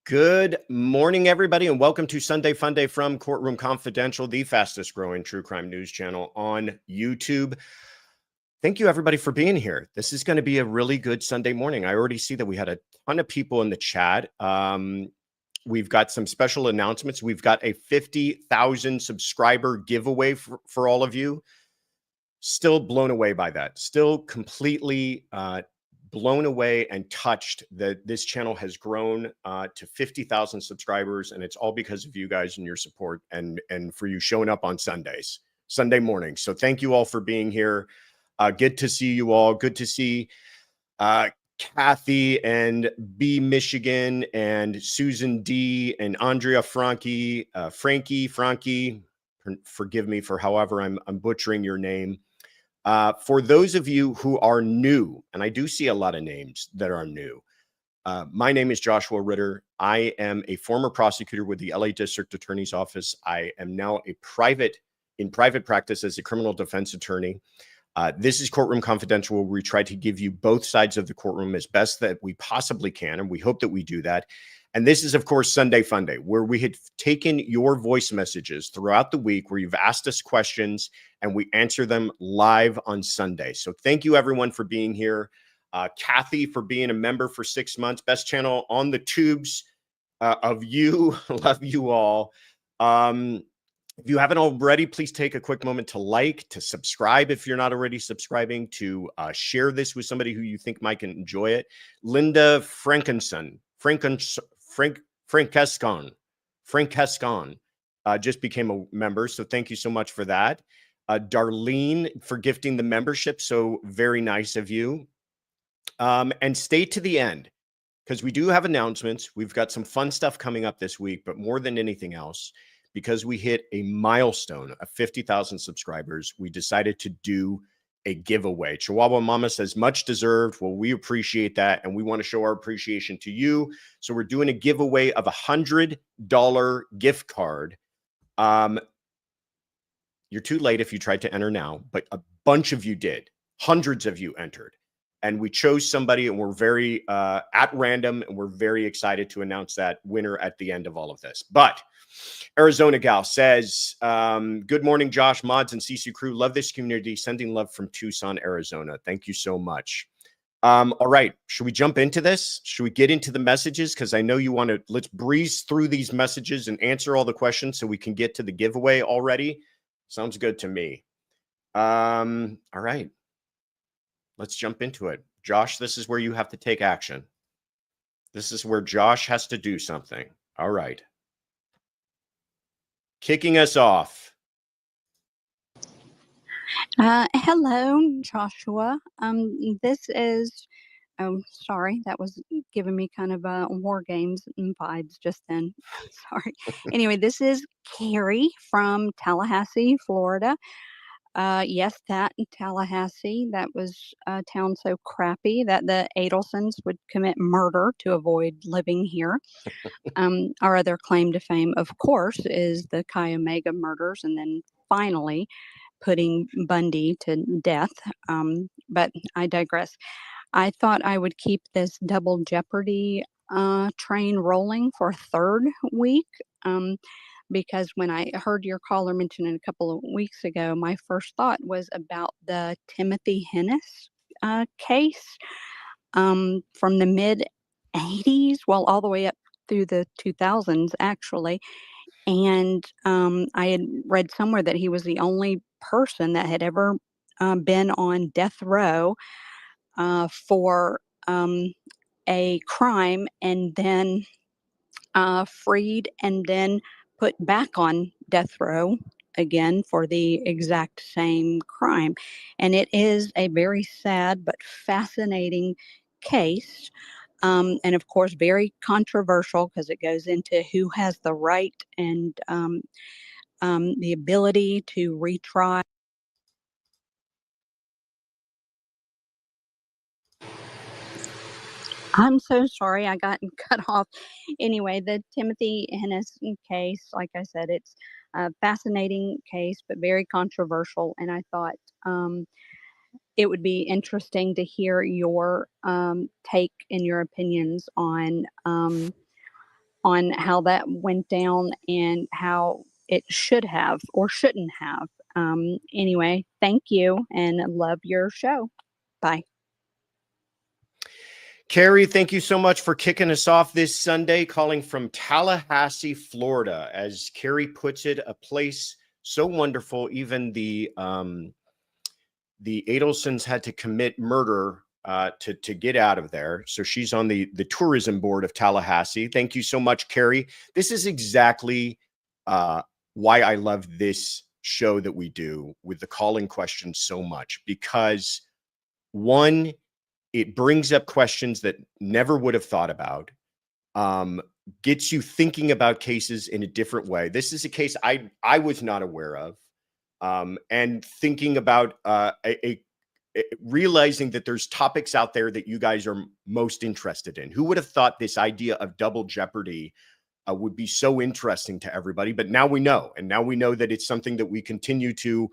Good morning, everybody, and welcome to Sunday Fun Day from Courtroom Confidential, the fastest growing true crime news channel on YouTube. Thank you, everybody, for being here. This is going to be a really good Sunday morning. I already see that we had a ton of people in the chat. We've got some special announcements. We've got a 50,000 subscriber giveaway for all of you. Still blown away by that. Still completely blown away and touched that this channel has grown to 50,000 subscribers, and it's all because of you guys and your support and for you showing up on Sunday mornings. So thank you all for being here. Good to see you all. Good to see Kathy and B Michigan and Susan D and Andrea Frankie. Forgive me for however I'm butchering your name. For those of you who are new, and I do see a lot of names that are new, my name is Joshua Ritter. I am a former prosecutor with the LA District Attorney's Office. I am now in private practice as a criminal defense attorney. This is Courtroom Confidential, where we try to give you both sides of the courtroom as best that we possibly can, and we hope that we do that. And this is, of course, Sunday Fun Day, where we had taken your voice messages throughout the week, where you've asked us questions, and we answer them live on Sunday. So thank you, everyone, for being here. Kathy, for being a member for 6 months. Best channel on the tubes of you. Love you all. If you haven't already, please take a quick moment to like, to subscribe if you're not already subscribing, to share this with somebody who you think might enjoy it. Linda Frankescon just became a member, so thank you so much for that. Darlene for gifting the membership, so very nice of you. And stay to the end, because we do have announcements. We've got some fun stuff coming up this week, but more than anything else, because we hit a milestone of 50,000 subscribers, we decided to do a giveaway. Chihuahua Mama says, much deserved. Well, we appreciate that, and we want to show our appreciation to you. So we're doing a giveaway of a $100 gift card. You're too late if you tried to enter now, but a bunch of you did. Hundreds of you entered. And we chose somebody, and we're very at random, and we're very excited to announce that winner at the end of all of this. But Arizona Gal says, good morning, Josh, mods, and CC crew. Love this community. Sending love from Tucson, Arizona. Thank you so much. All right. Should we jump into this? Should we get into the messages? Because I know you want to. Let's breeze through these messages and answer all the questions so we can get to the giveaway already. Sounds good to me. All right. Let's jump into it. Josh, this is where you have to take action. This is where Josh has to do something. All right. Kicking us off. Hello, Joshua. This is, oh, sorry, that was giving me kind of war games vibes just then. Sorry. Anyway, this is Carrie from Tallahassee, Florida. Yes, that in Tallahassee, that was a town so crappy that the Adelsons would commit murder to avoid living here. Our other claim to fame, of course, is the Chi Omega murders, and then finally putting Bundy to death. But I digress. I thought I would keep this double jeopardy train rolling for a third week. Because when I heard your caller mention it a couple of weeks ago, my first thought was about the Timothy Hennis case from the mid 80s, well, all the way up through the 2000s, actually. And I had read somewhere that he was the only person that had ever been on death row for a crime and then freed and then put back on death row again for the exact same crime. And it is a very sad but fascinating case. And of course, very controversial because it goes into who has the right and the ability to retry. I'm so sorry I got cut off. Anyway, the Timothy Hennis case, like I said, it's a fascinating case, but very controversial. And I thought it would be interesting to hear your take and your opinions on on how that went down and how it should have or shouldn't have. Anyway, thank you and love your show. Bye. Carrie, thank you so much for kicking us off this Sunday, calling from Tallahassee, Florida. As Carrie puts it, a place so wonderful, even the Adelsons had to commit murder to get out of there. So she's on the tourism board of Tallahassee. Thank you so much, Carrie. This is exactly why I love this show that we do with the calling questions so much, because one, it brings up questions that never would have thought about, gets you thinking about cases in a different way. This is a case I was not aware of, and thinking about realizing that there's topics out there that you guys are most interested in. Who would have thought this idea of double jeopardy would be so interesting to everybody? But now we know, and now we know that it's something that we continue to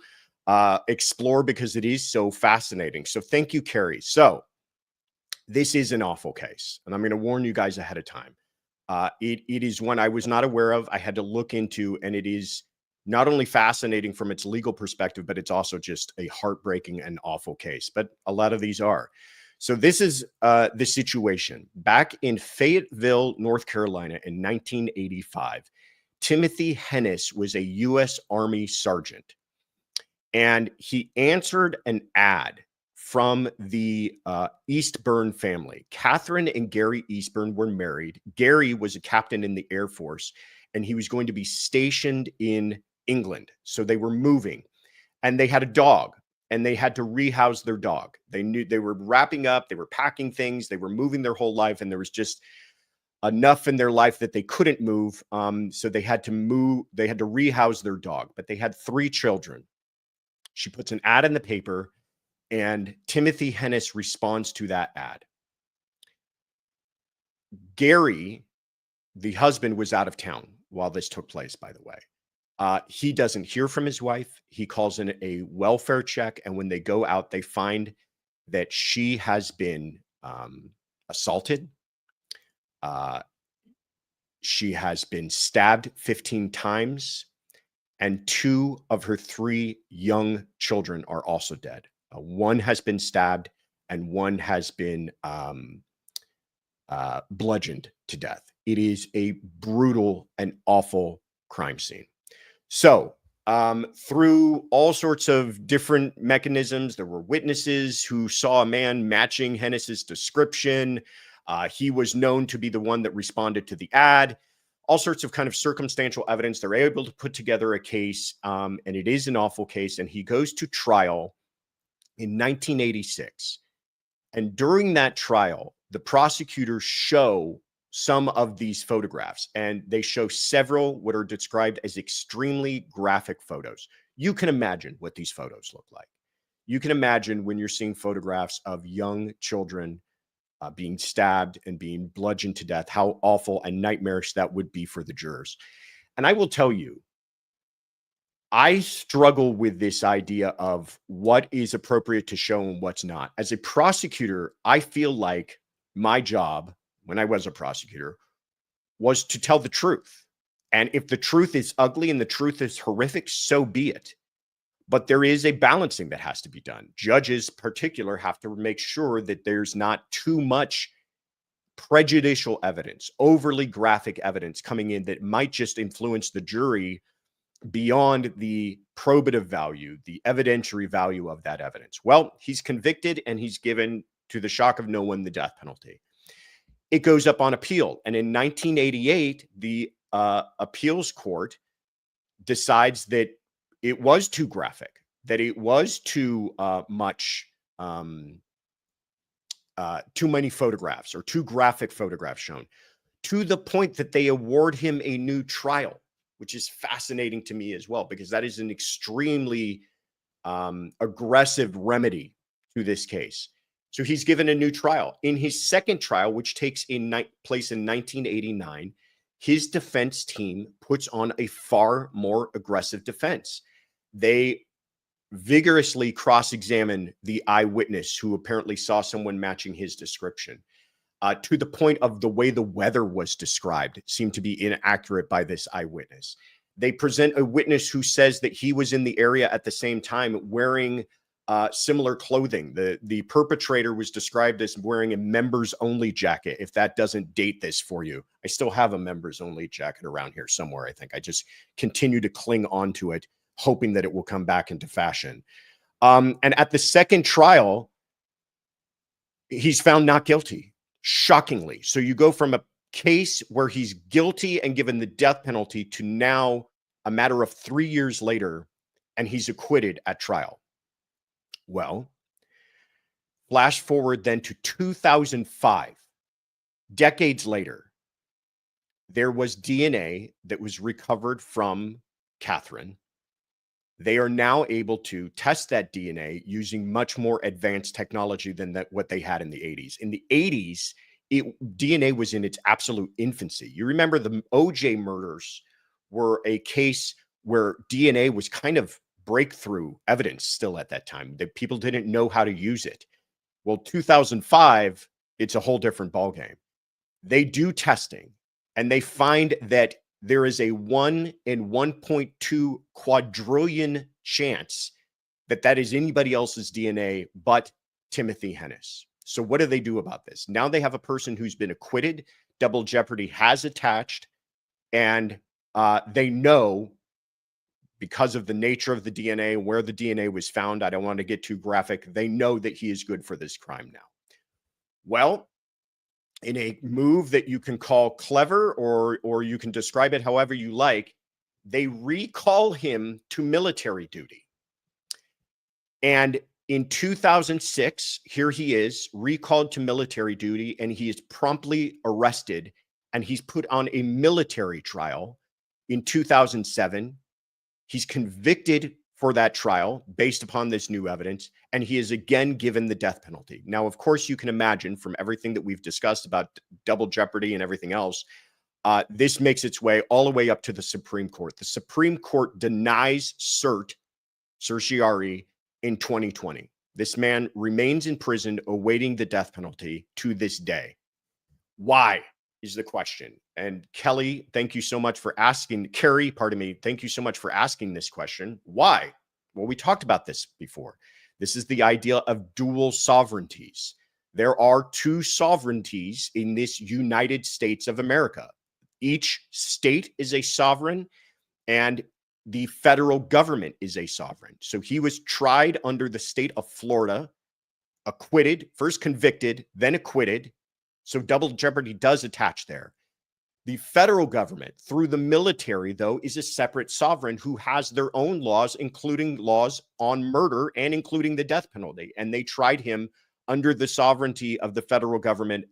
explore because it is so fascinating. So thank you, Carrie. So this is an awful case, and I'm going to warn you guys ahead of time. It is one I was not aware of. I had to look into, and it is not only fascinating from its legal perspective, but it's also just a heartbreaking and awful case. But a lot of these are. So this is the situation. Back in Fayetteville, North Carolina in 1985, Timothy Hennis was a U.S. Army sergeant, and he answered an ad from the Eastburn family. Catherine and Gary Eastburn were married. Gary was a captain in the Air Force, and he was going to be stationed in England. So they were moving, and they had a dog, and they had to rehouse their dog. They knew they were wrapping up, they were packing things, they were moving their whole life, and there was just enough in their life that they couldn't move. So they had to move, they had to rehouse their dog, but they had 3 children. She puts an ad in the paper, and Timothy Hennis responds to that ad. Gary, the husband, was out of town while this took place, by the way. He doesn't hear from his wife. He calls in a welfare check, and when they go out, they find that she has been assaulted. She has been stabbed 15 times, and 2 of her 3 young children are also dead. One has been stabbed, and one has been bludgeoned to death. It is a brutal and awful crime scene. So through all sorts of different mechanisms, there were witnesses who saw a man matching Hennis's description. He was known to be the one that responded to the ad. All sorts of kind of circumstantial evidence. They're able to put together a case, and it is an awful case. And he goes to trial in 1986. And during that trial, the prosecutors show some of these photographs, and they show several what are described as extremely graphic photos. You can imagine what these photos look like. You can imagine when you're seeing photographs of young children being stabbed and being bludgeoned to death, how awful and nightmarish that would be for the jurors. And I will tell you, I struggle with this idea of what is appropriate to show and what's not. As a prosecutor, I feel like my job when I was a prosecutor was to tell the truth. And if the truth is ugly and the truth is horrific, so be it. But there is a balancing that has to be done. Judges, in particular, have to make sure that there's not too much prejudicial evidence, overly graphic evidence coming in that might just influence the jury beyond the probative value, the evidentiary value of that evidence. Well, he's convicted, and he's given, to the shock of no one, the death penalty. It goes up on appeal. And in 1988, the appeals court decides that it was too graphic, that it was too much, too many photographs or too graphic photographs shown, to the point that they award him a new trial, which is fascinating to me as well, because that is an extremely aggressive remedy to this case. So he's given a new trial. In his second trial, which takes place in 1989, his defense team puts on a far more aggressive defense. They vigorously cross-examine the eyewitness who apparently saw someone matching his description. to the point of the way the weather was described seemed to be inaccurate by this eyewitness. They present a witness who says that he was in the area at the same time wearing similar clothing. The perpetrator was described as wearing a members only jacket. If that doesn't date this for you, I still have a members only jacket around here somewhere. I think I just continue to cling on to it, hoping that it will come back into fashion. And at the second trial, he's found not guilty, shockingly. So you go from a case where he's guilty and given the death penalty to now a matter of 3 years later, and he's acquitted at trial. Well, flash forward then to 2005, decades later, there was DNA that was recovered from Catherine. They are now able to test that DNA using much more advanced technology than what they had in the 80s. In the 80s, DNA was in its absolute infancy. You remember the OJ murders were a case where DNA was kind of breakthrough evidence still at that time, that people didn't know how to use it. Well, 2005, it's a whole different ballgame. They do testing and they find that there is a 1 in 1.2 quadrillion chance that that is anybody else's DNA but Timothy Hennis. So what do they do about this? Now they have a person who's been acquitted, double jeopardy has attached, and they know, because of the nature of the DNA, where the DNA was found, I don't want to get too graphic, they know that he is good for this crime now. Well, in a move that you can call clever or you can describe it however you like, they recall him to military duty. And in 2006, here he is, recalled to military duty, and he is promptly arrested, and he's put on a military trial. In 2007, he's convicted for that trial based upon this new evidence, and he is again given the death penalty. Now, of course, you can imagine from everything that we've discussed about double jeopardy and everything else, this makes its way all the way up to the Supreme Court. The Supreme Court denies certiorari in 2020. This man remains in prison awaiting the death penalty to this day. Why is the question? And Kelly, thank you so much for asking. Carrie, pardon me, thank you so much for asking this question. Why? Well, we talked about this before. This is the idea of dual sovereignties. There are two sovereignties in this United States of America. Each state is a sovereign, and the federal government is a sovereign. So he was tried under the state of Florida, acquitted, first convicted, then acquitted. So double jeopardy does attach there. The federal government, through the military, though, is a separate sovereign who has their own laws, including laws on murder and including the death penalty. And they tried him under the sovereignty of the federal government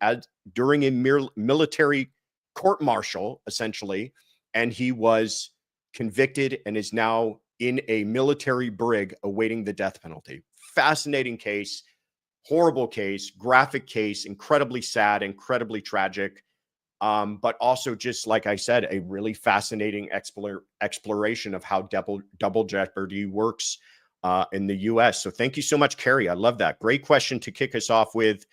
during a military court-martial, essentially. And he was convicted and is now in a military brig awaiting the death penalty. Fascinating case, horrible case, graphic case, incredibly sad, incredibly tragic. But also, just like I said, a really fascinating exploration of how double jeopardy works in the U.S. So thank you so much, Carrie. I love that. Great question to kick us off with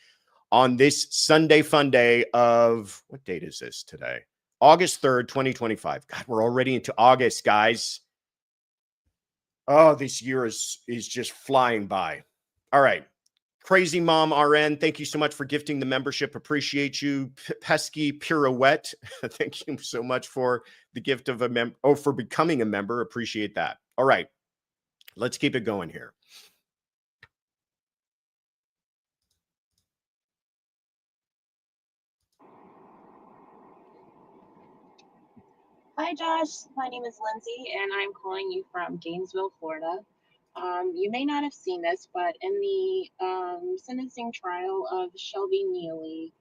on this Sunday fun day of, what date is this today? August 3rd, 2025. God, we're already into August, guys. Oh, this year is just flying by. All right. Crazy Mom RN, thank you so much for gifting the membership. Appreciate you. Pesky Pirouette, thank you so much for the gift of for becoming a member. Appreciate that. All right, let's keep it going here. Hi, Josh. My name is Lindsay, and I'm calling you from Gainesville, Florida. You may not have seen this, but in the sentencing trial of Shelby Nealy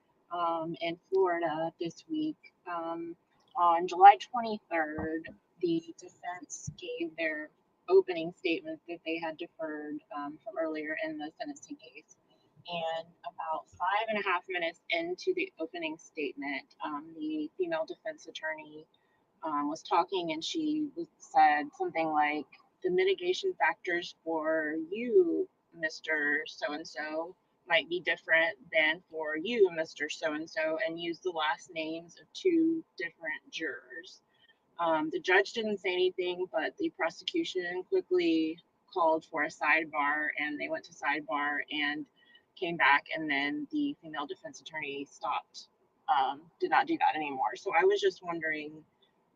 in Florida this week, on July 23rd, the defense gave their opening statement that they had deferred from earlier in the sentencing case. And about 5.5 minutes into the opening statement, the female defense attorney was talking, and she said something like, the mitigation factors for you, Mr. So-and-so, might be different than for you, Mr. So-and-so, and use the last names of two different jurors. The judge didn't say anything, but the prosecution quickly called for a sidebar, and they went to sidebar and came back, and then the female defense attorney stopped, did not do that anymore. So I was just wondering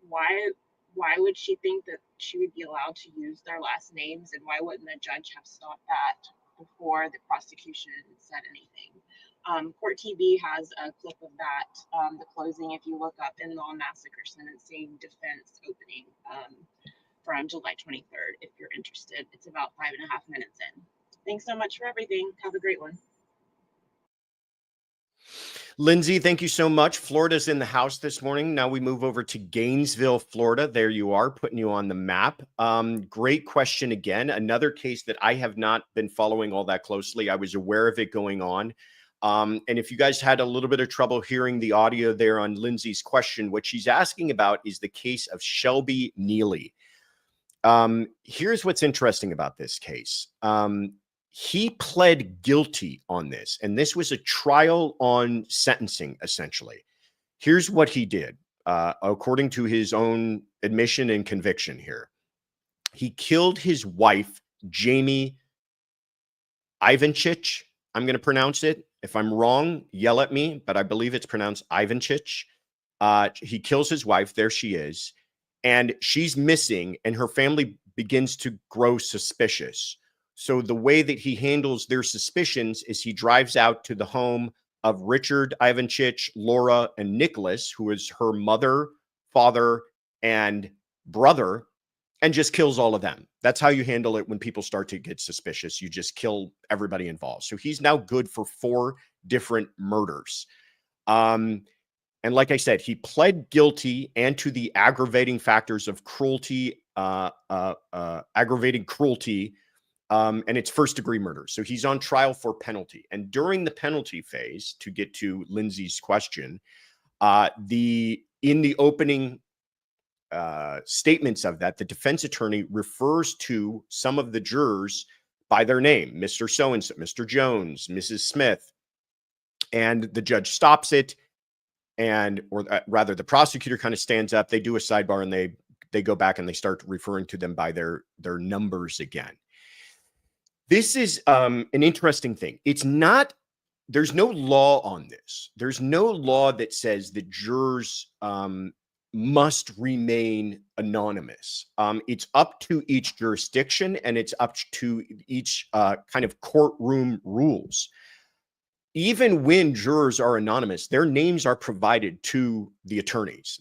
why would she think that she would be allowed to use their last names, and why wouldn't the judge have stopped that before the prosecution said anything? Court TV has a clip of that, the closing, if you look up in Law Massacre Sentencing Defense Opening from July 23rd, if you're interested. It's about 5.5 minutes in. Thanks so much for everything. Have a great one. Lindsay, thank you so much. Florida's in the house this morning. Now we move over to Gainesville, Florida. There you are, putting you on the map. Great question again. Another case that I have not been following all that closely. I was aware of it going on. And if you guys had a little bit of trouble hearing the audio there on Lindsay's question, what she's asking about is the case of Shelby Nealy. Here's what's interesting about this case. He pled guilty on this, and this was a trial on sentencing, essentially. Here's what he did, according to his own admission and conviction here. He killed his wife, Jamie Ivanchich. I'm going to pronounce it. If I'm wrong, yell at me, but I believe it's pronounced Ivanchich. He kills his wife. There she is. And she's missing, and her family begins to grow suspicious. So the way that he handles their suspicions is he drives out to the home of Richard Ivanchich, Laura, and Nicholas, who is her mother, father, and brother, and just kills all of them. That's how you handle it when people start to get suspicious. You just kill everybody involved. So he's now good for 4 different murders. And like I said, he pled guilty and to the aggravating factors of cruelty, aggravated cruelty, and it's first-degree murder. So he's on trial for penalty. And during the penalty phase, to get to Lindsay's question, in the opening statements of that, the defense attorney refers to some of the jurors by their name, Mr. So-and-so, Mr. Jones, Mrs. Smith, and the judge stops it. Or rather, the prosecutor kind of stands up, they do a sidebar, and they go back and they start referring to them by their numbers again. This is an interesting thing. There's no law on this. There's no law that says that jurors must remain anonymous. It's up to each jurisdiction, and it's up to each kind of courtroom rules. Even when jurors are anonymous, their names are provided to the attorneys.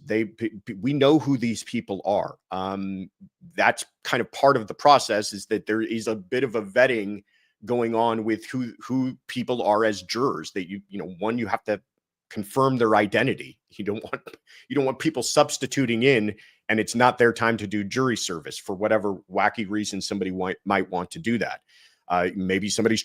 We know who these people are. That's kind of part of the process, is that there is a bit of a vetting going on with who people are as jurors. That you have to confirm their identity. You don't want people substituting in, and it's not their time to do jury service for whatever wacky reason somebody might want to do that. Maybe somebody's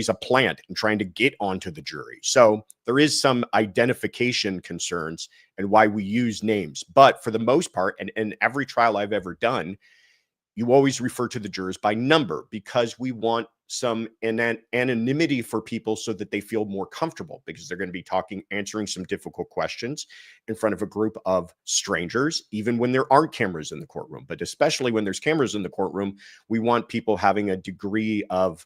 a plant and trying to get onto the jury. So there is some identification concerns and why we use names. But for the most part, and in every trial I've ever done, you always refer to the jurors by number, because we want some anonymity for people so that they feel more comfortable, because they're going to be answering some difficult questions in front of a group of strangers, even when there aren't cameras in the courtroom. But especially when there's cameras in the courtroom, we want people having a degree of,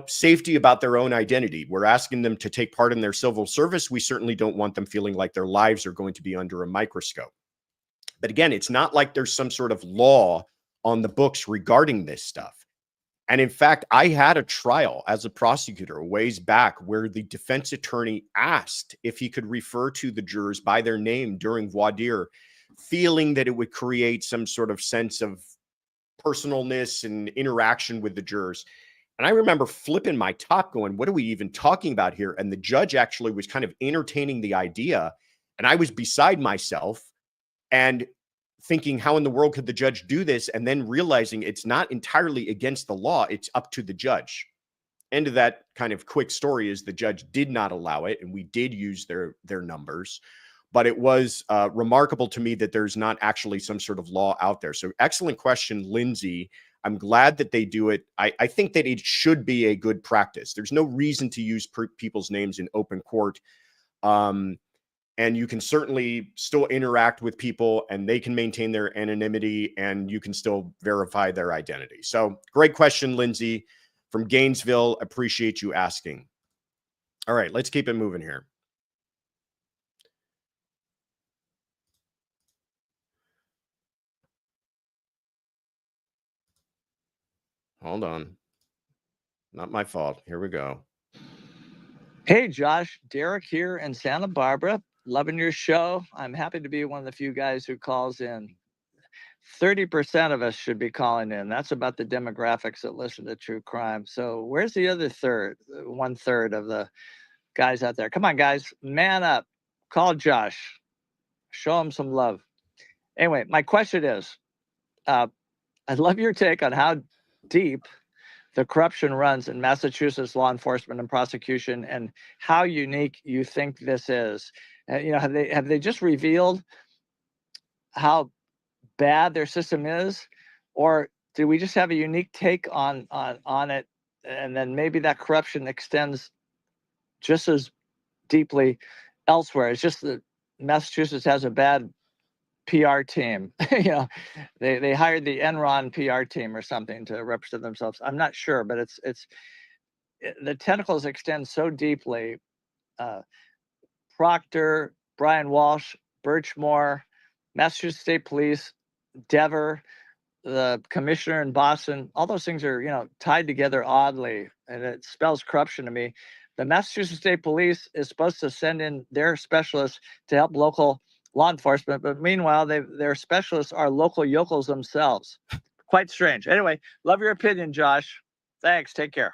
safety about their own identity. We're asking them to take part in their civil service. We certainly don't want them feeling like their lives are going to be under a microscope. But again, it's not like there's some sort of law on the books regarding this stuff. And in fact, I had a trial as a prosecutor a ways back where the defense attorney asked if he could refer to the jurors by their name during voir dire, feeling that it would create some sort of sense of personalness and interaction with the jurors. And I remember flipping my top going, what are we even talking about here? And the judge actually was kind of entertaining the idea. And I was beside myself and thinking, how in the world could the judge do this? And then realizing it's not entirely against the law. It's up to the judge. End of that kind of quick story is the judge did not allow it, and we did use their numbers. But it was remarkable to me that there's not actually some sort of law out there. So excellent question, Lindsay. I'm glad that they do it. I think that it should be a good practice. There's no reason to use people's names in open court. And you can certainly still interact with people and they can maintain their anonymity and you can still verify their identity. So great question, Lindsay from Gainesville. Appreciate you asking. All right, let's keep it moving here. Hold on. Not my fault. Here we go. Hey, Josh, Derek here in Santa Barbara. Loving your show. I'm happy to be one of the few guys who calls in. 30% of us should be calling in. That's about the demographics that listen to true crime. So where's the other third, 1/3 of the guys out there? Come on, guys, man up. Call Josh. Show him some love. Anyway, my question is, I'd love your take on how deep the corruption runs in Massachusetts law enforcement and prosecution, and how unique you think this is. Have they just revealed how bad their system is, or do we just have a unique take on it, and then maybe that corruption extends just as deeply elsewhere? It's just that Massachusetts has a bad PR team. They hired the Enron PR team or something to represent themselves. I'm not sure, but the tentacles extend so deeply. Proctor, Brian Walsh, Birchmore, Massachusetts State Police, Dever, the commissioner in Boston, all those things are, tied together oddly, and it spells corruption to me. The Massachusetts State Police is supposed to send in their specialists to help local law enforcement, but meanwhile, their specialists are local yokels themselves. Quite strange. Anyway, love your opinion, Josh. Thanks. Take care.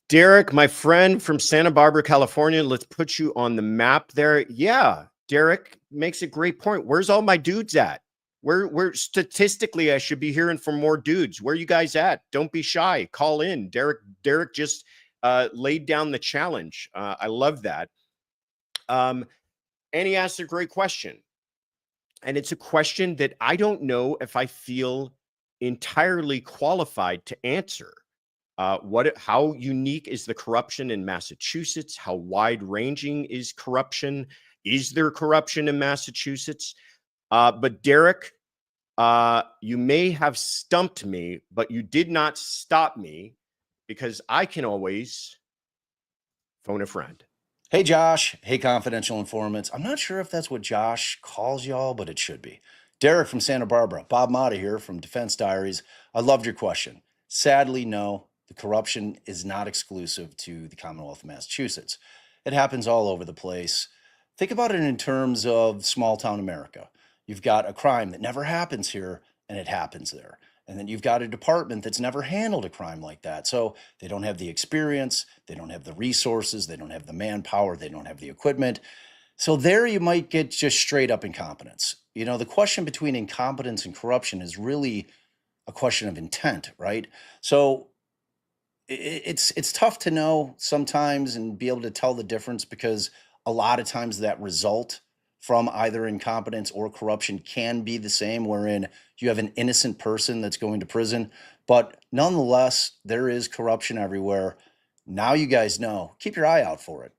Derek, my friend from Santa Barbara, California, let's put you on the map there. Yeah, Derek makes a great point. Where's all my dudes at? Where statistically, I should be hearing from more dudes. Where you guys at? Don't be shy. Call in. Derek just laid down the challenge. I love that. And he asked a great question. And it's a question that I don't know if I feel entirely qualified to answer. How unique is the corruption in Massachusetts? How wide-ranging is corruption? Is there corruption in Massachusetts? But Derek, you may have stumped me, but you did not stop me, because I can always phone a friend. Hey, Josh. Hey, confidential informants. I'm not sure if that's what Josh calls y'all, but it should be. Derek from Santa Barbara. Bob Mata here from Defense Diaries. I loved your question. Sadly, no, the corruption is not exclusive to the Commonwealth of Massachusetts. It happens all over the place. Think about it in terms of small town America. You've got a crime that never happens here, and it happens there. And then you've got a department that's never handled a crime like that. So they don't have the experience, they don't have the resources, they don't have the manpower, they don't have the equipment. So there you might get just straight up incompetence. The question between incompetence and corruption is really a question of intent, right? So it's tough to know sometimes and be able to tell the difference, because a lot of times that result from either incompetence or corruption can be the same, wherein you have an innocent person that's going to prison. But nonetheless, there is corruption everywhere. Now you guys know. Keep your eye out for it.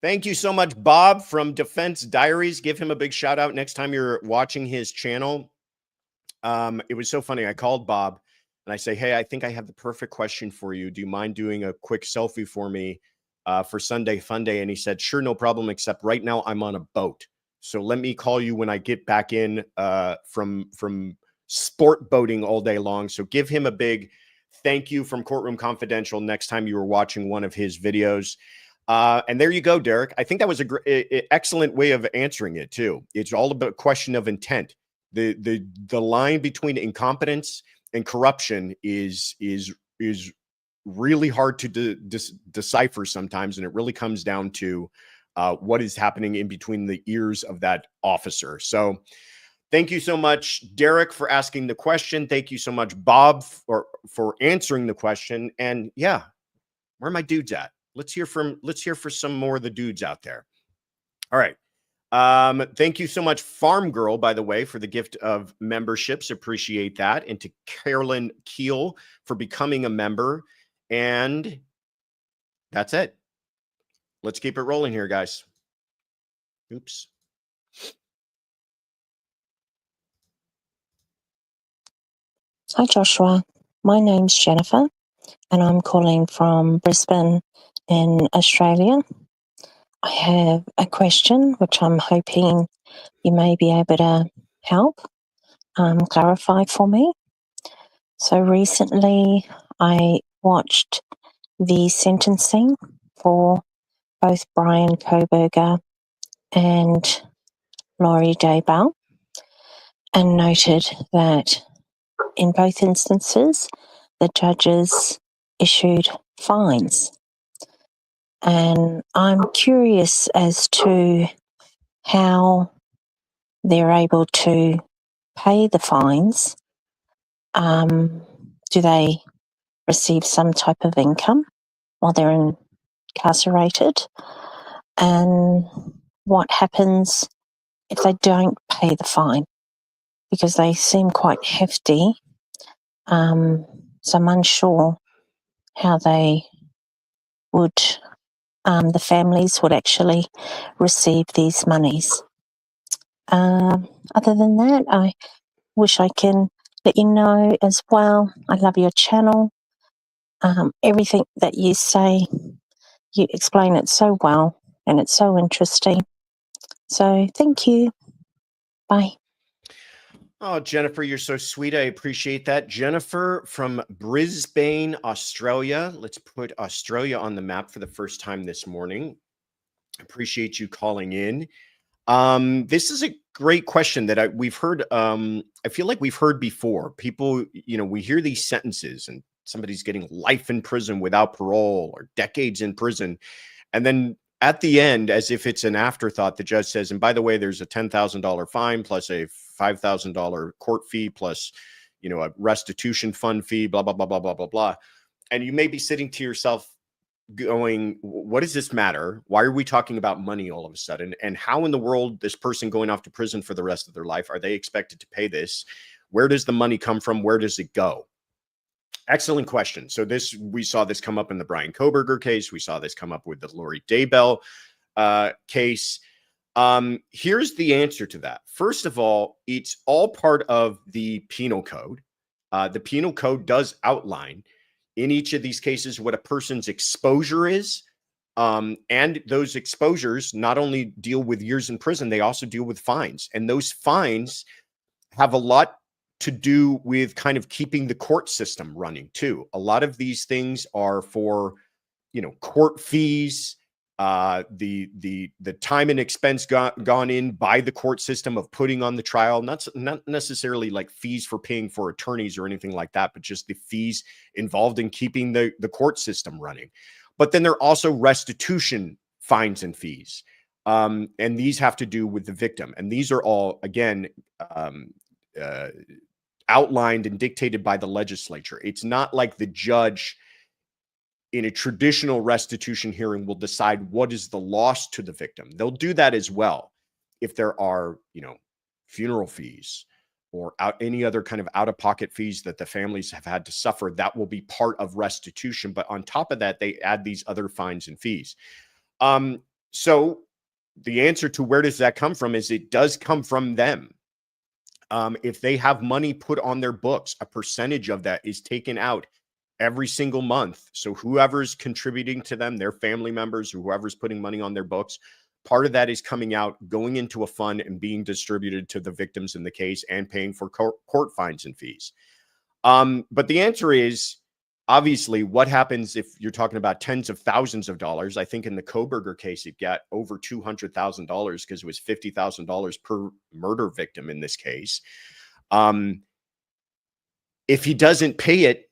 Thank you so much, Bob from Defense Diaries. Give him a big shout out next time you're watching his channel. It was so funny. I called Bob and I say, hey, I think I have the perfect question for you. Do you mind doing a quick selfie for me for Sunday Fun Day? And he said, sure, no problem, except right now I'm on a boat. So let me call you when I get back in from sport boating all day long. So give him a big thank you from Courtroom Confidential next time you were watching one of his videos. And there you go, Derek. I think that was an excellent way of answering it too. It's all about a question of intent. The line between incompetence and corruption is really hard to decipher sometimes, and it really comes down to what is happening in between the ears of that officer. So thank you so much, Derek, for asking the question. Thank you so much, Bob, for answering the question. And yeah, where are my dudes at? Let's hear for some more of the dudes out there. All right. Thank you so much, Farm Girl, by the way, for the gift of memberships. Appreciate that. And to Carolyn Keel for becoming a member. And that's it. Let's keep it rolling here, guys. Oops. Hi, Joshua. My name's Jennifer, and I'm calling from Brisbane in Australia. I have a question which I'm hoping you may be able to help clarify for me. So recently I watched the sentencing for both Bryan Kohberger and Laurie Daybell and noted that in both instances the judges issued fines. And I'm curious as to how they're able to pay the fines. Do they receive some type of income while they're incarcerated? And what happens if they don't pay the fine? Because they seem quite hefty. So I'm unsure how they would, the families would actually receive these monies. Other than that, I wish I can let you know as well, I love your channel. Everything that you say, you explain it so well and it's so interesting. So thank you. Bye. Oh, Jennifer, you're so sweet. I appreciate that. Jennifer from Brisbane, Australia. Let's put Australia on the map for the first time this morning. Appreciate you calling in. This is a great question that we've heard. I feel like we've heard before. People, we hear these sentences and somebody's getting life in prison without parole or decades in prison. And then at the end, as if it's an afterthought, the judge says, and by the way, there's a $10,000 fine plus a $5,000 court fee plus, a restitution fund fee, blah, blah, blah, blah, blah, blah, blah. And you may be sitting to yourself going, what does this matter? Why are we talking about money all of a sudden? And how in the world this person going off to prison for the rest of their life, are they expected to pay this? Where does the money come from? Where does it go? Excellent question. So we saw this come up in the Bryan Kohberger case. We saw this come up with the Laurie Daybell case. Here's the answer to that. First of all, it's all part of the penal code. The penal code does outline in each of these cases what a person's exposure is. And those exposures not only deal with years in prison, they also deal with fines. And those fines have a lot to do with kind of keeping the court system running too. A lot of these things are for, court fees, the time and expense gone in by the court system of putting on the trial, not necessarily like fees for paying for attorneys or anything like that, but just the fees involved in keeping the court system running. But then there are also restitution fines and fees. And these have to do with the victim. And these are all, again, outlined and dictated by the legislature. It's not like the judge in a traditional restitution hearing will decide what is the loss to the victim. They'll do that as well. If there are, funeral fees or any other kind of out-of-pocket fees that the families have had to suffer, that will be part of restitution. But on top of that, they add these other fines and fees. So the answer to where does that come from is it does come from them. If they have money put on their books, a percentage of that is taken out every single month. So whoever's contributing to them, their family members, whoever's putting money on their books, part of that is coming out, going into a fund and being distributed to the victims in the case and paying for court fines and fees. But the answer is, obviously, what happens if you're talking about tens of thousands of dollars? I think in the Kohberger case, it got over $200,000 because it was $50,000 per murder victim in this case. If he doesn't pay it,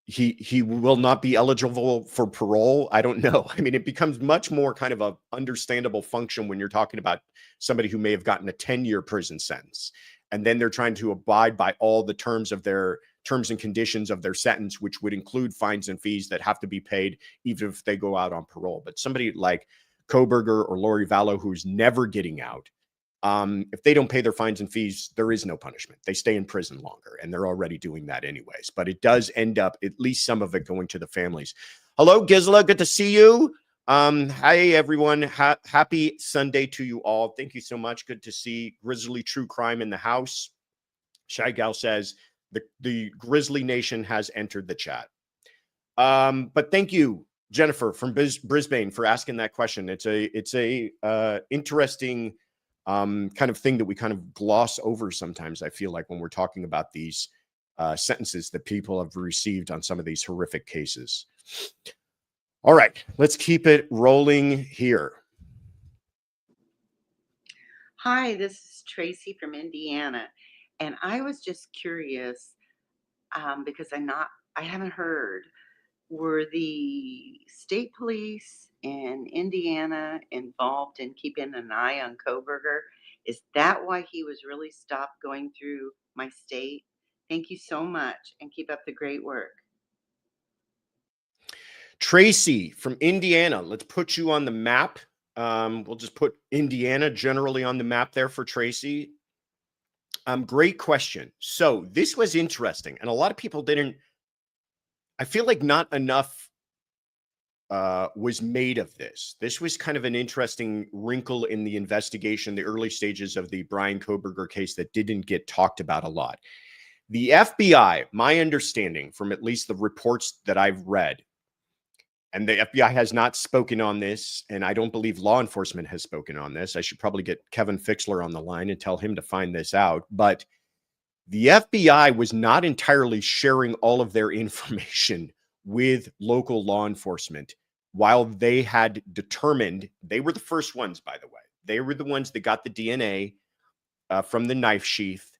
he will not be eligible for parole. I don't know. I mean, it becomes much more kind of a understandable function when you're talking about somebody who may have gotten a 10-year prison sentence. And then they're trying to abide by all the terms and conditions of their sentence, which would include fines and fees that have to be paid even if they go out on parole. But somebody like Kohberger or Lori Vallow, who's never getting out. If they don't pay their fines and fees, there is no punishment. They stay in prison longer, and they're already doing that anyways. But it does end up, at least some of it, going to the families. Hello, Gisela. Good to see you. Hi, everyone. Happy Sunday to you all. Thank you so much. Good to see Grizzly True Crime in the house. Shy Gal says the Grizzly Nation has entered the chat. But thank you, Jennifer from Brisbane, for asking that question. It's a interesting kind of thing that we kind of gloss over sometimes, I feel like, when we're talking about these sentences that people have received on some of these horrific cases. All right, let's keep it rolling here. Hi, this is Tracy from Indiana, and I was just curious because I haven't heard. Were the state police in Indiana involved in keeping an eye on Kohberger? Is that why he was really stopped going through my state? Thank you so much, and keep up the great work. Tracy from Indiana, let's put you on the map. We'll just put Indiana generally on the map there for Tracy. Great question. So this was interesting, and a lot of people didn't. I feel like not enough was made of this. This was kind of an interesting wrinkle in the investigation, the early stages of the Bryan Kohberger case that didn't get talked about a lot. The FBI, my understanding from at least the reports that I've read, and the FBI has not spoken on this, and I don't believe law enforcement has spoken on this. I should probably get Kevin Fixler on the line and tell him to find this out. But the FBI was not entirely sharing all of their information with local law enforcement while they had determined, they were the first ones, by the way. They were the ones that got the DNA from the knife sheath.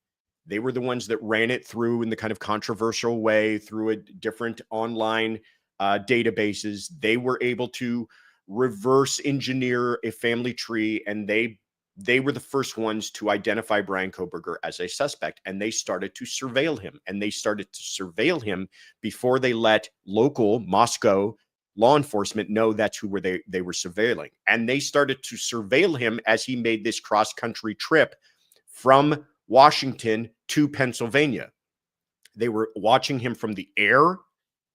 They were the ones that ran it through in the kind of controversial way through a different online databases. They were able to reverse engineer a family tree, and they were the first ones to identify Bryan Kohberger as a suspect, and they started to surveil him. And they started to surveil him before they let local Moscow law enforcement know that's who they were surveilling. And they started to surveil him as he made this cross-country trip from Washington to Pennsylvania. They were watching him from the air,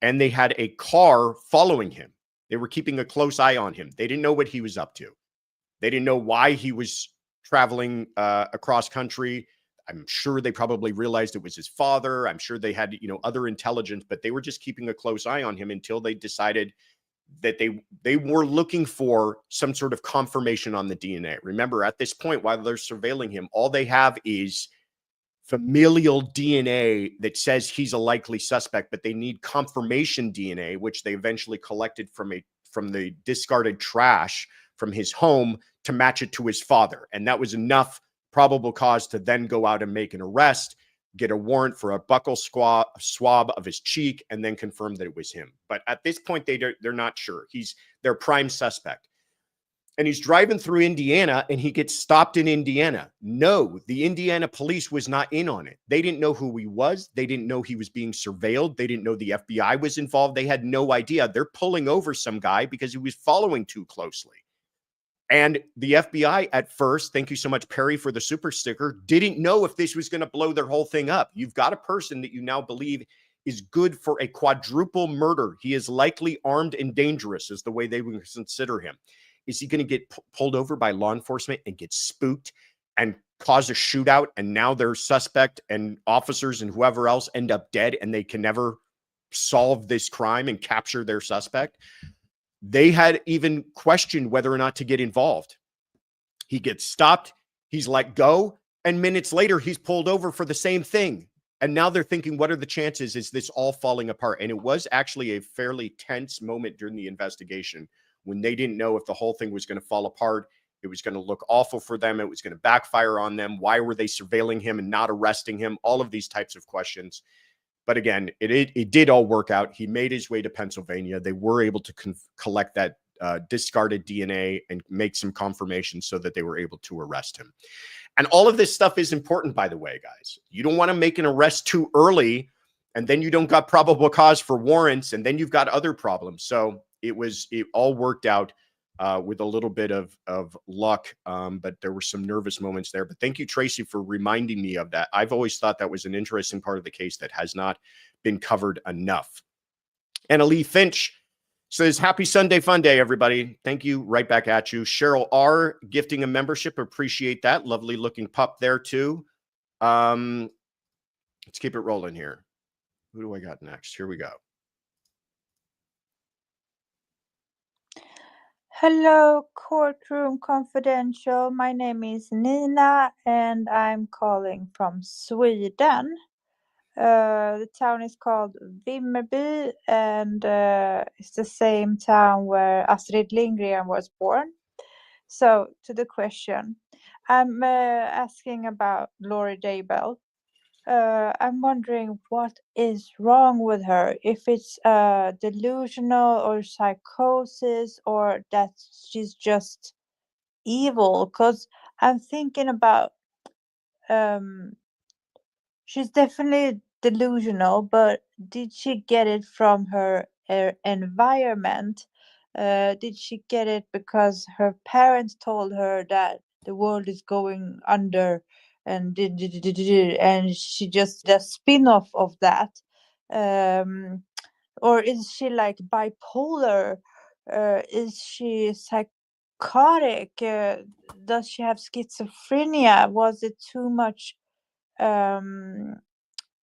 and they had a car following him. They were keeping a close eye on him. They didn't know what he was up to. They didn't know why he was traveling across country. I'm sure they probably realized it was his father. I'm sure they had, other intelligence, but they were just keeping a close eye on him until they decided that they were looking for some sort of confirmation on the DNA. Remember, at this point, while they're surveilling him, all they have is familial DNA that says he's a likely suspect, but they need confirmation DNA, which they eventually collected from the discarded trash from his home to match it to his father. And that was enough probable cause to then go out and make an arrest, get a warrant for a buccal swab of his cheek, and then confirm that it was him. But at this point, they're not sure. He's their prime suspect. And he's driving through Indiana, and he gets stopped in Indiana. No, the Indiana police was not in on it. They didn't know who he was. They didn't know he was being surveilled. They didn't know the FBI was involved. They had no idea. They're pulling over some guy because he was following too closely. And the FBI at first, thank you so much, Perry, for the super sticker, didn't know if this was going to blow their whole thing up. You've got a person that you now believe is good for a quadruple murder. He is likely armed and dangerous, is the way they would consider him. Is he going to get pulled over by law enforcement and get spooked and cause a shootout? And now their suspect and officers and whoever else end up dead, and they can never solve this crime and capture their suspect? They had even questioned whether or not to get involved. He gets stopped. He's let go. And minutes later, he's pulled over for the same thing. And now they're thinking, what are the chances? Is this all falling apart? And it was actually a fairly tense moment during the investigation when they didn't know if the whole thing was going to fall apart. It was going to look awful for them. It was going to backfire on them. Why were they surveilling him and not arresting him? All of these types of questions. But again, it did all work out. He made his way to Pennsylvania. They were able to collect that discarded DNA and make some confirmation so that they were able to arrest him. And all of this stuff is important, by the way, guys. You don't want to make an arrest too early, and then you don't got probable cause for warrants, and then you've got other problems. So it all worked out with a little bit of luck. But there were some nervous moments there. But thank you, Tracy, for reminding me of that. I've always thought that was an interesting part of the case that has not been covered enough. And Lee Finch says, happy Sunday fun day, everybody. Thank you. Right back at you. Cheryl R. gifting a membership. Appreciate that. Lovely looking pup there too. Let's keep it rolling here. Who do I got next? Here we go. Hello, Courtroom Confidential. My name is Nina and I'm calling from Sweden. The town is called Vimmerby and it's the same town where Astrid Lindgren was born. So to the question, I'm asking about Lori Daybell. I'm wondering what is wrong with her, if it's delusional or psychosis or that she's just evil, because I'm thinking about she's definitely delusional, but did she get it from her environment? Did she get it because her parents told her that the world is going under, and she just a spin-off of that? Or is she like bipolar? Is she psychotic? Does she have schizophrenia? Was it too much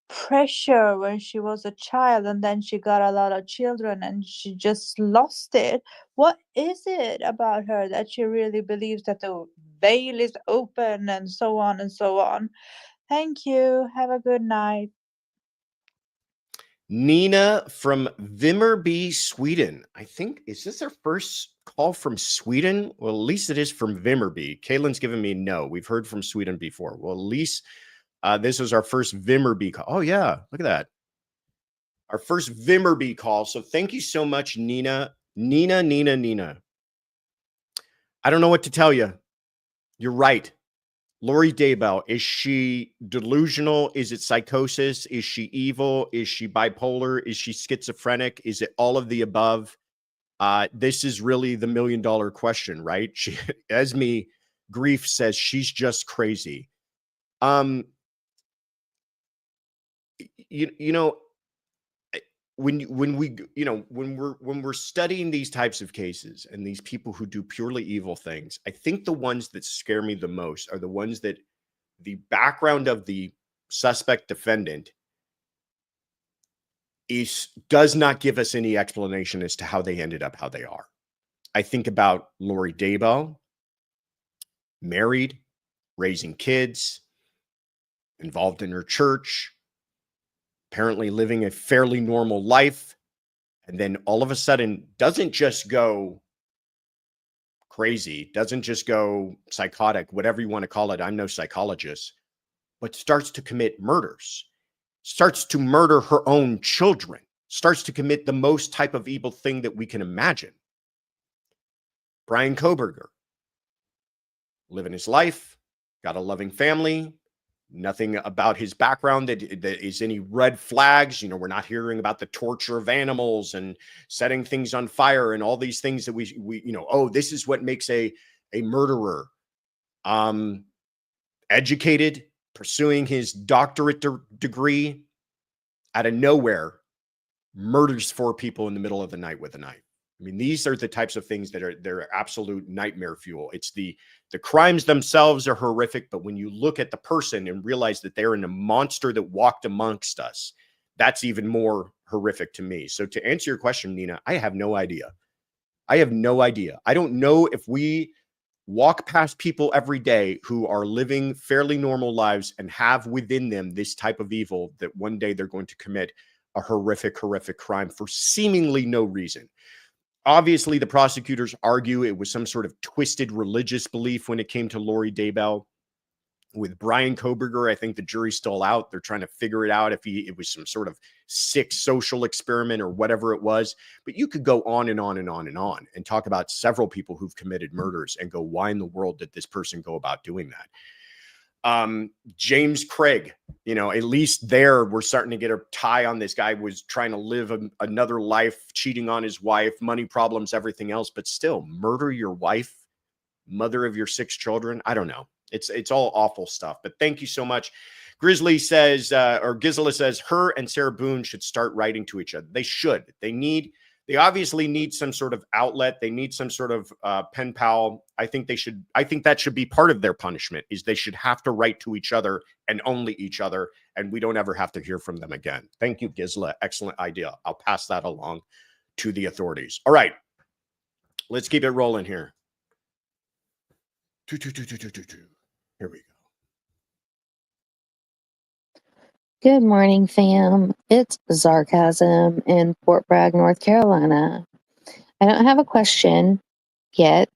pressure when she was a child and then she got a lot of children and she just lost it? What is it about her that she really believes that the veil is open and so on and so on? Thank you. Have a good night. Nina from Vimmerby, Sweden. I think, is this our first call from Sweden? Well, at least it is from Vimmerby. Kaylin's given me no. We've heard from Sweden before. Well, at least this was our first Vimmerby call. Oh, yeah. Look at that. Our first Vimmerby call. So thank you so much, Nina. Nina. I don't know what to tell you. You're right. Lori Daybell, is she delusional? Is it psychosis? Is she evil? Is she bipolar? Is she schizophrenic? Is it all of the above? This is really the $1 million question, right? Esme Grief says she's just crazy. You know, when we're studying these types of cases and these people who do purely evil things, I think the ones that scare me the most are the ones that the background of the suspect defendant does not give us any explanation as to how they ended up how they are. I think about Lori Daybell, married, raising kids, involved in her church, apparently living a fairly normal life, and then all of a sudden doesn't just go crazy, doesn't just go psychotic, whatever you want to call it. I'm no psychologist, but starts to commit murders, starts to murder her own children, starts to commit the most type of evil thing that we can imagine. Bryan Kohberger, living his life, got a loving family, nothing about his background that is any red flags. You know, we're not hearing about the torture of animals and setting things on fire and all these things that we oh, this is what makes a murderer. Educated, pursuing his doctorate degree, out of nowhere, murders 4 people in the middle of the night with a knife. I mean, these are the types of things that they're absolute nightmare fuel. It's the crimes themselves are horrific, but when you look at the person and realize that they're in a monster that walked amongst us, that's even more horrific to me. So to answer your question, Nina, I have no idea. I have no idea. I don't know if we walk past people every day who are living fairly normal lives and have within them this type of evil that one day they're going to commit a horrific crime for seemingly no reason. Obviously, the prosecutors argue it was some sort of twisted religious belief when it came to Lori Daybell. With Bryan Kohberger, I think the jury's still out. They're trying to figure it out if it was some sort of sick social experiment or whatever it was. But you could go on and on and on and on and talk about several people who've committed murders and go, why in the world did this person go about doing that? James Craig, you know, at least there we're starting to get a tie on this guy was trying to live another life, cheating on his wife, money problems, everything else, but still murder your wife, mother of your 6 children. I don't know. It's all awful stuff, but thank you so much. Grizzly says, or Gizla says, her and Sarah Boone should start writing to each other. They should. They obviously need some sort of outlet. They need some sort of pen pal. I think that should be part of their punishment, is they should have to write to each other and only each other, and we don't ever have to hear from them again. Thank you, Gizla. Excellent idea. I'll pass that along to the authorities. All right. Let's keep it rolling here. Here we go. Good morning, fam. It's Sarcasm in Fort Bragg, North Carolina. I don't have a question yet,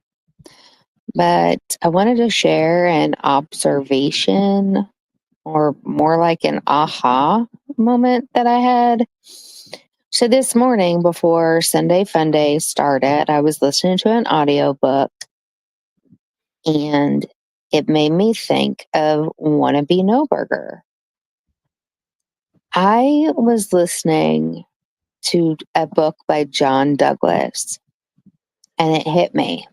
but I wanted to share an observation, or more like an aha moment that I had. So this morning before Sunday Funday started, I was listening to an audiobook, and it made me think of Wannabe No-Burger. I was listening to a book by John Douglas, and it hit me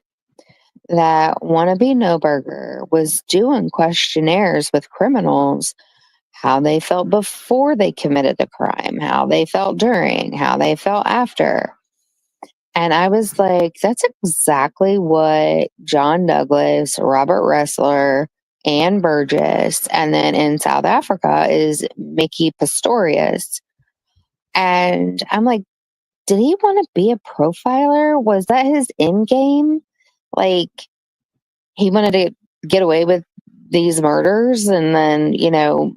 that Wannabe No-Burger was doing questionnaires with criminals, how they felt before they committed the crime, how they felt during, how they felt after. And I was like, that's exactly what John Douglas, Robert Ressler, Ann Burgess, and then in South Africa is Mickey Pistorius. And I'm like, did he want to be a profiler? Was that his end game? Like, he wanted to get away with these murders, and then, you know,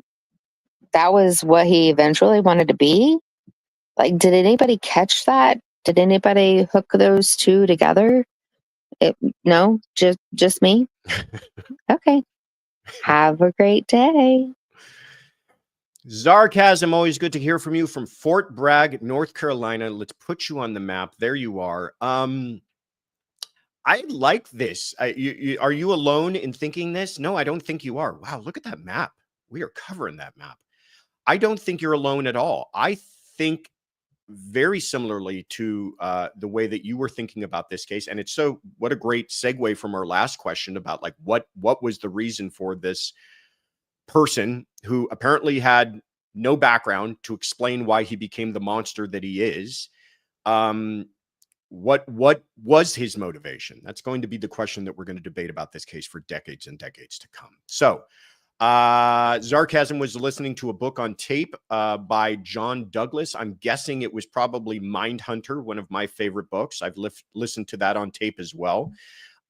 that was what he eventually wanted to be? Like, did anybody catch that? Did anybody hook those two together? No, just me? Okay. Have a great day. Sarcasm, always good to hear from you from Fort Bragg, North Carolina. Let's put you on the map. There you are. I like this. Are you alone in thinking this? No, I don't think you are. Wow, look at that map. We are covering that map. I don't think you're alone at all. I think very similarly to the way that you were thinking about this case. And it's so, what a great segue from our last question about like what was the reason for this person who apparently had no background to explain why he became the monster that he is. What was his motivation? That's going to be the question that we're going to debate about this case for decades and decades to come. So Sarcasm was listening to a book on tape by John Douglas. I'm guessing it was probably Mindhunter, one of my favorite books. I've listened to that on tape as well.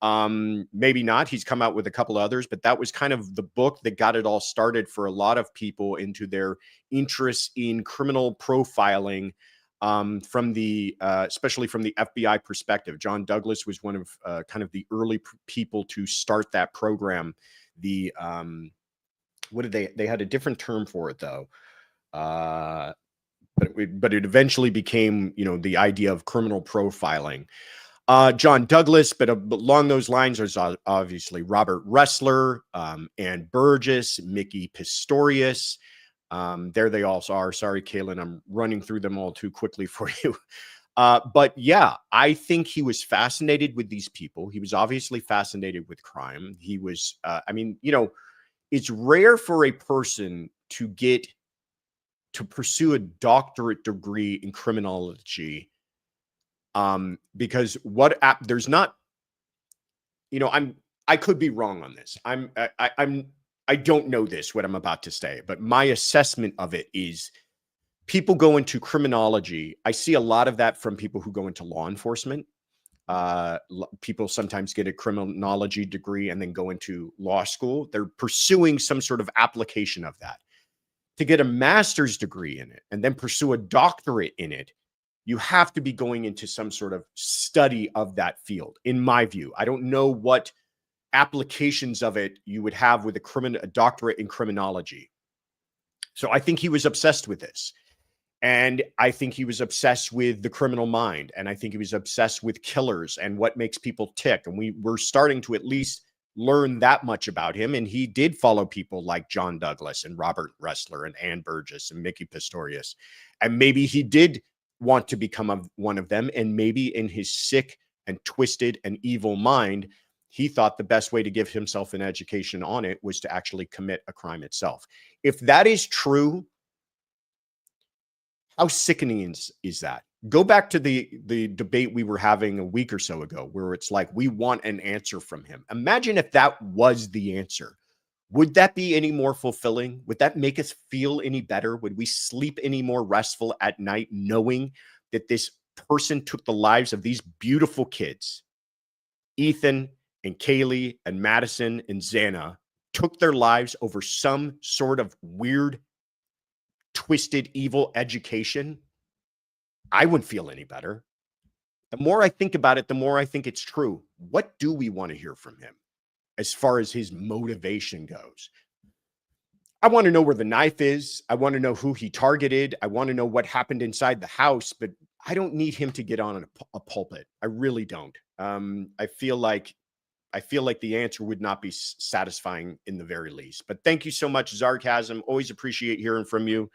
Maybe not. He's come out with a couple others, but that was kind of the book that got it all started for a lot of people into their interest in criminal profiling, from the especially from the FBI perspective. John Douglas was one of kind of the early people to start that program. The what did they had a different term for it though, but it eventually became, you know, the idea of criminal profiling. John Douglas, but along those lines, there's obviously Robert Ressler, Ann Burgess, Mickey Pistorius. There they all are. Sorry, Kaylin, I'm running through them all too quickly for you. But yeah, I think he was fascinated with these people. He was obviously fascinated with crime. He was, I mean, you know, it's rare for a person to pursue a doctorate degree in criminology. Because there's not, you know, I could be wrong on this. I don't know this, what I'm about to say, but my assessment of it is people go into criminology. I see a lot of that from people who go into law enforcement. People sometimes get a criminology degree and then go into law school. They're pursuing some sort of application of that. To get a master's degree in it and then pursue a doctorate in it, you have to be going into some sort of study of that field, in my view. I don't know what applications of it you would have with a doctorate in criminology. So I think he was obsessed with this. And I think he was obsessed with the criminal mind. And I think he was obsessed with killers and what makes people tick. And we're starting to at least learn that much about him. And he did follow people like John Douglas and Robert Ressler and Ann Burgess and Mickey Pistorius. And maybe he did want to become one of them. And maybe in his sick and twisted and evil mind, he thought the best way to give himself an education on it was to actually commit a crime itself. If that is true, how sickening is that? Go back to the debate we were having a week or so ago, where it's like, we want an answer from him. Imagine if that was the answer. Would that be any more fulfilling? Would that make us feel any better? Would we sleep any more restful at night knowing that this person took the lives of these beautiful kids? Ethan and Kaylee and Madison and Xana took their lives over some sort of weird, twisted, evil education. I wouldn't feel any better. The more I think about it, the more I think it's true. What do we want to hear from him as far as his motivation goes? I want to know where the knife is. I want to know who he targeted. I want to know what happened inside the house, but I don't need him to get on a pulpit. I really don't. I feel like the answer would not be satisfying in the very least. But thank you so much, Zarkasm. Always appreciate hearing from you.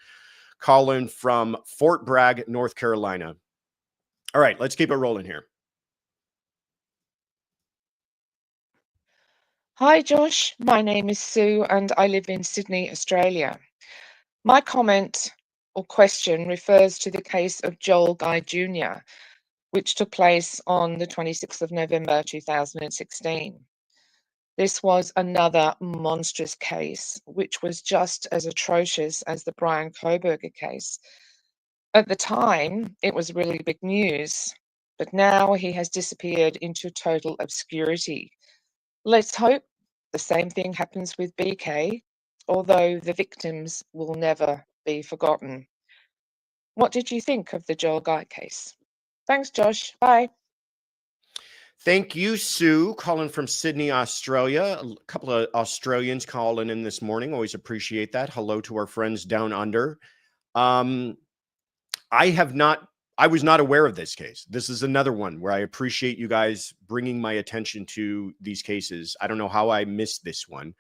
Colin from Fort Bragg, North Carolina. All right, let's keep it rolling here. Hi, Josh. My name is Sue and I live in Sydney, Australia. My comment or question refers to the case of Joel Guy Jr., which took place on the 26th of November 2016. This was another monstrous case, which was just as atrocious as the Bryan Kohberger case. At the time, it was really big news, but now he has disappeared into total obscurity. Let's hope the same thing happens with BK, although the victims will never be forgotten. What did you think of the Joel Guy case? Thanks, Josh. Bye. Thank you, Sue, calling from Sydney, Australia. A couple of Australians calling in this morning. Always appreciate that. Hello to our friends down under. I was not aware of this case. This is another one where I appreciate you guys bringing my attention to these cases. I don't know how I missed this one.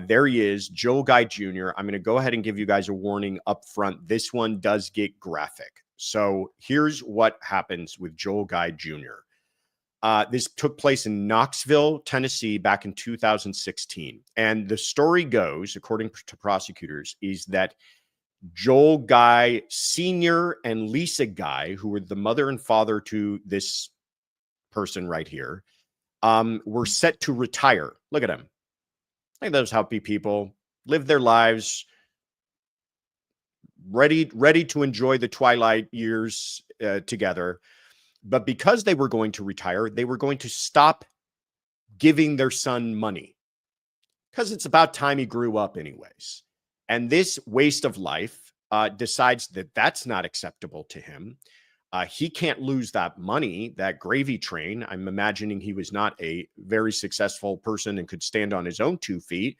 There he is, Joel Guy Jr. I'm going to go ahead and give you guys a warning up front. This one does get graphic. So here's what happens with Joel Guy Jr. This took place in Knoxville, Tennessee, back in 2016. And the story goes, according to prosecutors, is that Joel Guy Sr. and Lisa Guy, who were the mother and father to this person right here, were set to retire. Look at them. Like those happy people, live their lives, ready to enjoy the twilight years together. But because they were going to retire, they were going to stop giving their son money because it's about time he grew up anyways. And this waste of life decides that that's not acceptable to him. He can't lose that money, that gravy train. I'm imagining he was not a very successful person and could stand on his own 2 feet.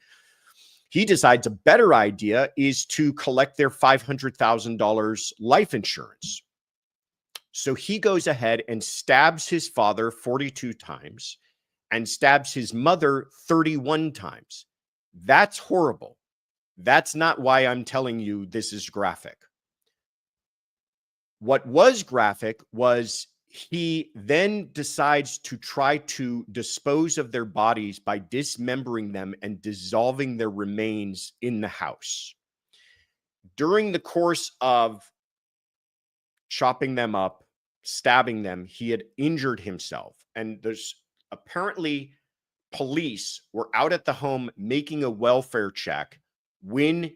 He decides a better idea is to collect their $500,000 life insurance. So he goes ahead and stabs his father 42 times and stabs his mother 31 times. That's horrible. That's not why I'm telling you this is graphic. What was graphic was he then decides to try to dispose of their bodies by dismembering them and dissolving their remains in the house. During the course of chopping them up, stabbing them, he had injured himself. And there's apparently police were out at the home making a welfare check when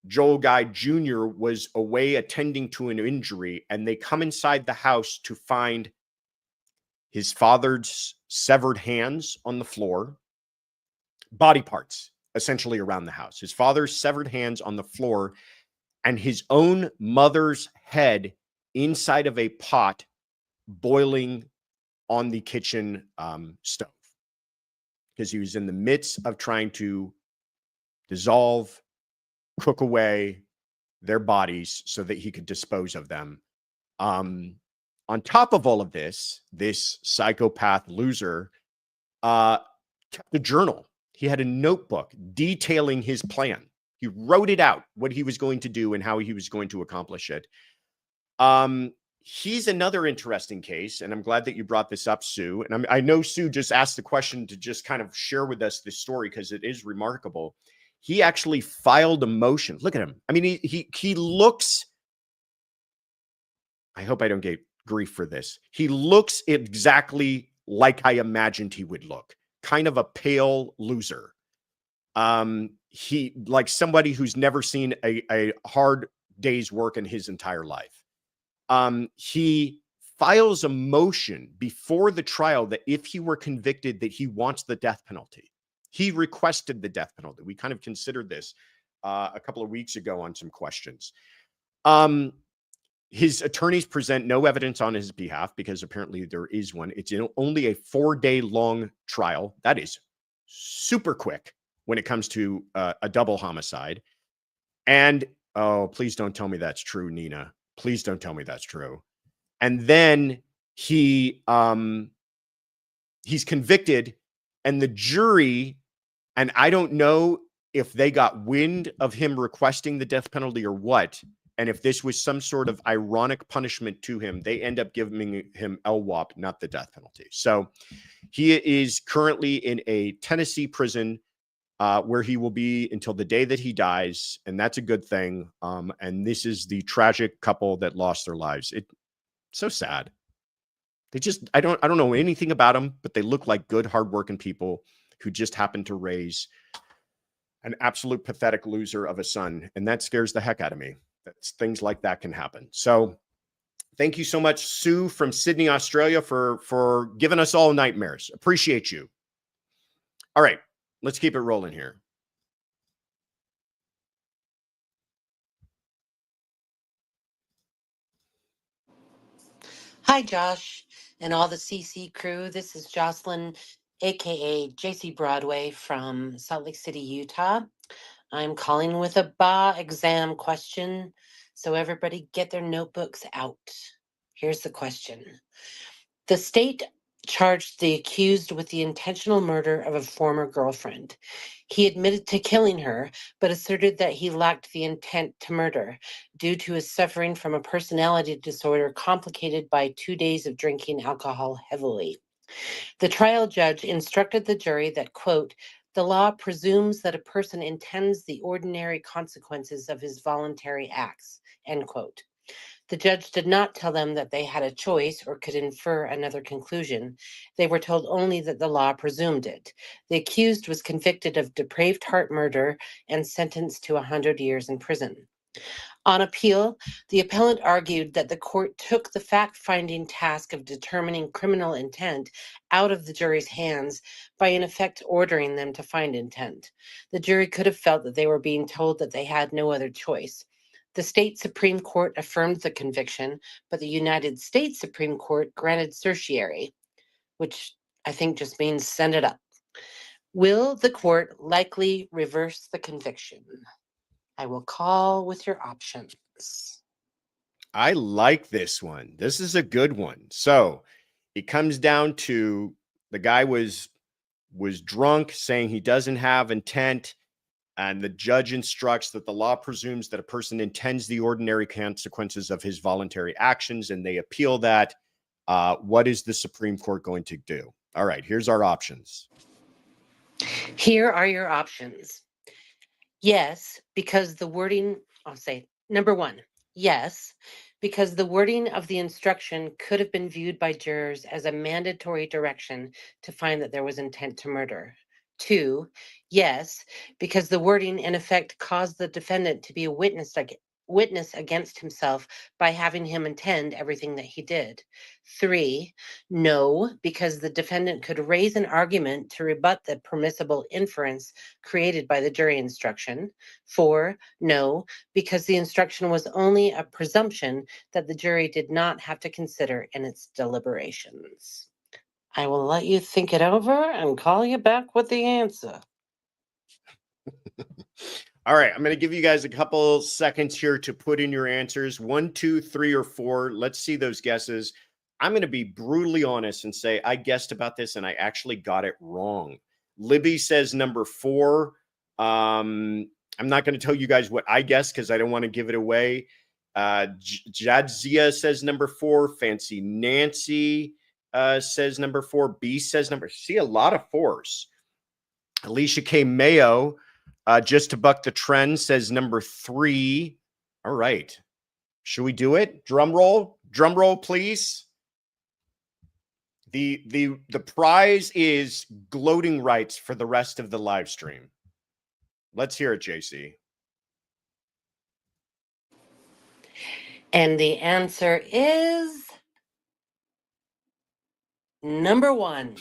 Joel Guy Jr. was away attending to an injury, and they come inside the house to find his father's severed hands on the floor, body parts essentially around the house. His father's severed hands on the floor and his own mother's head inside of a pot boiling on the kitchen stove because he was in the midst of trying to dissolve, cook away their bodies so that he could dispose of them. On top of all of this, this psychopath loser kept a journal. He had a notebook detailing his plan. He wrote it out, what he was going to do and how he was going to accomplish it. He's another interesting case, and I'm glad that you brought this up, Sue. And I know Sue just asked the question to just kind of share with us this story because it is remarkable. He actually filed a motion. Look at him. I mean, he looks, I hope I don't get grief for this. He looks exactly like I imagined he would look. Kind of a pale loser. He like somebody who's never seen a hard day's work in his entire life. He files a motion before the trial that if he were convicted, that he wants the death penalty. He requested the death penalty. We kind of considered this a couple of weeks ago on some questions. His attorneys present no evidence on his behalf because apparently there is one. It's only a 4-day long trial. That is super quick when it comes to a double homicide. And, oh, please don't tell me that's true, Nina. Please don't tell me that's true. And then he's convicted, and the jury, and I don't know if they got wind of him requesting the death penalty or what, and if this was some sort of ironic punishment to him, they end up giving him LWOP, not the death penalty. So he is currently in a Tennessee prison where he will be until the day that he dies, and that's a good thing. And this is the tragic couple that lost their lives. It's so sad. They just, I don't know anything about them, but they look like good, hardworking people who just happened to raise an absolute pathetic loser of a son, and that scares the heck out of me. That's, things like that can happen. So thank you so much, Sue from Sydney, Australia, for giving us all nightmares. Appreciate you. All right. Let's keep it rolling here. Hi, Josh, and all the CC crew. This is Jocelyn, aka JC Broadway from Salt Lake City, Utah. I'm calling with a bar exam question, so everybody get their notebooks out. Here's the question. The state charged the accused with the intentional murder of a former girlfriend. He admitted to killing her, but asserted that he lacked the intent to murder due to his suffering from a personality disorder complicated by 2 days of drinking alcohol heavily. The trial judge instructed the jury that, quote, the law presumes that a person intends the ordinary consequences of his voluntary acts, end quote. The judge did not tell them that they had a choice or could infer another conclusion. They were told only that the law presumed it. The accused was convicted of depraved heart murder and sentenced to 100 years in prison. On appeal, the appellant argued that the court took the fact-finding task of determining criminal intent out of the jury's hands by in effect ordering them to find intent. The jury could have felt that they were being told that they had no other choice. The state Supreme Court affirmed the conviction, but the United States Supreme Court granted certiorari, which I think just means send it up. Will the court likely reverse the conviction? I will call with your options. I like this one. This is a good one. So it comes down to the guy was drunk, saying he doesn't have intent. And the judge instructs that the law presumes that a person intends the ordinary consequences of his voluntary actions, and they appeal that. What is the Supreme Court going to do? All right, here's our options. Here are your options. Yes, because the wording, I'll say number one, yes, because the wording of the instruction could have been viewed by jurors as a mandatory direction to find that there was intent to murder. 2, yes, because the wording in effect caused the defendant to be a witness against himself by having him intend everything that he did. 3, no, because the defendant could raise an argument to rebut the permissible inference created by the jury instruction. 4, no, because the instruction was only a presumption that the jury did not have to consider in its deliberations. I will let you think it over and call you back with the answer. All right, I'm going to give you guys a couple seconds here to put in your answers. 1, 2, 3, or 4. Let's see those guesses. I'm going to be brutally honest and say I guessed about this and I actually got it wrong. Libby says number 4. I'm not going to tell you guys what I guess because I don't want to give it away. Jadzia says number 4. Fancy Nancy says number 4. B says number. See a lot of 4s. Alicia K. Mayo, just to buck the trend, says number 3. All right. Should we do it? Drum roll, please. The prize is gloating rights for the rest of the live stream. Let's hear it, JC. And the answer is number 1.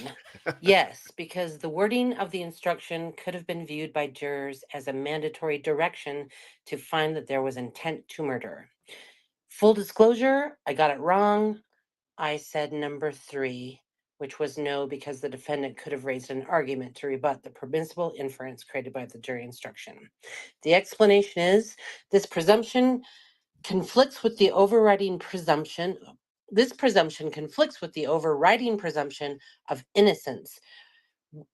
Yes, because the wording of the instruction could have been viewed by jurors as a mandatory direction to find that there was intent to murder. Full disclosure, I got it wrong. I said number 3, which was no, because the defendant could have raised an argument to rebut the permissible inference created by the jury instruction. The explanation is this presumption conflicts with the overriding presumption. This presumption conflicts with the overriding presumption of innocence,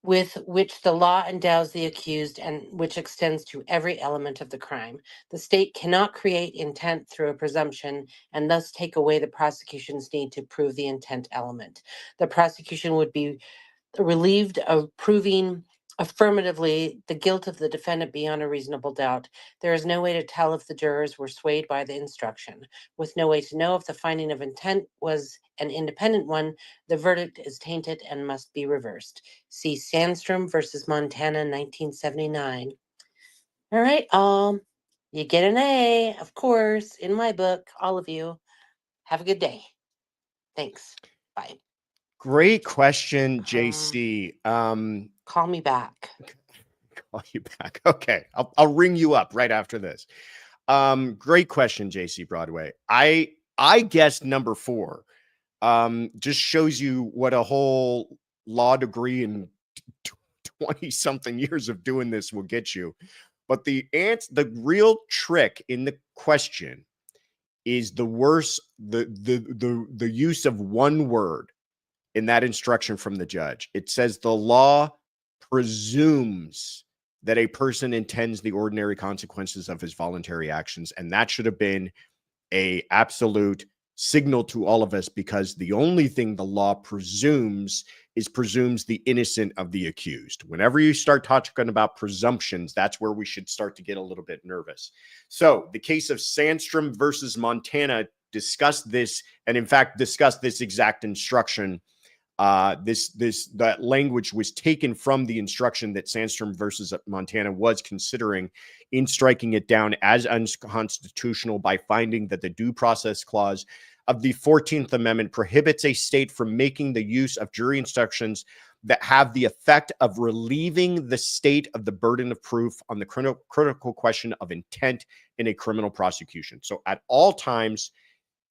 with which the law endows the accused and which extends to every element of the crime. The state cannot create intent through a presumption and thus take away the prosecution's need to prove the intent element. The prosecution would be relieved of proving affirmatively the guilt of the defendant beyond a reasonable doubt. There is no way to tell if the jurors were swayed by the instruction. With no way to know if the finding of intent was an independent one, the verdict is tainted and must be reversed. See Sandstrom versus Montana, 1979. All right, you get an A, of course, in my book, all of you. Have a good day. Thanks. Bye. Great question, JC. Call me back. Call you back. Okay, I'll ring you up right after this. Great question, JC Broadway. I guessed number 4. Just shows you what a whole law degree in 20 something years of doing this will get you. But the real trick in the question is the use of one word in that instruction from the judge. It says the law presumes that a person intends the ordinary consequences of his voluntary actions. And that should have been an absolute signal to all of us, because the only thing the law presumes the innocent of the accused. Whenever you start talking about presumptions, that's where we should start to get a little bit nervous. So the case of Sandstrom versus Montana discussed this, and in fact discussed this exact instruction. That language was taken from the instruction that Sandstrom versus Montana was considering in striking it down as unconstitutional by finding that the due process clause of the 14th Amendment prohibits a state from making the use of jury instructions that have the effect of relieving the state of the burden of proof on the critical question of intent in a criminal prosecution. So at all times,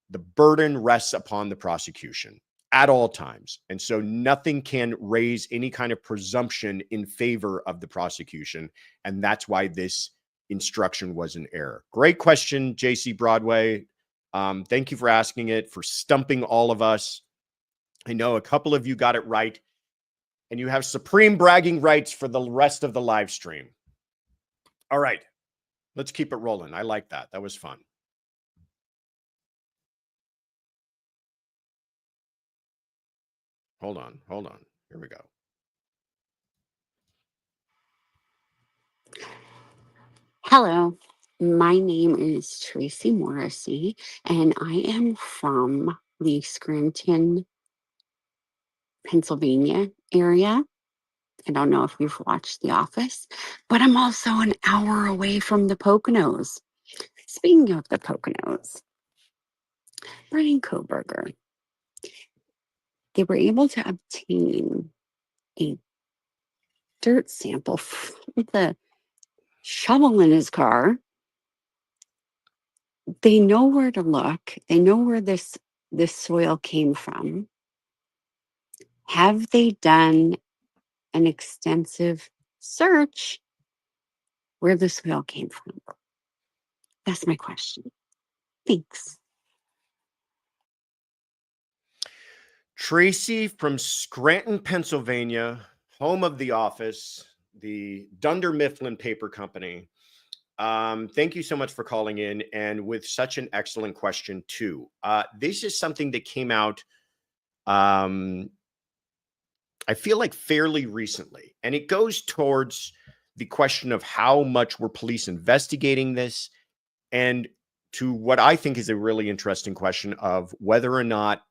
the burden rests upon the prosecution. At all times. And so nothing can raise any kind of presumption in favor of the prosecution. And that's why this instruction was an error. Great question, JC Broadway. Thank you for asking it, for stumping all of us. I know a couple of you got it right, and you have supreme bragging rights for the rest of the live stream. All right, let's keep it rolling. I like that. That was fun. Hold on. Here we go. Hello, my name is Tracy Morrissey, and I am from the Scranton, Pennsylvania area. I don't know if you've watched The Office, but I'm also an hour away from the Poconos. Speaking of the Poconos, Bryan Kohberger, they were able to obtain a dirt sample from the shovel in his car. They know where to look. They know where this soil came from. Have they done an extensive search where the soil came from? That's my question. Thanks. Tracy from Scranton, Pennsylvania. home of the office, the Dunder Mifflin Paper Company. Thank you so much for calling in, and with such an excellent question too. This is something that came out, I feel like fairly recently, and it goes towards the question of how much were police investigating this, and to what I think is a really interesting question of whether or not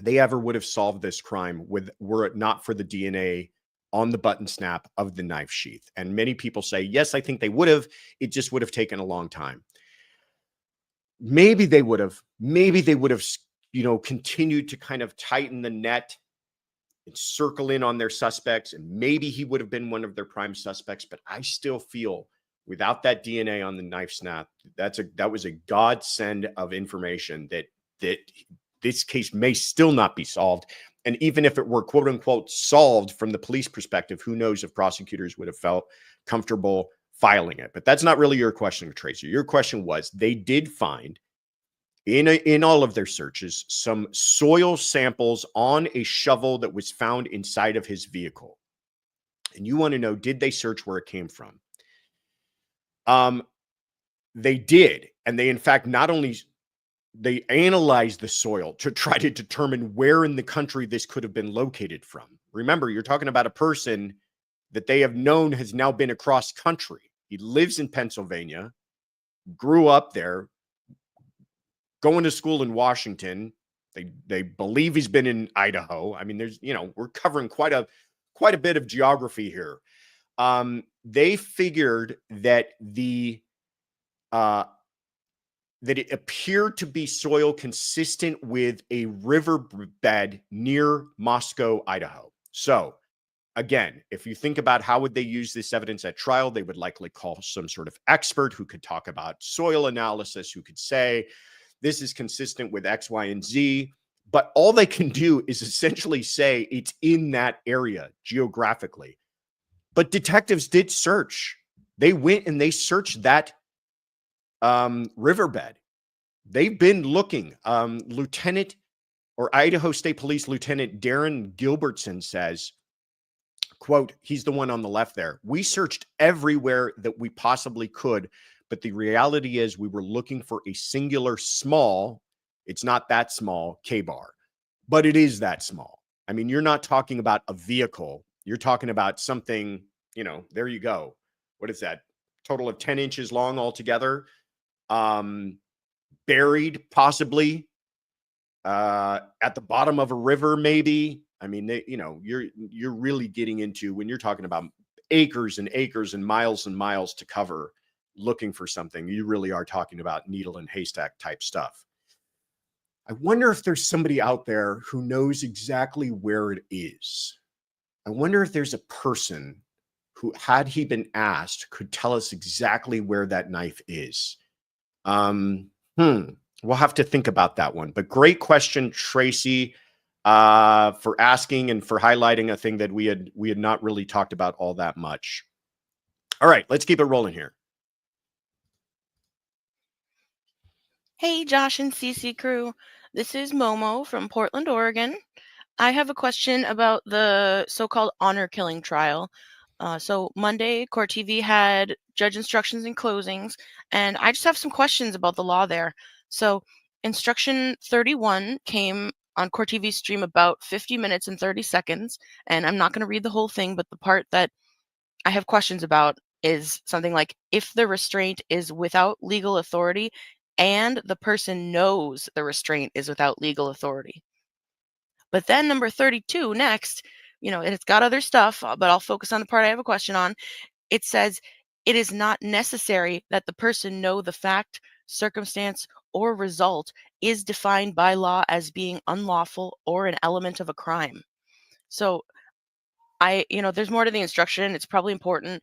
they ever would have solved this crime were it not for the DNA on the button snap of the knife sheath. And many people say, yes, I think they would have. It just would have taken a long time. Maybe they would have, continued to kind of tighten the net and circle in on their suspects. And maybe he would have been one of their prime suspects. But I still feel without that DNA on the knife snap, that was a godsend of information that this case may still not be solved. And even if it were quote unquote solved from the police perspective, who knows if prosecutors would have felt comfortable filing it. But that's not really your question, Tracy. Your question was, they did find in all of their searches some soil samples on a shovel that was found inside of his vehicle. And you want to know, did they search where it came from? They did. And they, in fact, they analyzed the soil to try to determine where in the country this could have been located from. Remember, you're talking about a person that they have known has now been across country. He lives in Pennsylvania, grew up there, going to school in Washington. They believe he's been in Idaho. I mean, we're covering quite a bit of geography here. They figured that that it appeared to be soil consistent with a riverbed near Moscow, Idaho. So again, if you think about how would they use this evidence at trial, they would likely call some sort of expert who could talk about soil analysis, who could say, this is consistent with X, Y, and Z. But all they can do is essentially say it's in that area geographically. But detectives did search. They went and they searched that riverbed. They've been looking. Lieutenant or Idaho State Police Lieutenant Darren Gilbertson says, quote, he's the one on the left there. We searched everywhere that we possibly could, but the reality is we were looking for a singular small, it's not that small, K-bar, but it is that small. I mean, you're not talking about a vehicle. You're talking about something, there you go. What is that? Total of 10 inches long altogether. Buried possibly at the bottom of a river, maybe. I mean, you're really getting into, when you're talking about acres and acres and miles to cover looking for something, you really are talking about needle and haystack type stuff. I wonder if there's somebody out there who knows exactly where it is. I wonder if there's a person who, had he been asked, could tell us exactly where that knife is. We'll have to think about that one. But great question, Tracy, for asking and for highlighting a thing that we had not really talked about all that much. All right, let's keep it rolling here. Hey, Josh and CC crew. This is Momo from Portland, Oregon. I have a question about the so-called honor killing trial. So Monday, Court TV had judge instructions and closings, and I just have some questions about the law there. So instruction 31 came on Court TV stream about 50 minutes and 30 seconds, and I'm not going to read the whole thing, but the part that I have questions about is something like, if the restraint is without legal authority and the person knows the restraint is without legal authority. But then number 32 next, it's got other stuff, but I'll focus on the part I have a question on. It says, it is not necessary that the person know the fact, circumstance, or result is defined by law as being unlawful or an element of a crime. So there's more to the instruction. It's probably important.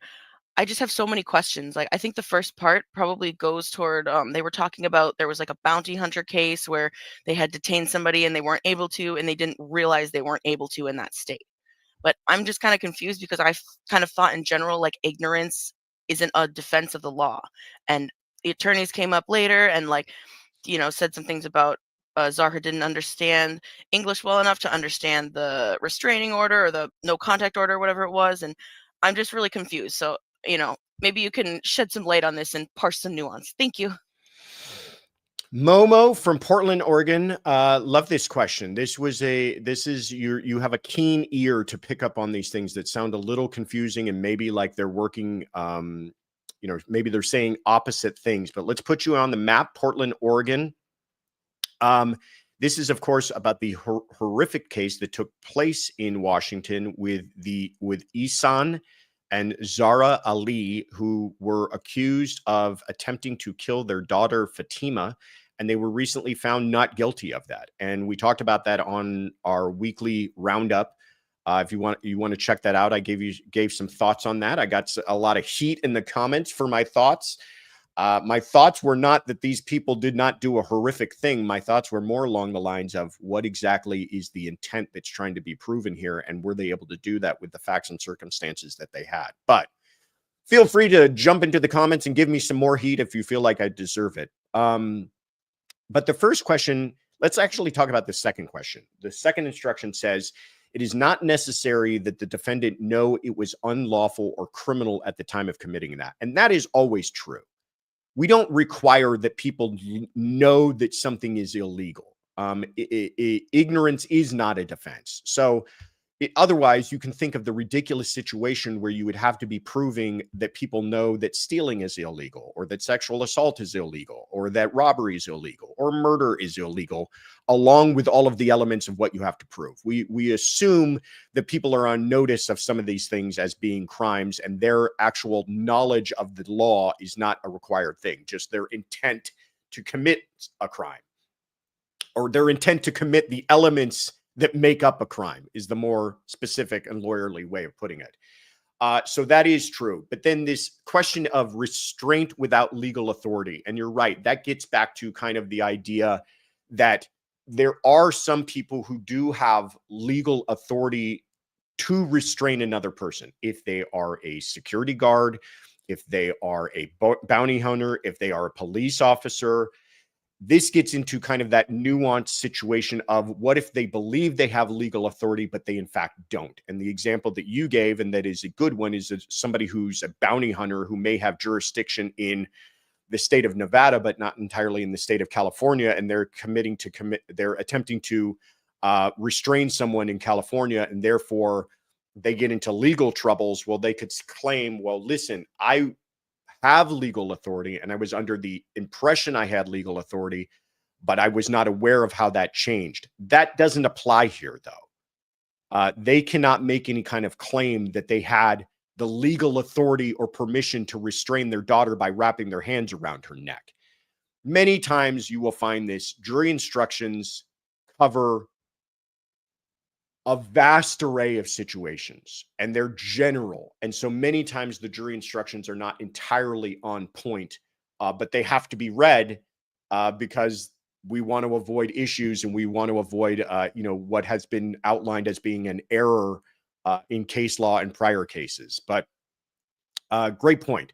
I just have so many questions. Like, I think the first part probably goes toward, they were talking about, there was like a bounty hunter case where they had detained somebody and they weren't able to, and they didn't realize they weren't able to in that state. But I'm just kind of confused because I kind of thought in general, like, ignorance isn't a defense of the law. And the attorneys came up later and said some things about Zahra didn't understand English well enough to understand the restraining order or the no contact order, whatever it was. And I'm just really confused. So, maybe you can shed some light on this and parse some nuance. Thank you. Momo from Portland, Oregon. Love this question. You have a keen ear to pick up on these things that sound a little confusing and maybe like they're working, maybe they're saying opposite things, but let's put you on the map, Portland, Oregon. This is, of course, about the horrific case that took place in Washington with Ihsan and Zahra Ali, who were accused of attempting to kill their daughter Fatima, and they were recently found not guilty of that. And we talked about that on our weekly roundup. If you want to check that out, I gave some thoughts on that. I got a lot of heat in the comments for my thoughts. My thoughts were not that these people did not do a horrific thing. My thoughts were more along the lines of what exactly is the intent that's trying to be proven here, and were they able to do that with the facts and circumstances that they had? But feel free to jump into the comments and give me some more heat if you feel like I deserve it. But the first question, let's actually talk about the second question. The second instruction says, it is not necessary that the defendant know it was unlawful or criminal at the time of committing that. And that is always true. We don't require that people know that something is illegal. Ignorance is not a defense. So otherwise, you can think of the ridiculous situation where you would have to be proving that people know that stealing is illegal, or that sexual assault is illegal, or that robbery is illegal, or murder is illegal, along with all of the elements of what you have to prove. We assume that people are on notice of some of these things as being crimes, and their actual knowledge of the law is not a required thing, just their intent to commit a crime, or their intent to commit the elements that make up a crime is the more specific and lawyerly way of putting it. So that is true. But then this question of restraint without legal authority, and you're right, that gets back to kind of the idea that there are some people who do have legal authority to restrain another person. If they are a security guard, if they are a bounty hunter, if they are a police officer. This gets into kind of that nuanced situation of what if they believe they have legal authority, but they in fact don't. And the example that you gave, and that is a good one, is somebody who's a bounty hunter who may have jurisdiction in the state of Nevada, but not entirely in the state of California. And they're they're attempting to restrain someone in California, and therefore they get into legal troubles. Well, they could claim, well, listen, I have legal authority, and I was under the impression I had legal authority, but I was not aware of how that changed. That doesn't apply here, though. They cannot make any kind of claim that they had the legal authority or permission to restrain their daughter by wrapping their hands around her neck. Many times you will find this jury instructions cover a vast array of situations, and they're general. And so many times the jury instructions are not entirely on point, but they have to be read because we want to avoid issues, and we want to avoid, what has been outlined as being an error in case law in prior cases. But great point.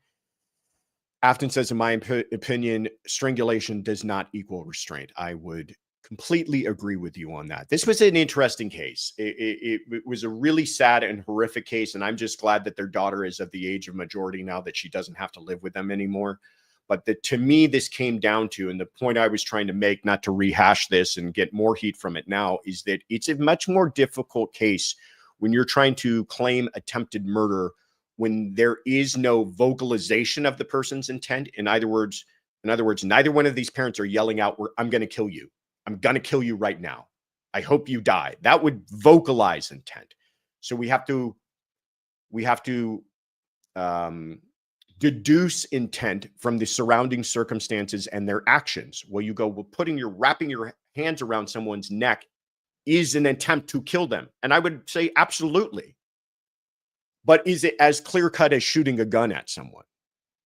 Afton says, in my opinion, strangulation does not equal restraint. I would completely agree with you on that. This was an interesting case. It was a really sad and horrific case, and I'm just glad that their daughter is of the age of majority now, that she doesn't have to live with them anymore. But to me, this came down to, and the point I was trying to make, not to rehash this and get more heat from it now, is that it's a much more difficult case when you're trying to claim attempted murder, when there is no vocalization of the person's intent. In other words, neither one of these parents are yelling out, I'm going to kill you. I'm going to kill you right now. I hope you die. That would vocalize intent. So we have to deduce intent from the surrounding circumstances and their actions. Well, you go, wrapping your hands around someone's neck is an attempt to kill them. And I would say absolutely. But is it as clear-cut as shooting a gun at someone?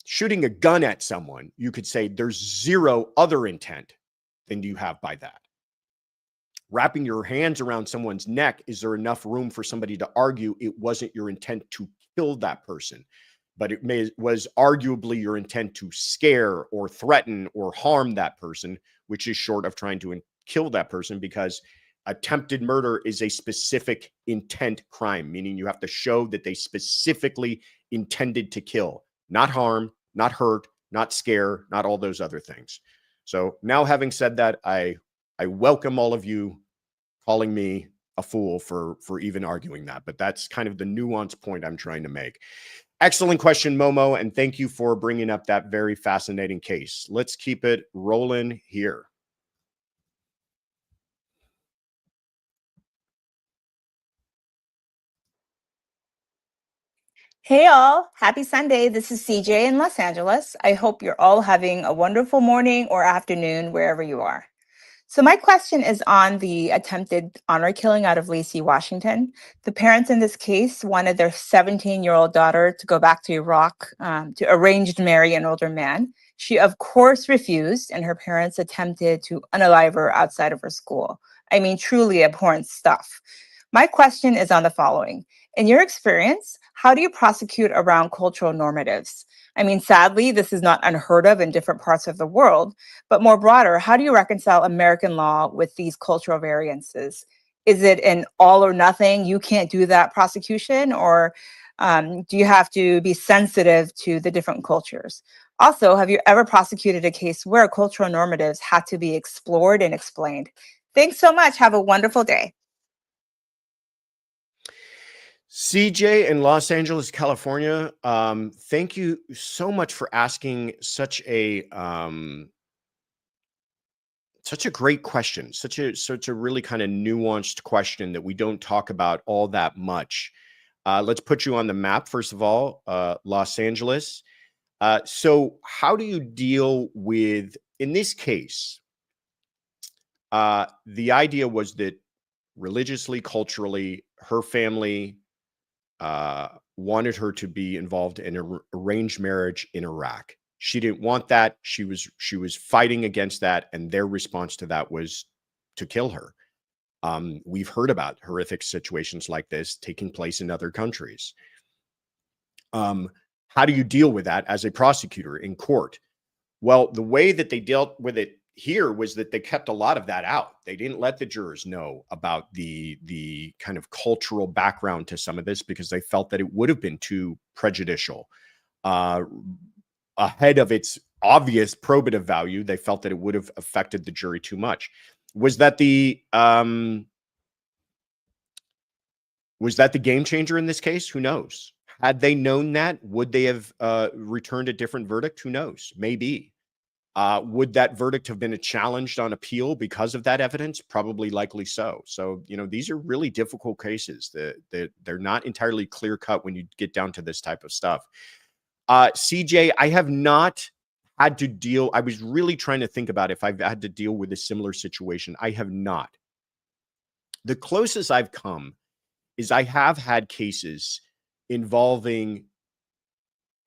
Shooting a gun at someone, you could say there's zero other intent than you have by that. Wrapping your hands around someone's neck, is there enough room for somebody to argue it wasn't your intent to kill that person, but it was arguably your intent to scare or threaten or harm that person, which is short of trying to kill that person, because attempted murder is a specific intent crime, meaning you have to show that they specifically intended to kill, not harm, not hurt, not scare, not all those other things. So now, having said that, I welcome all of you calling me a fool for even arguing that, but that's kind of the nuanced point I'm trying to make. Excellent question, Momo, and thank you for bringing up that very fascinating case. Let's keep it rolling here. Hey all, happy Sunday. This is CJ in Los Angeles. I hope you're all having a wonderful morning or afternoon wherever you are. So my question is on the attempted honor killing out of Lacey, Washington. The parents in this case wanted their 17-year-old daughter to go back to Iraq to arranged marry an older man. She, of course, refused, and her parents attempted to unalive her outside of her school. I mean, truly abhorrent stuff. My question is on the following. In your experience, how do you prosecute around cultural normatives? I mean, sadly, this is not unheard of in different parts of the world, but more broader, how do you reconcile American law with these cultural variances? Is it an all or nothing, you can't do that prosecution, or do you have to be sensitive to the different cultures? Also, have you ever prosecuted a case where cultural normatives had to be explored and explained? Thanks so much. Have a wonderful day. CJ in Los Angeles, California. Thank you so much for asking such a great question, such a really kind of nuanced question that we don't talk about all that much. Let's put you on the map, first of all, Los Angeles. So how do you deal with, in this case, the idea was that religiously, culturally, her family wanted her to be involved in an arranged marriage in Iraq. She didn't want that. She was fighting against that, and their response to that was to kill her. We've heard about horrific situations like this taking place in other countries. How do you deal with that as a prosecutor in court? Well, the way that they dealt with it here was that they kept a lot of that out. They didn't let the jurors know about the kind of cultural background to some of this, because they felt that it would have been too prejudicial. Ahead of its obvious probative value, they felt that it would have affected the jury too much. Was that the game changer in this case? Who knows? Had they known that, would they have returned a different verdict? Who knows? Maybe. Would that verdict have been challenged on appeal because of that evidence? Probably, likely so. So, these are really difficult cases. They're not entirely clear cut when you get down to this type of stuff. CJ, I have not had to deal. I was really trying to think about if I've had to deal with a similar situation. I have not. The closest I've come is I have had cases involving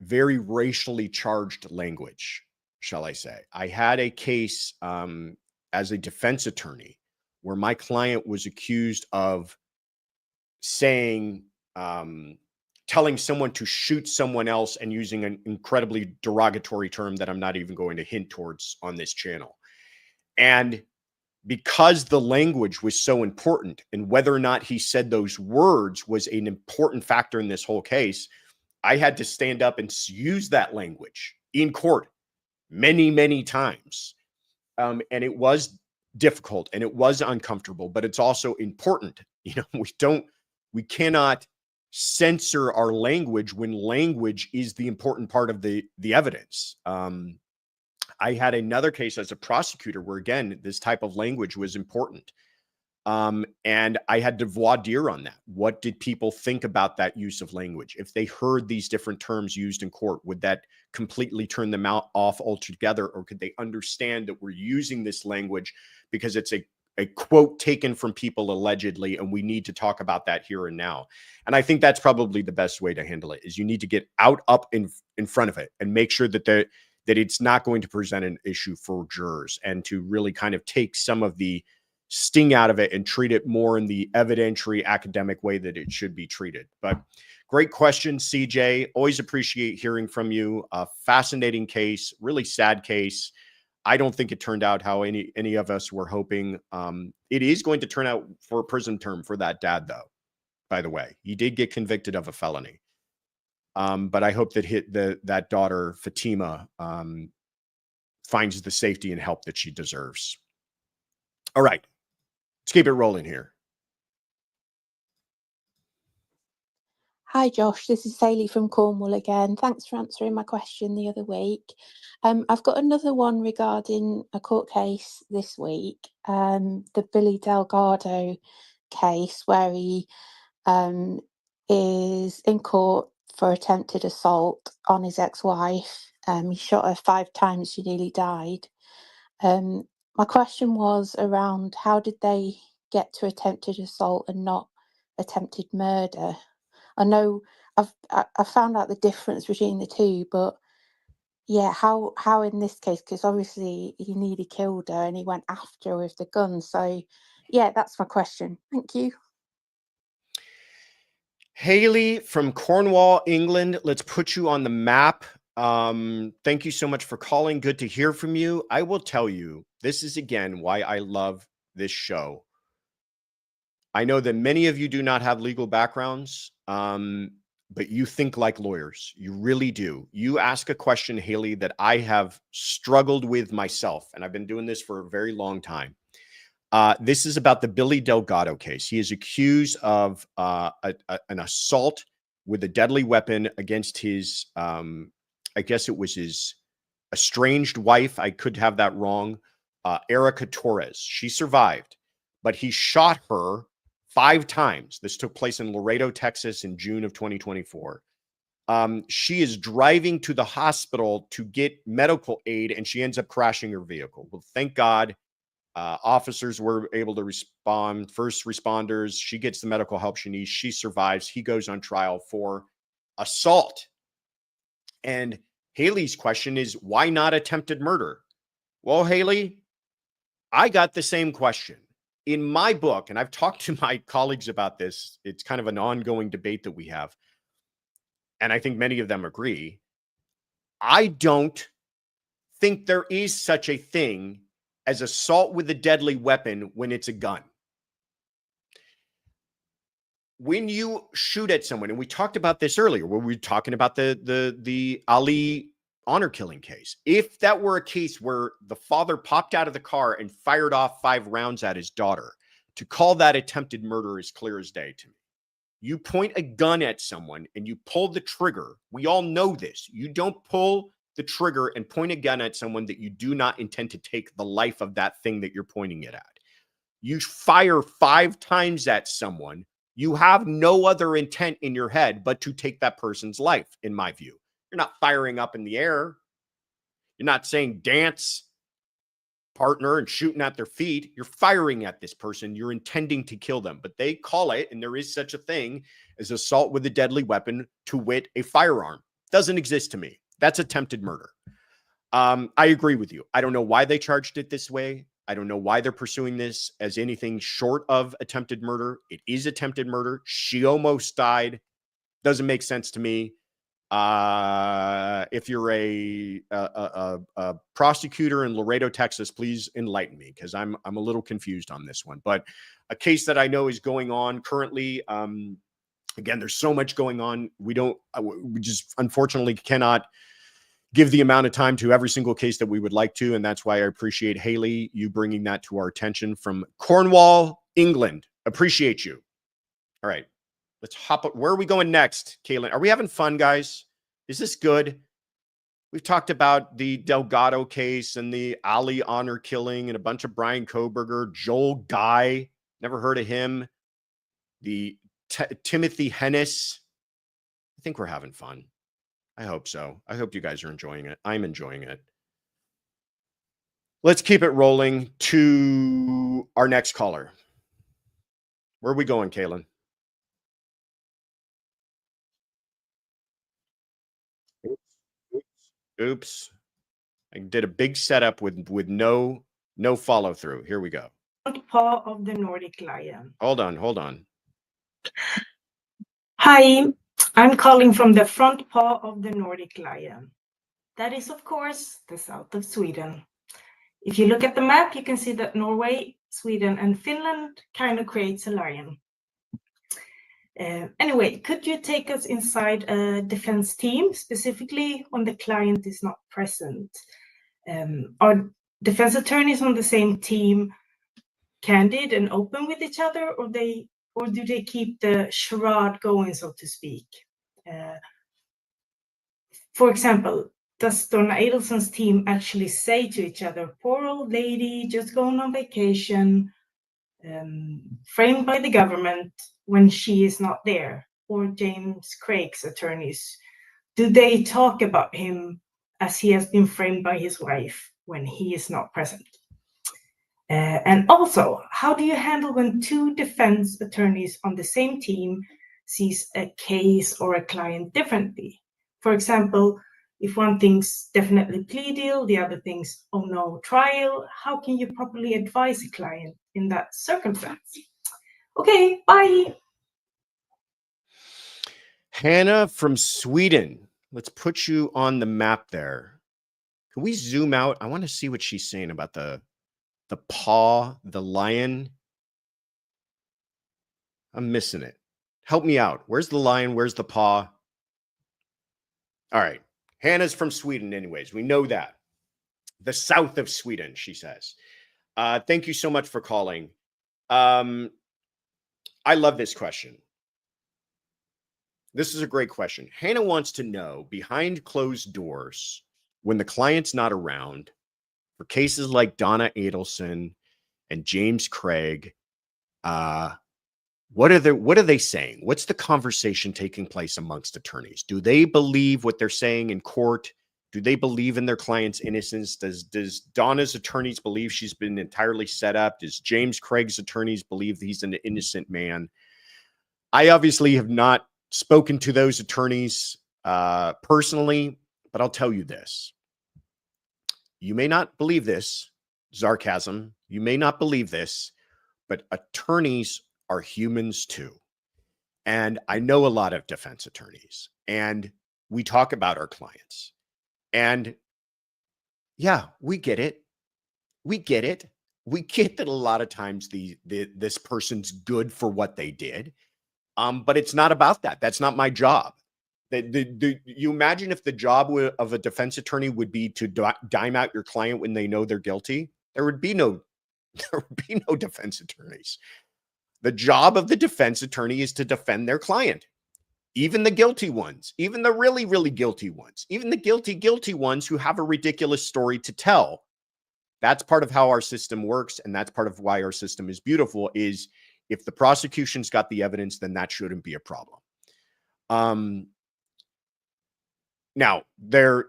very racially charged language, shall I say. I had a case as a defense attorney where my client was accused of saying, telling someone to shoot someone else and using an incredibly derogatory term that I'm not even going to hint towards on this channel. And because the language was so important, and whether or not he said those words was an important factor in this whole case, I had to stand up and use that language in court many, many times. And it was difficult and it was uncomfortable, but it's also important. We cannot censor our language when language is the important part of the evidence. I had another case as a prosecutor where, again, this type of language was important. And I had to voir dire on that. What did people think about that use of language? If they heard these different terms used in court, would that completely turn them off altogether? Or could they understand that we're using this language because it's a quote taken from people allegedly, and we need to talk about that here and now? And I think that's probably the best way to handle it, is you need to get up in front of it and make sure that it's not going to present an issue for jurors, and to really kind of take some of the sting out of it and treat it more in the evidentiary academic way that it should be treated. But great question, CJ. Always appreciate hearing from you. A fascinating case, really sad case. I don't think it turned out how any of us were hoping. It is going to turn out for a prison term for that dad, though. By the way, he did get convicted of a felony. But I hope that that daughter, Fatima, finds the safety and help that she deserves. All right, let's keep it rolling here. Hi, Josh. This is Sally from Cornwall again. Thanks for answering my question the other week. I've got another one regarding a court case this week, the Billy Delgado case, where he is in court for attempted assault on his ex-wife. He shot her 5 times, she nearly died. My question was around how did they get to attempted assault and not attempted murder? I know I found out the difference between the two, but yeah, how in this case, because obviously he nearly killed her and he went after her with the gun. So yeah, that's my question. Thank you. Haley from Cornwall, England. Let's put you on the map. Thank you so much for calling. Good to hear from you. I will tell you, this is again why I love this show. I know that many of you do not have legal backgrounds, but you think like lawyers. You really do. You ask a question, Haley, that I have struggled with myself, and I've been doing this for a very long time. This is about the Billy Delgado case. He is accused of an assault with a deadly weapon against his, I guess it was his estranged wife. I could have that wrong. Erica Torres. She survived, but he shot her 5 times. This took place in Laredo, Texas in June of 2024. She is driving to the hospital to get medical aid, and she ends up crashing her vehicle. Well, thank God. Officers were able to respond, first responders. She gets the medical help she needs. She survives. He goes on trial for assault. And Haley's question is, why not attempted murder? Well, Haley, I got the same question. In my book, and I've talked to my colleagues about this, it's kind of an ongoing debate that we have, and I think many of them agree. I don't think there is such a thing as assault with a deadly weapon when it's a gun. When you shoot at someone, and we talked about this earlier, where we were talking about the Ali honor killing case. If that were a case where the father popped out of the car and fired off 5 rounds at his daughter, to call that attempted murder is clear as day to me. You point a gun at someone and you pull the trigger. We all know this. You don't pull the trigger and point a gun at someone that you do not intend to take the life of that thing that you're pointing it at. You fire 5 times at someone, you have no other intent in your head but to take that person's life, in my view. You're not firing up in the air. You're not saying dance, partner, and shooting at their feet. You're firing at this person. You're intending to kill them. But they call it, and there is such a thing as assault with a deadly weapon, to wit, a firearm. Doesn't exist to me. That's attempted murder. I agree with you. I don't know why they charged it this way. I don't know why they're pursuing this as anything short of attempted murder. It is attempted murder. She almost died. Doesn't make sense to me. If you're a prosecutor in Laredo, Texas, please enlighten me, because I'm a little confused on this one. But a case that I know is going on currently. Again, there's so much going on. We just unfortunately cannot give the amount of time to every single case that we would like to. And that's why I appreciate, Haley, you bringing that to our attention from Cornwall, England. Appreciate you. All right, let's hop up. Where are we going next, Kaylin? Are we having fun, guys? Is this good? We've talked about the Delgado case and the Ali honor killing and a bunch of Bryan Kohberger, Joel Guy, never heard of him. The Timothy Hennis. I think we're having fun. I hope so. I hope you guys are enjoying it. I'm enjoying it. Let's keep it rolling to our next caller. Where are we going, Kaylin? Oops. I did a big setup with no follow through. Here we go. Front paw of the Nordic lion. Hold on. Hi, I'm calling from the front paw of the Nordic lion. That is, of course, the south of Sweden. If you look at the map, you can see that Norway, Sweden, and Finland kind of creates a lion. Anyway, could you take us inside a defense team, specifically when the client is not present? Are defense attorneys on the same team candid and open with each other, or do they keep the charade going, so to speak? For example, does Donna Adelson's team actually say to each other, "Poor old lady, just going on vacation, framed by the government," when she is not there? Or James Craig's attorneys, do they talk about him as he has been framed by his wife when he is not present? And also, how do you handle when two defense attorneys on the same team sees a case or a client differently? For example, if one thinks definitely plea deal, the other thinks, oh no, trial, how can you properly advise a client in that circumstance? Okay, bye. Hannah from Sweden. Let's put you on the map there. Can we zoom out? I want to see what she's saying about the paw, the lion. I'm missing it. Help me out. Where's the lion? Where's the paw? All right. Hannah's from Sweden anyways. We know that. The south of Sweden, she says. Thank you so much for calling. I love this question. This is a great question. Hannah wants to know, behind closed doors, when the client's not around, for cases like Donna Adelson and James Craig, what are they saying? What's the conversation taking place amongst attorneys? Do they believe what they're saying in court? Do they believe in their client's innocence? Does Donna's attorneys believe she's been entirely set up? Does James Craig's attorneys believe he's an innocent man? I obviously have not spoken to those attorneys personally, but I'll tell you this. You may not believe this, sarcasm. You may not believe this, but attorneys are humans too. And I know a lot of defense attorneys, and we talk about our clients. And yeah, we get it. We get it. We get that a lot of times this person's good for what they did. But it's not about that. That's not my job. You imagine if the job of a defense attorney would be to dime out your client when they know they're guilty? There would be no defense attorneys. The job of the defense attorney is to defend their client, even the guilty ones, even the really, really guilty ones, even the guilty ones who have a ridiculous story to tell. That's part of how our system works, and that's part of why our system is beautiful. Is if the prosecution's got the evidence, then that shouldn't be a problem. Now they're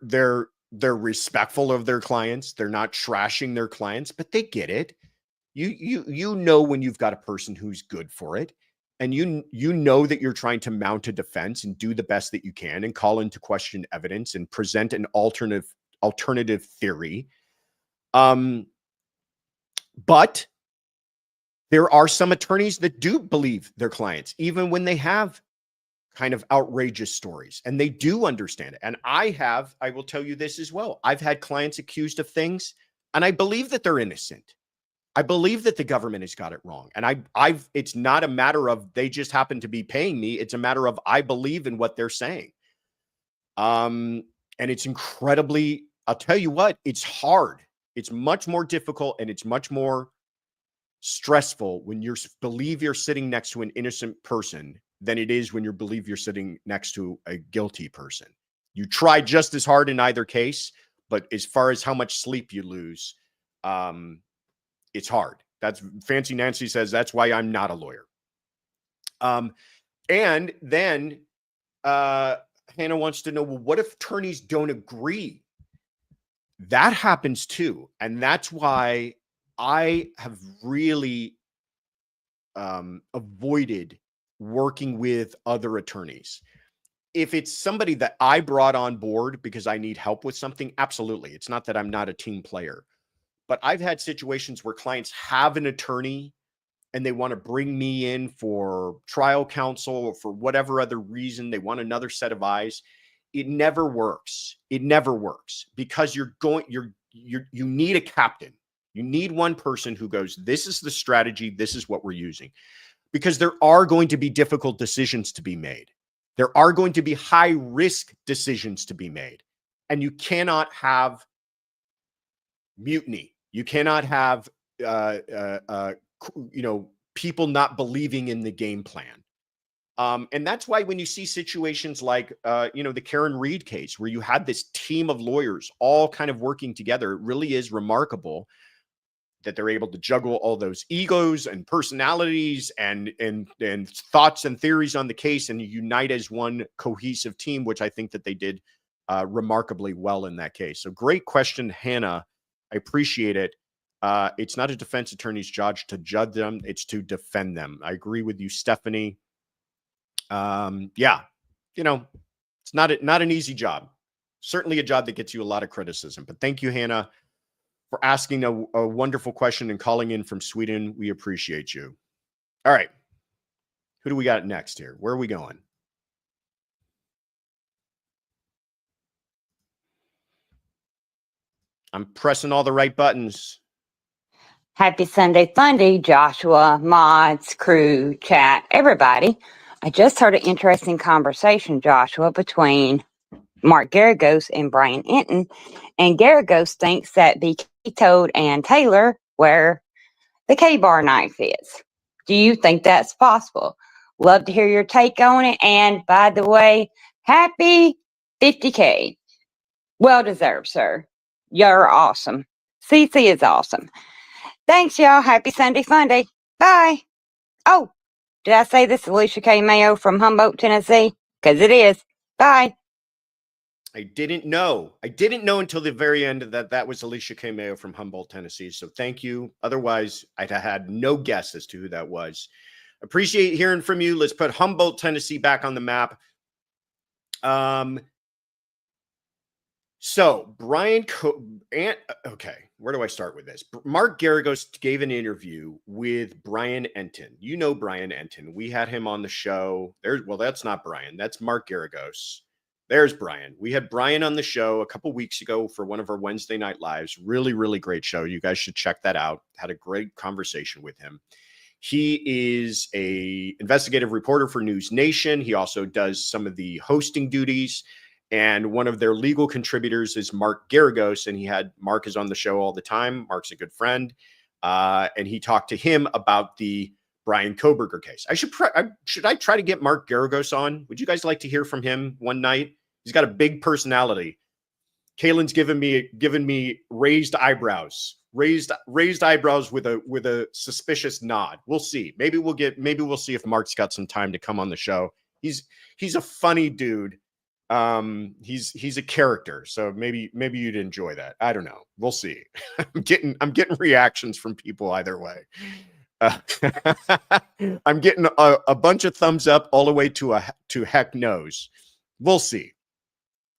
respectful of their clients. They're not trashing their clients, but they get it. You know when you've got a person who's good for it, and you know that you're trying to mount a defense and do the best that you can and call into question evidence and present an alternative theory. But there are some attorneys that do believe their clients, even when they have kind of outrageous stories, and they do understand it. And I will tell you this as well. I've had clients accused of things, and I believe that they're innocent. I believe that the government has got it wrong. And it's not a matter of they just happen to be paying me. It's a matter of I believe in what they're saying. And it's incredibly, I'll tell you what, it's hard. It's much more difficult, and it's much more stressful when you believe you're sitting next to an innocent person than it is when you believe you're sitting next to a guilty person. You try just as hard in either case, but as far as how much sleep you lose, it's hard. That's Fancy Nancy says, that's why I'm not a lawyer. And then Hannah wants to know, well, what if attorneys don't agree? That happens too. And that's why I have really avoided working with other attorneys. If it's somebody that I brought on board because I need help with something, absolutely. It's not that I'm not a team player. But I've had situations where clients have an attorney and they want to bring me in for trial counsel or for whatever other reason. They want another set of eyes. It never works. It never works because you need a captain. You need one person who goes, this is the strategy, this is what we're using. Because there are going to be difficult decisions to be made. There are going to be high risk decisions to be made. And you cannot have mutiny. You cannot have, people not believing in the game plan. And that's why when you see situations like, the Karen Reed case, where you had this team of lawyers all kind of working together, it really is remarkable that they're able to juggle all those egos and personalities and thoughts and theories on the case and unite as one cohesive team, which I think that they did remarkably well in that case. So great question, Hannah. I appreciate it. It's not a defense attorney's job to judge them. It's to defend them. I agree with you, Stephanie. It's not an easy job. Certainly a job that gets you a lot of criticism. But thank you, Hannah, for asking a wonderful question and calling in from Sweden. We appreciate you. All right. Who do we got next here? Where are we going? I'm pressing all the right buttons. Happy Sunday Funday, Joshua, mods, crew, chat, everybody. I just heard an interesting conversation, Joshua, between Mark Garagos and Brian Enton. And Garagos thinks that the Toad and Taylor where the K-bar knife is. Do you think that's possible? Love to hear your take on it. And by the way, happy 50K. Well deserved, sir. You're awesome. CC is awesome. Thanks, y'all. Happy Sunday Funday. Bye. Oh, did I say this is Alicia K. Mayo from Humboldt, Tennessee? Because it is. Bye. I didn't know until the very end that was Alicia K. Mayo from Humboldt, Tennessee. So thank you. Otherwise, I'd had no guess as to who that was. Appreciate hearing from you. Let's put Humboldt, Tennessee back on the map. So Bryan, okay, where do I start with this? Mark Garagos gave an interview with Brian Enton. You know Brian Enton. We had him on the show. That's not Brian. That's Mark Garagos. There's Brian. We had Brian on the show a couple weeks ago for one of our Wednesday night lives. Really, really great show. You guys should check that out. Had a great conversation with him. He is a investigative reporter for News Nation. He also does some of the hosting duties. And one of their legal contributors is Mark Garagos. And Mark is on the show all the time. Mark's a good friend. And he talked to him about the Bryan Kohberger case. Should I try to get Mark Garagos on? Would you guys like to hear from him one night? He's got a big personality. Kaylin's given me raised eyebrows with a suspicious nod. We'll see. Maybe we'll see if Mark's got some time to come on the show. He's a funny dude. He's a character, so maybe you'd enjoy that. I don't know. We'll see. I'm getting reactions from people either way. I'm getting a bunch of thumbs up all the way to heck no's. We'll see.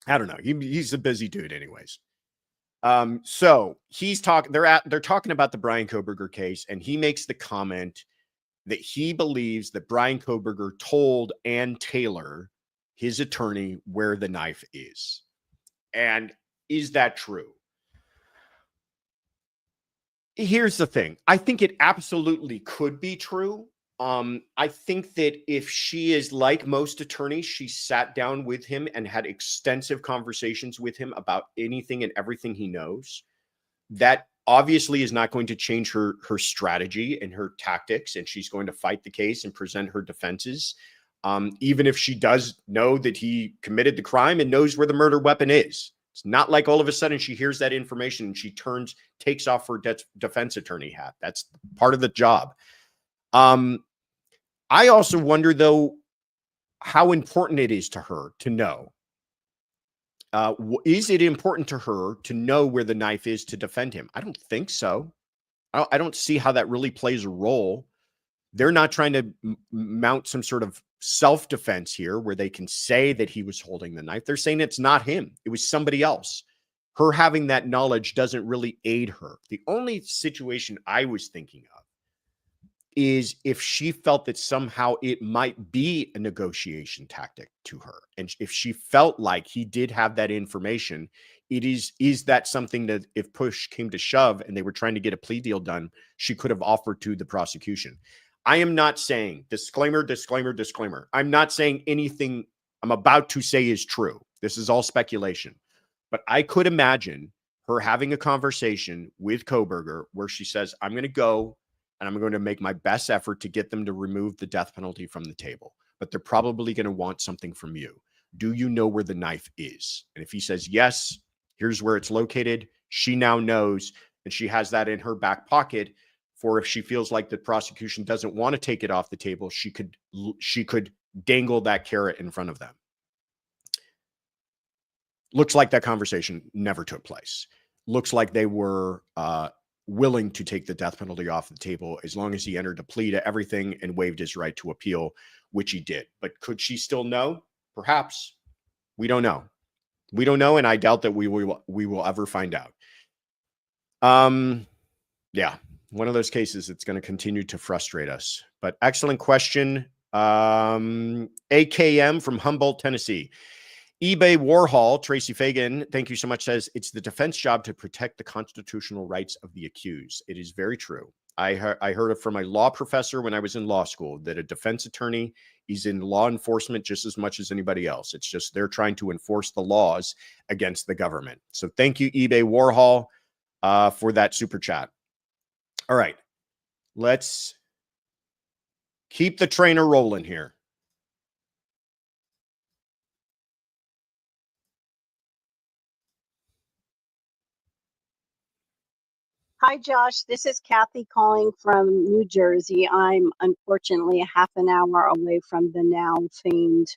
I don't know. He's a busy dude anyways. So they're talking about the Bryan Kohberger case, and he makes the comment that he believes that Bryan Kohberger told Ann Taylor, his attorney, where the knife is. And is that true? Here's the thing. I think it absolutely could be true. I think that if she is like most attorneys, she sat down with him and had extensive conversations with him about anything and everything he knows. That obviously is not going to change her strategy and her tactics, and she's going to fight the case and present her defenses. Even if she does know that he committed the crime and knows where the murder weapon is. It's not like all of a sudden she hears that information and she takes off her defense attorney hat. That's part of the job. I also wonder, though, how important it is to her to know. Is it important to her to know where the knife is to defend him? I don't think so. I don't see how that really plays a role. They're not trying to mount some sort of self-defense here where they can say that he was holding the knife. They're saying it's not him. It was somebody else. Her having that knowledge doesn't really aid her. The only situation I was thinking of is if she felt that somehow it might be a negotiation tactic to her. And if she felt like he did have that information, is that something that if push came to shove and they were trying to get a plea deal done, she could have offered to the prosecution. I am not saying, disclaimer, disclaimer, disclaimer. I'm not saying anything I'm about to say is true. This is all speculation. But I could imagine her having a conversation with Kohberger where she says, I'm going to go and I'm going to make my best effort to get them to remove the death penalty from the table. But they're probably going to want something from you. Do you know where the knife is? And if he says, yes, here's where it's located. She now knows, and she has that in her back pocket for if she feels like the prosecution doesn't want to take it off the table, she could dangle that carrot in front of them. Looks like that conversation never took place. Looks like they were willing to take the death penalty off the table as long as he entered a plea to everything and waived his right to appeal, which he did. But could she still know? Perhaps. We don't know. We don't know, and I doubt that we will ever find out. Yeah, one of those cases that's going to continue to frustrate us. But excellent question. AKM from Humboldt, Tennessee. eBay Warhol, Tracy Fagan, thank you so much, says, it's the defense job to protect the constitutional rights of the accused. It is very true. I heard it from my law professor when I was in law school that a defense attorney is in law enforcement just as much as anybody else. It's just they're trying to enforce the laws against the government. So thank you, eBay Warhol, for that super chat. All right, let's keep the trainer rolling here. Hi, Josh. This is Kathy calling from New Jersey. I'm unfortunately a half an hour away from the now famed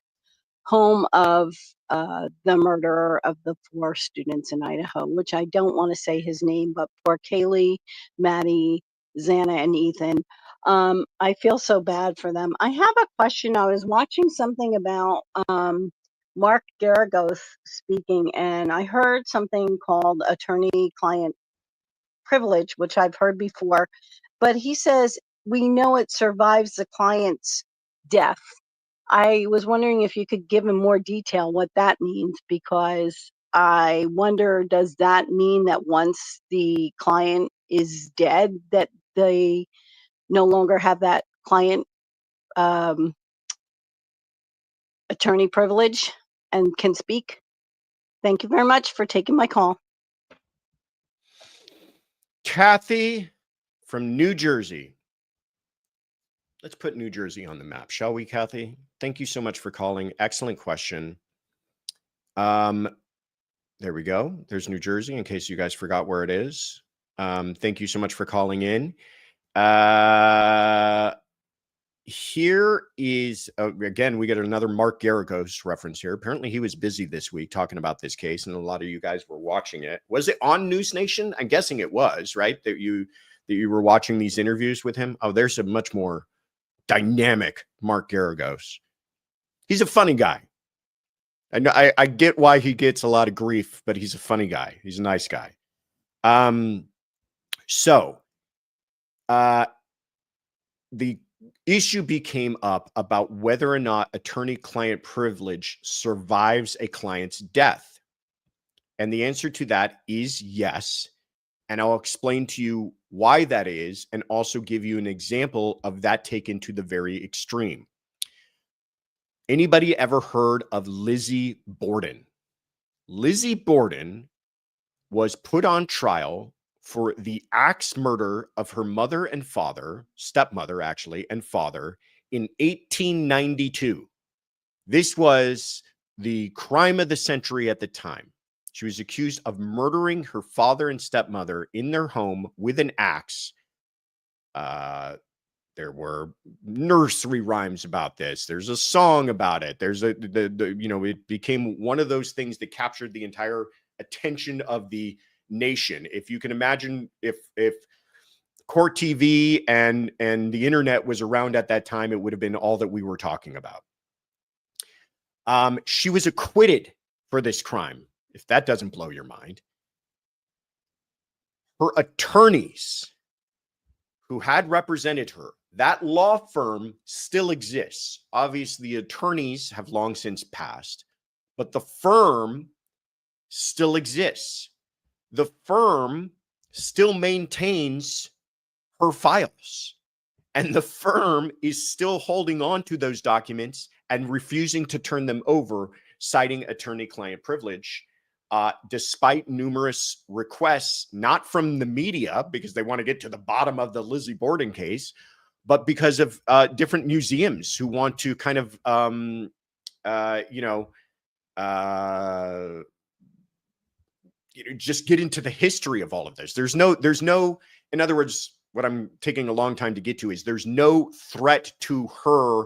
home of the murderer of the 4 students in Idaho, which I don't want to say his name, but poor Kaylee, Maddie, Xana, and Ethan. I feel so bad for them. I have a question. I was watching something about Mark Garagos speaking, and I heard something called attorney-client privilege, which I've heard before, but he says we know it survives the client's death. I was wondering if you could give him more detail what that means, because I wonder, does that mean that once the client is dead, that they no longer have that client attorney privilege and can speak? Thank you very much for taking my call. Kathy from New Jersey. Let's put New Jersey on the map, shall we, Kathy? Thank you so much for calling. Excellent question. There we go. There's New Jersey, in case you guys forgot where it is. Thank you so much for calling in. Here is, again, we get another Mark Garagos reference here. Apparently he was busy this week talking about this case, and a lot of you guys were watching it. Was it on News Nation? I'm guessing it was, right? That you were watching these interviews with him. Oh, there's a much more dynamic Mark Garagos. He's a funny guy. I get why he gets a lot of grief, but he's a funny guy. He's a nice guy. The issue became up about whether or not attorney-client privilege survives a client's death. And the answer to that is yes. And I'll explain to you why that is, and also give you an example of that taken to the very extreme. Anybody ever heard of Lizzie Borden? Lizzie Borden was put on trial for the axe murder of her mother and father, stepmother actually, and father in 1892. This was the crime of the century at the time. She was accused of murdering her father and stepmother in their home with an axe. There were nursery rhymes about this. There's a song about it. There's it became one of those things that captured the entire attention of the nation. If you can imagine, if court TV and the internet was around at that time, it would have been all that we were talking about. She was acquitted for this crime, if that doesn't blow your mind. Her attorneys who had represented her, That law firm still exists. Obviously, the attorneys have long since passed, but the firm still exists. The firm still maintains her files, and the firm is still holding on to those documents and refusing to turn them over, citing attorney-client privilege, despite numerous requests, not from the media because they want to get to the bottom of the Lizzie Borden case, but because of different museums who want to kind of, just get into the history of all of this. There's no, in other words, what I'm taking a long time to get to is there's no threat to her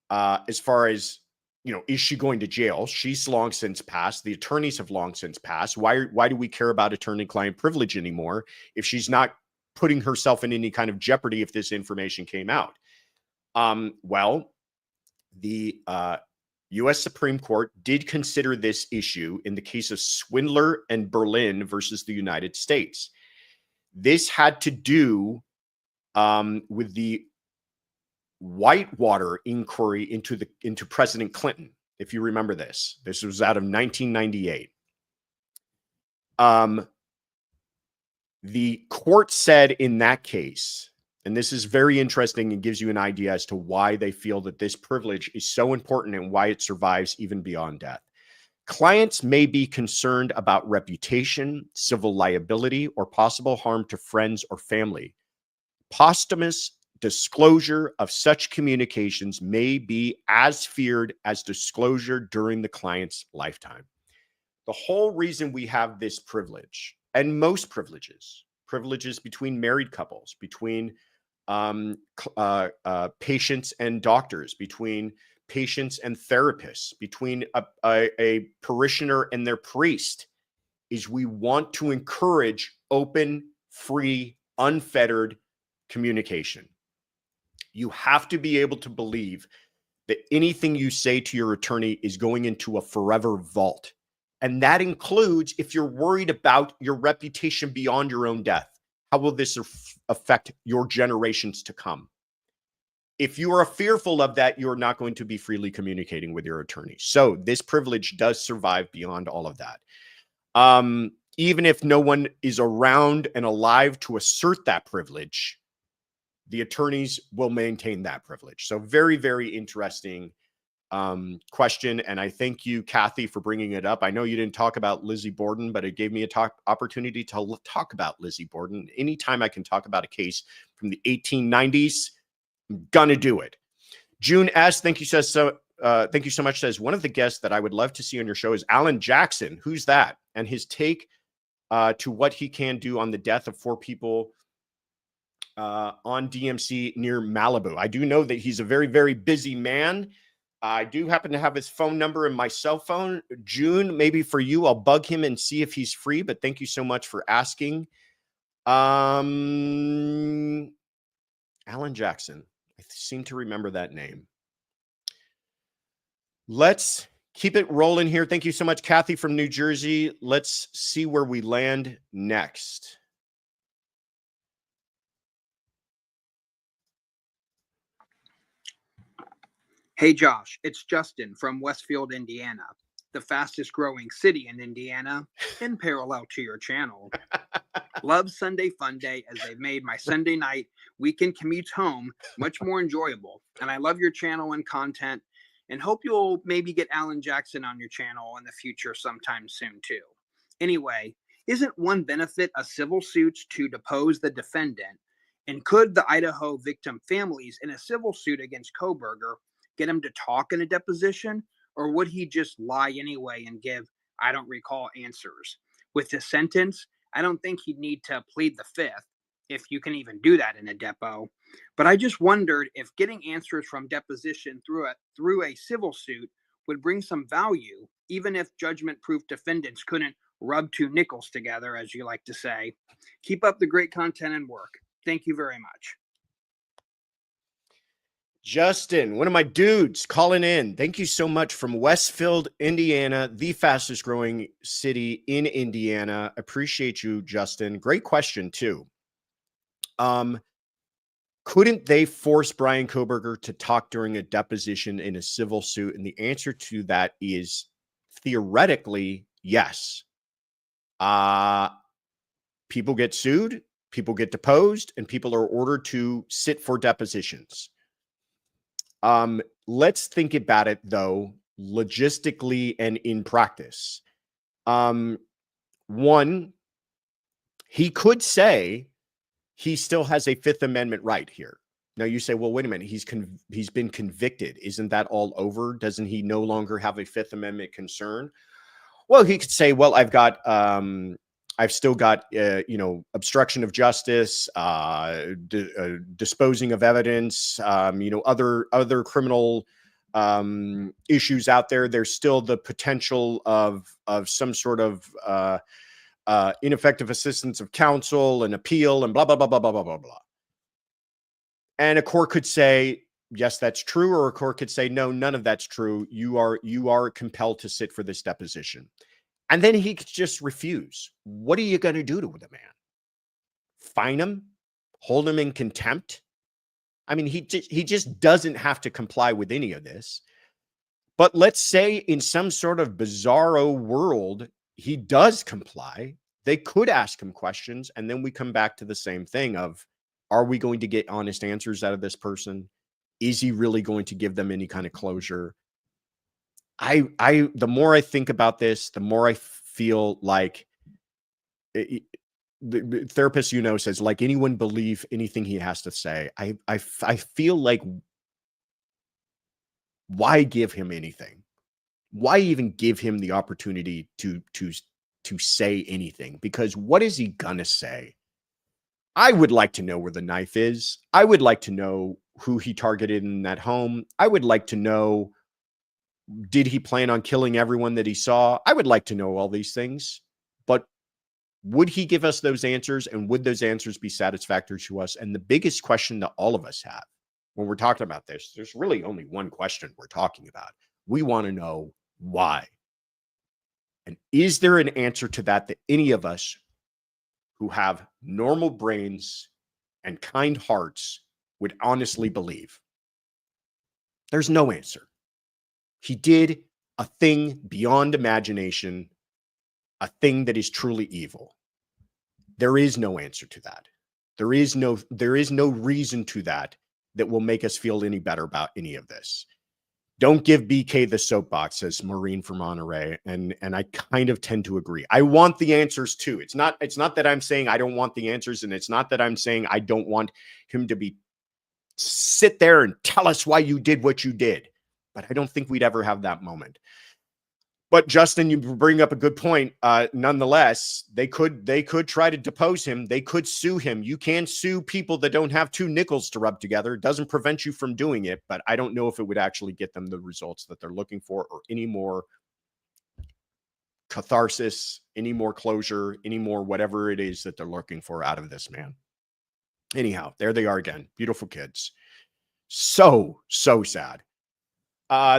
as far as, is she going to jail? She's long since passed. The attorneys have long since passed. Why do we care about attorney-client privilege anymore if she's not putting herself in any kind of jeopardy if this information came out? Well, the U.S. Supreme Court did consider this issue in the case of Swindler and Berlin versus the United States. This had to do with the Whitewater inquiry into President Clinton. If you remember this was out of 1998. The court said in that case, and this is very interesting and gives you an idea as to why they feel that this privilege is so important and why it survives even beyond death. Clients may be concerned about reputation, civil liability, or possible harm to friends or family. Posthumous disclosure of such communications may be as feared as disclosure during the client's lifetime. The whole reason we have this privilege, and most privileges between married couples, between patients and doctors, between patients and therapists, between a parishioner and their priest, is we want to encourage open, free, unfettered communication. You have to be able to believe that anything you say to your attorney is going into a forever vault. And that includes if you're worried about your reputation beyond your own death. How will this affect your generations to come? If you are fearful of that, you're not going to be freely communicating with your attorney. So this privilege does survive beyond all of that. Even if no one is around and alive to assert that privilege, the attorneys will maintain that privilege. So very, very interesting question. And I thank you, Kathy, for bringing it up. I know you didn't talk about Lizzie Borden, but it gave me a opportunity to talk about Lizzie Borden. Anytime I can talk about a case from the 1890s, I'm gonna do it. June S., thank you so much, says, one of the guests that I would love to see on your show is Alan Jackson. Who's that? And his take to what he can do on the death of 4 people on DMC near Malibu. I do know that he's a very, very busy man. I do happen to have his phone number in my cell phone. June, maybe for you, I'll bug him and see if he's free, but thank you so much for asking. Alan Jackson. I seem to remember that name. Let's keep it rolling here. Thank you so much, Kathy from New Jersey. Let's see where we land next. Hey, Josh, it's Justin from Westfield, Indiana, the fastest growing city in Indiana, in parallel to your channel. Love Sunday Fun Day, as they've made my Sunday night weekend commutes home much more enjoyable. And I love your channel and content, and hope you'll maybe get Alan Jackson on your channel in the future sometime soon, too. Anyway, isn't one benefit of civil suits to depose the defendant? And could the Idaho victim families in a civil suit against Kohberger get him to talk in a deposition, or would he just lie anyway and give "I don't recall" answers? With this sentence, I don't think he'd need to plead the fifth, if you can even do that in a depo. But I just wondered if getting answers from deposition through a civil suit would bring some value, even if judgment-proof defendants couldn't rub 2 nickels together, as you like to say. Keep up the great content and work. Thank you very much. Justin, one of my dudes calling in. Thank you so much from Westfield, Indiana, the fastest growing city in Indiana. Appreciate you, Justin. Great question too. Couldn't they force Bryan Kohberger to talk during a deposition in a civil suit? And the answer to that is theoretically yes. People get sued, people get deposed, and people are ordered to sit for depositions. Let's think about it, though, logistically and in practice. One, he could say he still has a Fifth Amendment right here. Now you say, well, wait a minute, he's been convicted. Isn't that all over? Doesn't he no longer have a Fifth Amendment concern? Well, he could say, well, I've still got, obstruction of justice, disposing of evidence, other criminal issues out there. There's still the potential of some sort of ineffective assistance of counsel and appeal and blah, blah, blah, blah, blah, blah, blah, blah. And a court could say, yes, that's true. Or a court could say, no, none of that's true. You are compelled to sit for this deposition. And then he could just refuse. What are you going to do to the man? Fine him? Hold him in contempt? I mean, he just doesn't have to comply with any of this. But let's say in some sort of bizarro world, he does comply. They could ask him questions. And then we come back to the same thing of, are we going to get honest answers out of this person? Is he really going to give them any kind of closure? The more I think about this, the more I feel like the therapist, says, like, anyone believe anything he has to say. I feel like, why give him anything? Why even give him the opportunity to say anything? Because what is he gonna say? I would like to know where the knife is. I would like to know who he targeted in that home. I would like to know, did he plan on killing everyone that he saw? I would like to know all these things. But would he give us those answers? And would those answers be satisfactory to us? And the biggest question that all of us have when we're talking about this, there's really only one question we're talking about. We want to know why. And is there an answer to that any of us who have normal brains and kind hearts would honestly believe? There's no answer. He did a thing beyond imagination, a thing that is truly evil. There is no answer to that. There is no reason to that will make us feel any better about any of this. Don't give BK the soapbox, says Maureen from Monterey, and I kind of tend to agree. I want the answers too. It's not that I'm saying I don't want the answers, and it's not that I'm saying I don't want him to sit there and tell us why you did what you did. But I don't think we'd ever have that moment. But Justin, you bring up a good point. Nonetheless, they could try to depose him. They could sue him. You can sue people that don't have two nickels to rub together. It doesn't prevent you from doing it, but I don't know if it would actually get them the results that they're looking for, or any more catharsis, any more closure, any more whatever it is that they're looking for out of this man. Anyhow, there they are again. Beautiful kids. So sad.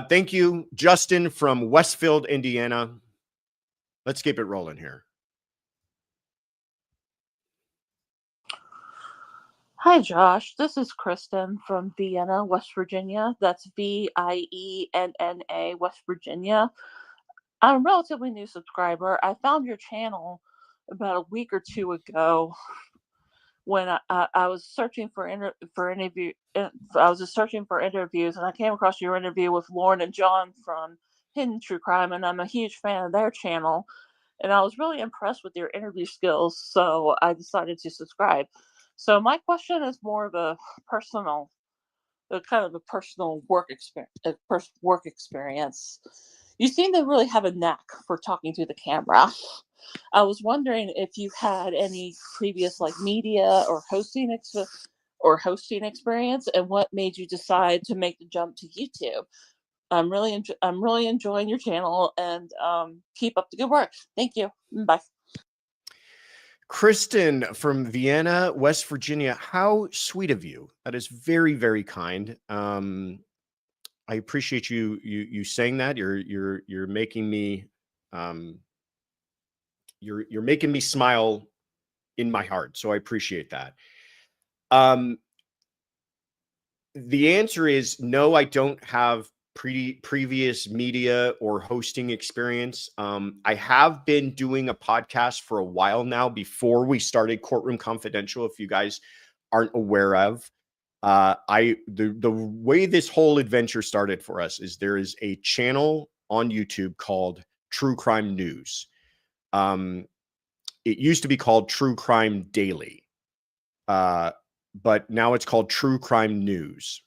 Thank you, Justin from Westfield, Indiana. Let's keep it rolling here. Hi, Josh. This is Kristen from Vienna, West Virginia. That's Vienna, West Virginia. I'm a relatively new subscriber. I found your channel about a week or two ago when I was searching for interviews, and I came across your interview with Lauren and John from Hidden True Crime, and I'm a huge fan of their channel, and I was really impressed with your interview skills, so I decided to subscribe. So my question is more of a personal work experience. You seem to really have a knack for talking to the camera. I was wondering if you had any previous media or hosting experience, and what made you decide to make the jump to YouTube. I'm really enjoying your channel, and keep up the good work. Thank you. Bye. Kristen from Vienna, West Virginia. How sweet of you. That is very, very kind. I appreciate you saying that. You're making me you're making me smile in my heart. So I appreciate that. The answer is no, I don't have previous media or hosting experience. I have been doing a podcast for a while now before we started Courtroom Confidential, if you guys aren't aware of. The way this whole adventure started for us is there is a channel on YouTube called True Crime News. It used to be called True Crime Daily, but now it's called True Crime News.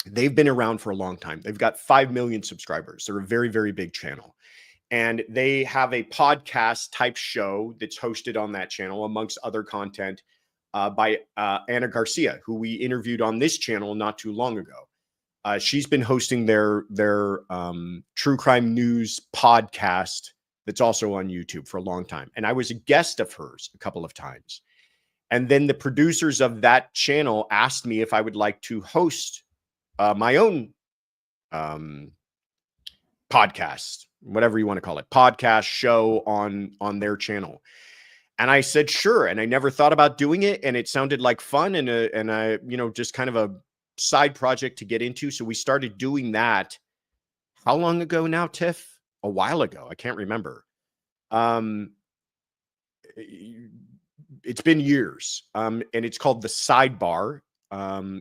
They've been around for a long time. They've got 5 million subscribers. They're a very, very big channel. And they have a podcast type show that's hosted on that channel, amongst other content, by Anna Garcia, who we interviewed on this channel not too long ago. She's been hosting their True Crime News podcast that's also on YouTube for a long time. And I was a guest of hers a couple of times. And then the producers of that channel asked me if I would like to host my own podcast, whatever you want to call it, podcast show on their channel. And I said, sure. And I never thought about doing it. And it sounded like fun and I, just kind of a side project to get into. So we started doing that. How long ago now, Tiff? A while ago. I can't remember. It's been years. And it's called The Sidebar.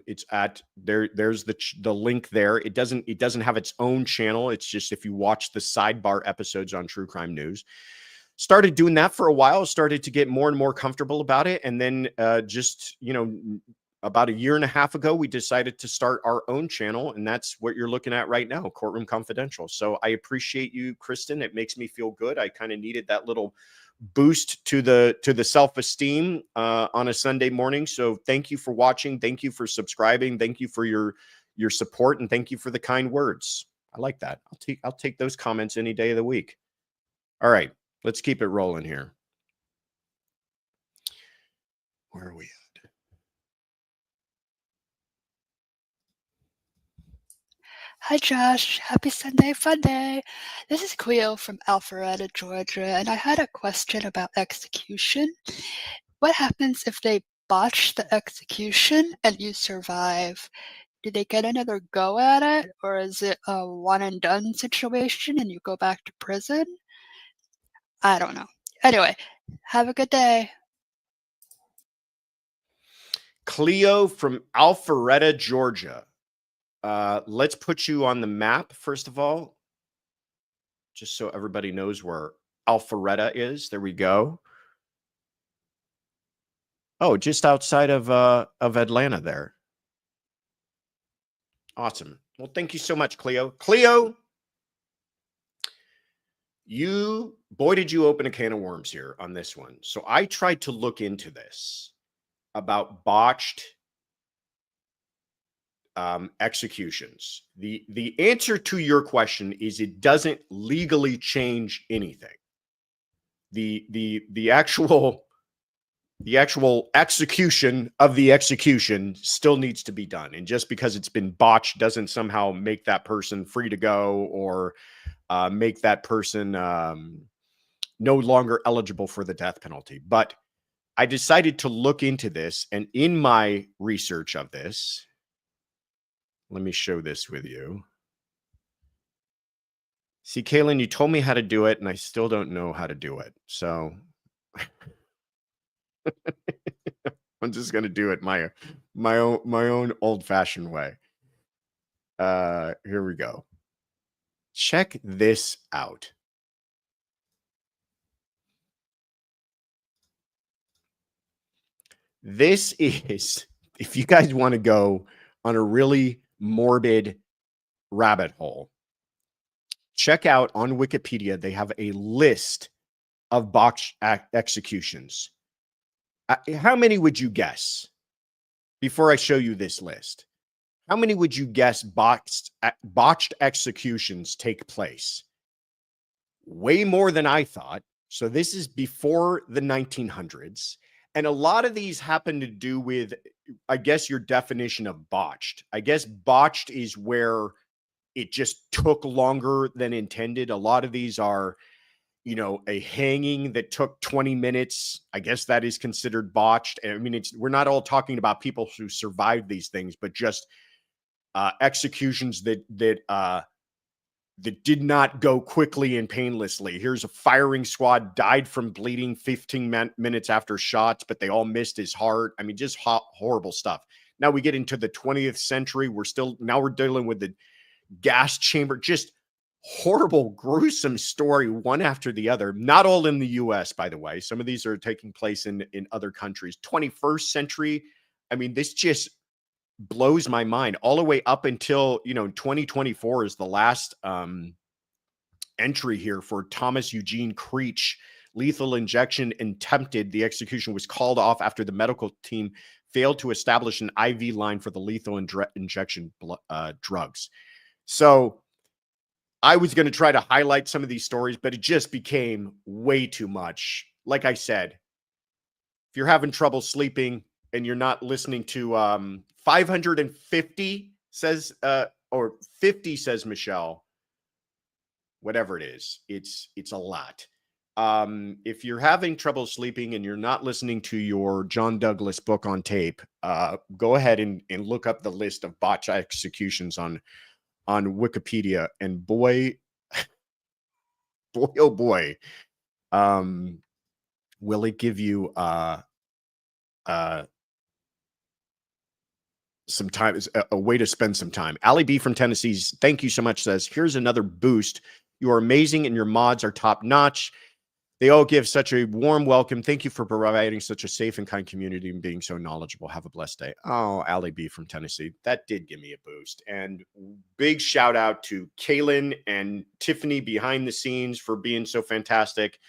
It's at there's the link there. It doesn't have its own channel. It's just if you watch the Sidebar episodes on True Crime News. Started doing that for a while, started to get more and more comfortable about it. And then about a year and a half ago, we decided to start our own channel. And that's what you're looking at right now, Courtroom Confidential. So I appreciate you, Kristen. It makes me feel good. I kind of needed that little boost to the self-esteem on a Sunday morning. So thank you for watching. Thank you for subscribing. Thank you for your support. And thank you for the kind words. I like that. I'll take those comments any day of the week. All right. Let's keep it rolling here. Where are we at? Hi, Josh. Happy Sunday Fun Day. This is Cleo from Alpharetta, Georgia, and I had a question about execution. What happens if they botch the execution and you survive? Do they get another go at it, or is it a one and done situation and you go back to prison? I don't know. Anyway, have a good day. Cleo from Alpharetta, Georgia. Let's put you on the map, first of all, just so everybody knows where Alpharetta is. There we go. Oh, just outside of Atlanta there. Awesome. Well, thank you so much, Cleo. Cleo, boy, did you open a can of worms here on this one. So I tried to look into this about botched executions. The answer to your question is it doesn't legally change anything. The actual execution of the execution still needs to be done. And just because it's been botched doesn't somehow make that person free to go or make that person no longer eligible for the death penalty. But I decided to look into this, and in my research of this, let me show this with you. See, Kaylin, you told me how to do it, and I still don't know how to do it. So I'm just going to do it my own old-fashioned way. Here we go. Check this out. This is, if you guys want to go on a really morbid rabbit hole, check out on Wikipedia. They have a list of botched executions. How many would you guess? Before I show you this list, how many would you guess botched executions take place? Way more than I thought. So this is before the 1900s. And a lot of these happen to do with, I guess, your definition of botched. I guess botched is where it just took longer than intended. A lot of these are, a hanging that took 20 minutes. I guess that is considered botched. I mean, we're not all talking about people who survived these things, but just executions that did not go quickly and painlessly. Here's a firing squad died from bleeding 15 minutes after shots, but they all missed his heart. I mean, just horrible stuff. Now we get into the 20th century. We're dealing with the gas chamber, just horrible, gruesome story, one after the other. Not all in the US, by the way. Some of these are taking place in other countries. 21st century. I mean, this just blows my mind all the way up until, 2024 is the last entry here for Thomas Eugene Creech. Lethal injection attempted. The execution was called off after the medical team failed to establish an IV line for the lethal injection drugs. So I was going to try to highlight some of these stories, but it just became way too much. Like I said, if you're having trouble sleeping and you're not listening to 550 says, or 50 says Michelle, whatever it is, it's a lot. If you're having trouble sleeping and you're not listening to your John Douglas book on tape, go ahead and look up the list of botch executions on Wikipedia, and boy, oh boy, will it give you some time, a way to spend some time. Allie B from Tennessee, thank you so much, says, here's another boost. You are amazing and your mods are top notch. They all give such a warm welcome. Thank you for providing such a safe and kind community and being so knowledgeable. Have a blessed day. Oh, Allie B from Tennessee. That did give me a boost. And big shout out to Kaylin and Tiffany behind the scenes for being so fantastic.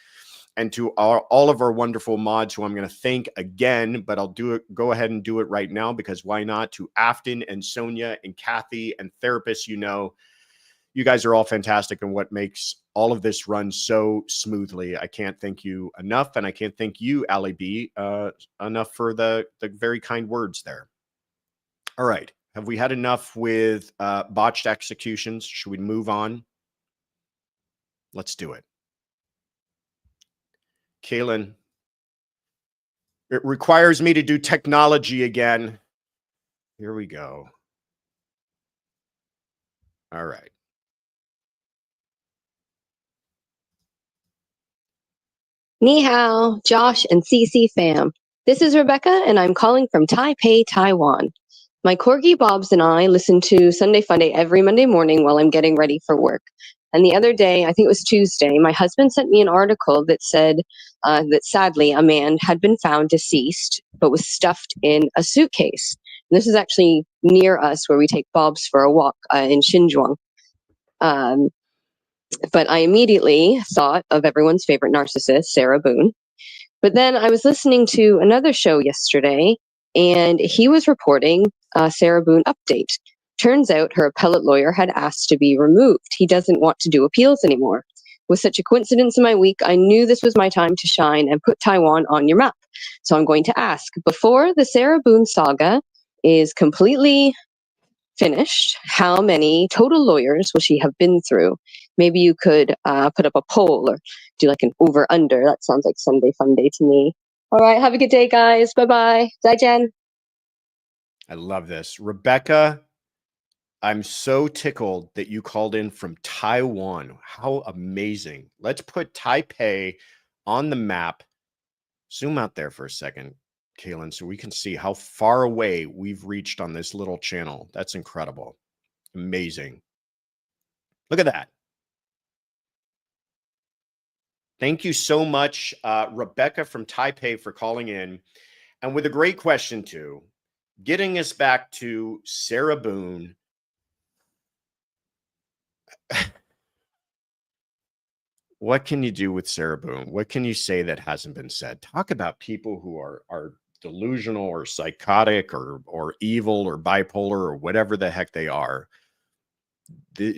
And to all of our wonderful mods who I'm going to thank again, but I'll go ahead and do it right now because why not? To Afton and Sonia and Kathy and therapists, you guys are all fantastic and what makes all of this run so smoothly. I can't thank you enough, and I can't thank you, Allie B, enough for the very kind words there. All right. Have we had enough with botched executions? Should we move on? Let's do it. Kaylin, it requires me to do technology again. Here we go. All right. Ni hao, Josh and CC fam. This is Rebecca, and I'm calling from Taipei, Taiwan. My corgi Bobs and I listen to Sunday Funday every Monday morning while I'm getting ready for work. And the other day, I think it was Tuesday, my husband sent me an article that said that sadly a man had been found deceased, but was stuffed in a suitcase. And this is actually near us where we take Bobs for a walk in Xinzhuang. But I immediately thought of everyone's favorite narcissist, Sarah Boone. But then I was listening to another show yesterday, and he was reporting a Sarah Boone update. Turns out her appellate lawyer had asked to be removed. He doesn't want to do appeals anymore. With such a coincidence in my week, I knew this was my time to shine and put Taiwan on your map. So I'm going to ask, before the Sarah Boone saga is completely finished, how many total lawyers will she have been through? Maybe you could put up a poll or do like an over-under. That sounds like Sunday Fun Day to me. All right, have a good day, guys. Bye-bye. Zaijian. I love this. Rebecca, I'm so tickled that you called in from Taiwan. How amazing. Let's put Taipei on the map. Zoom out there for a second, Kaylin, so we can see how far away we've reached on this little channel. That's incredible. Amazing. Look at that. Thank you so much, Rebecca from Taipei, for calling in. And with a great question, too, getting us back to Sarah Boone. What can you do with Sarah Boone? What can you say that hasn't been said? Talk about people who are delusional or psychotic or evil or bipolar or whatever the heck they are.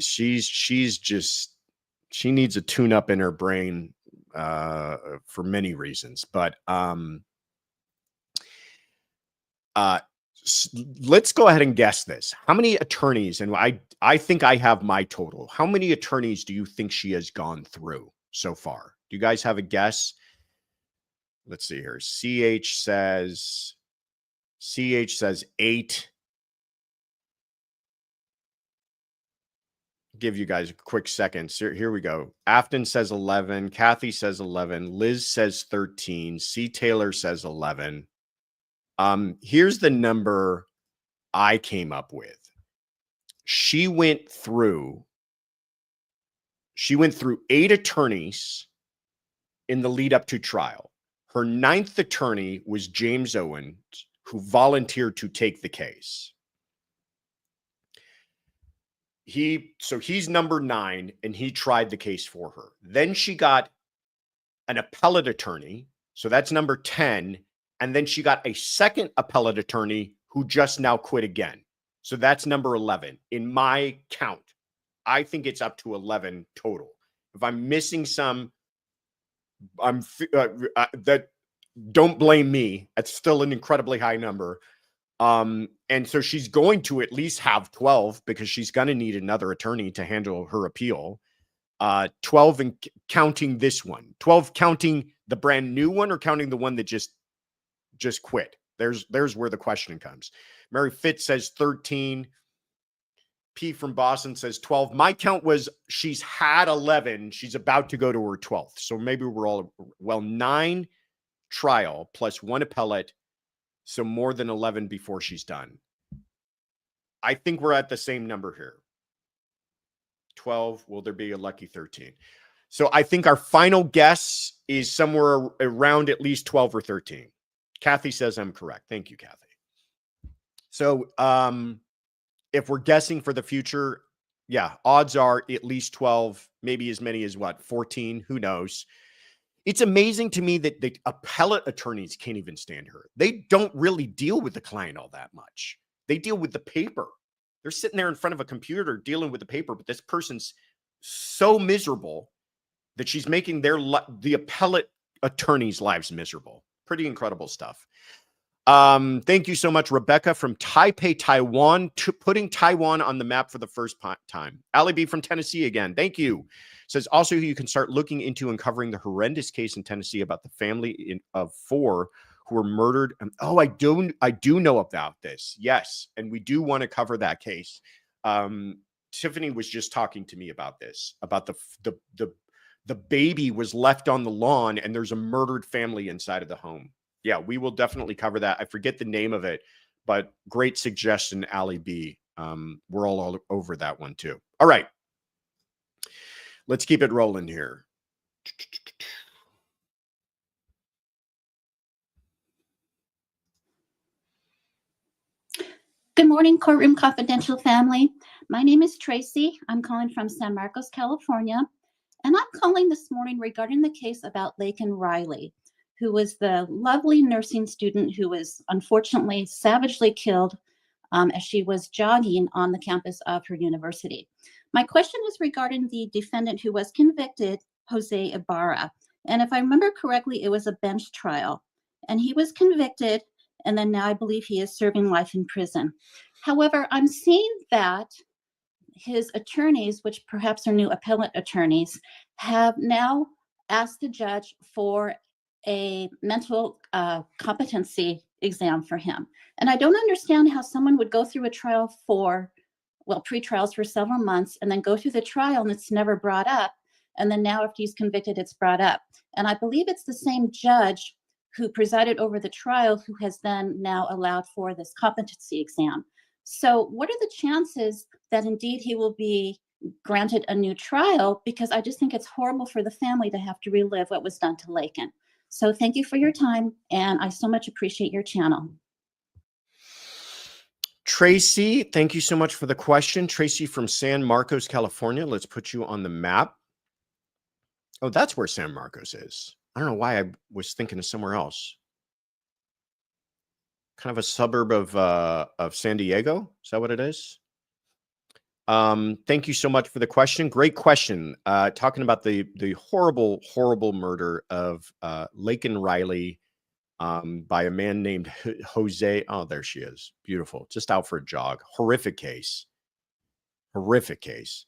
She needs a tune-up in her brain for many reasons. But let's go ahead and guess this. How many attorneys, and I think I have my total. How many attorneys do you think she has gone through so far? Do you guys have a guess? Let's see here. CH says 8. give you guys a quick second. So here we go. Afton says 11. Kathy says 11. Liz says 13. C. Taylor says 11. Here's the number I came up with. She went through 8 attorneys in the lead up to trial. Her 9th attorney was James Owens, who volunteered to take the case. He's number 9, and he tried the case for her. Then she got an appellate attorney, so that's number 10, and then she got a second appellate attorney who just now quit again. So that's number 11 in my count. I think it's up to 11 total. If I'm missing some, that don't blame me. That's still an incredibly high number. And so she's going to at least have 12 because she's going to need another attorney to handle her appeal. 12 and counting this one. 12 counting the brand new one or counting the one that just quit. There's where the question comes. Mary Fitz says 13. P from Boston says 12. My count was she's had 11. She's about to go to her 12th. So maybe we're all, 9 trial plus 1 appellate. So more than 11 before she's done. I think we're at the same number here. 12. Will there be a lucky 13? So I think our final guess is somewhere around at least 12 or 13. Kathy says I'm correct. Thank you, Kathy. So if we're guessing for the future, yeah, odds are at least 12, maybe as many as 14, who knows? It's amazing to me that the appellate attorneys can't even stand her. They don't really deal with the client all that much. They deal with the paper. They're sitting there in front of a computer dealing with the paper, but this person's so miserable that she's making the appellate attorneys' lives miserable. Pretty incredible stuff. Thank you so much, Rebecca from Taipei, Taiwan, putting Taiwan on the map for the first time. Ali B from Tennessee again. Thank you. Says also you can start looking into and covering the horrendous case in Tennessee about the family of 4 who were murdered. Oh, I do know about this. Yes, and we do want to cover that case. Tiffany was just talking to me about this, about the baby was left on the lawn and there's a murdered family inside of the home. Yeah, we will definitely cover that. I forget the name of it, but great suggestion, Ali B. We're all over that one too. All right. Let's keep it rolling here. Good morning, Courtroom Confidential family. My name is Tracy. I'm calling from San Marcos, California. And I'm calling this morning regarding the case about Laken Riley, who was the lovely nursing student who was unfortunately savagely killed as she was jogging on the campus of her university. My question was regarding the defendant who was convicted, Jose Ibarra. And if I remember correctly, it was a bench trial. And he was convicted, and then now I believe he is serving life in prison. However, I'm seeing that his attorneys, which perhaps are new appellate attorneys, have now asked the judge for a mental competency exam for him. And I don't understand how someone would go through a trial pre-trials for several months and then go through the trial and it's never brought up. And then now after he's convicted, it's brought up. And I believe it's the same judge who presided over the trial who has then now allowed for this competency exam. So what are the chances that indeed he will be granted a new trial? Because I just think it's horrible for the family to have to relive what was done to Laken. So thank you for your time, and I so much appreciate your channel. Tracy, thank you so much for the question. Tracy from San Marcos, California. Let's put you on the map. Oh, that's where San Marcos is. I don't know why I was thinking of somewhere else. Kind of a suburb of San Diego. Is that what it is? Thank you so much for the question. Great question. Talking about the horrible, horrible murder of Laken Riley by a man named Jose. Oh, there she is. Beautiful. Just out for a jog. Horrific case. Horrific case.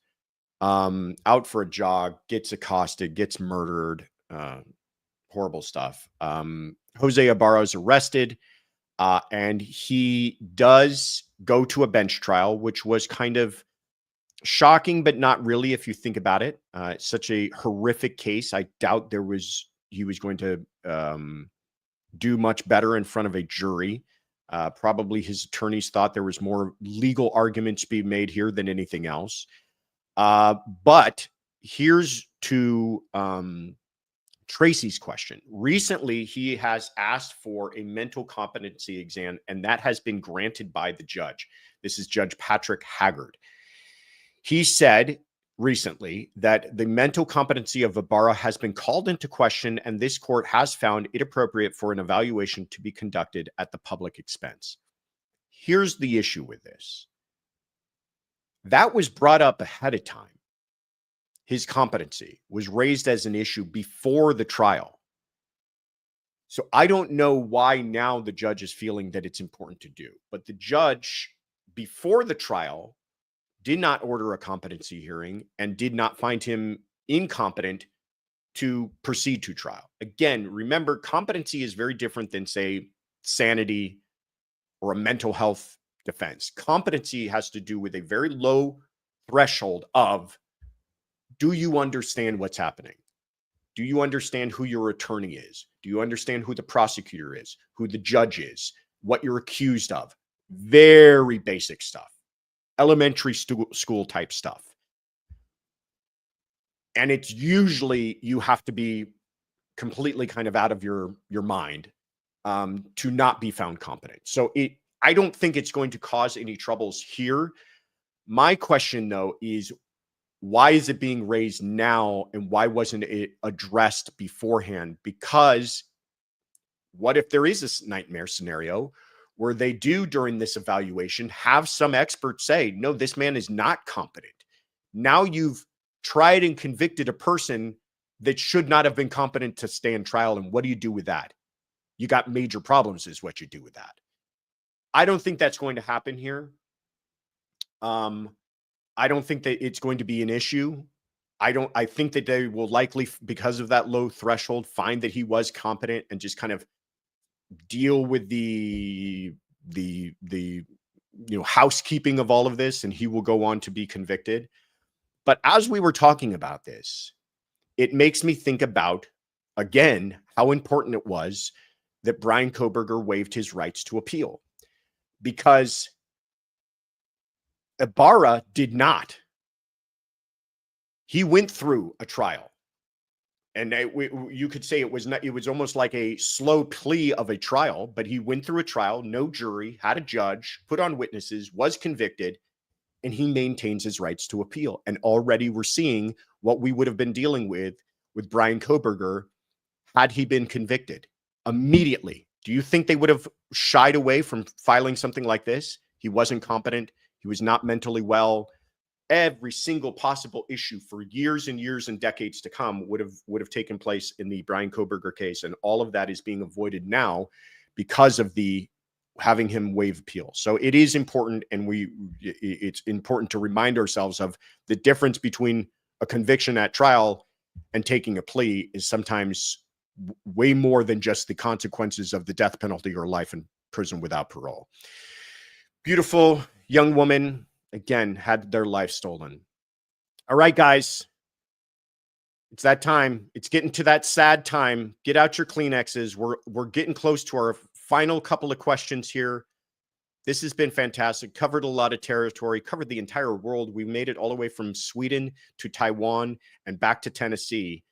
Out for a jog, gets accosted, gets murdered. Horrible stuff. Jose Ibarra is arrested, and he does go to a bench trial, which was kind of Shocking, but not really if you think about it. It's such a horrific case. I doubt he was going to do much better in front of a jury. Probably his attorneys thought there was more legal arguments to be made here than anything else. But here's to Tracy's question. Recently, he has asked for a mental competency exam, and that has been granted by the judge. This is Judge Patrick Haggard. He said recently that the mental competency of Ibarra has been called into question, and this court has found it appropriate for an evaluation to be conducted at the public expense. Here's the issue with this. That was brought up ahead of time. His competency was raised as an issue before the trial. So I don't know why now the judge is feeling that it's important to do. But the judge, before the trial, did not order a competency hearing and did not find him incompetent to proceed to trial. Again, remember, competency is very different than, say, sanity or a mental health defense. Competency has to do with a very low threshold of, do you understand what's happening? Do you understand who your attorney is? Do you understand who the prosecutor is, who the judge is, what you're accused of? Very basic stuff, elementary school type stuff. And it's usually you have to be completely kind of out of your mind to not be found competent. So I don't think it's going to cause any troubles here. My question, though, is why is it being raised now and why wasn't it addressed beforehand? Because what if there is a nightmare scenario where they do, during this evaluation, have some experts say, no, this man is not competent. Now you've tried and convicted a person that should not have been competent to stand trial. And what do you do with that? You got major problems is what you do with that. I don't think that's going to happen here. I don't think that it's going to be an issue. I think that they will likely, because of that low threshold, find that he was competent and just kind of deal with the housekeeping of all of this, and he will go on to be convicted. But as we were talking about this, it makes me think about, again, how important it was that Bryan Kohberger waived his rights to appeal, because Ibarra did not. He went through a trial, and you could say it was not. It was almost like a slow plea of a trial, but he went through a trial, no jury, had a judge, put on witnesses, was convicted, and he maintains his rights to appeal. And already we're seeing what we would have been dealing with Bryan Kohberger had he been convicted immediately. Do you think they would have shied away from filing something like this? He wasn't competent. He was not mentally well. Every single possible issue for years and years and decades to come would have taken place in the Bryan Kohberger case, and all of that is being avoided now because of the having him waive appeal. So it is important, and it's important to remind ourselves of the difference between a conviction at trial and taking a plea is sometimes way more than just the consequences of the death penalty or life in prison without parole. Beautiful young woman, again, had their life stolen. All right, guys. It's that time. It's getting to that sad time. Get out your Kleenexes. We're getting close to our final couple of questions here. This has been fantastic. Covered a lot of territory, covered the entire world. We made it all the way from Sweden to Taiwan and back to Tennessee.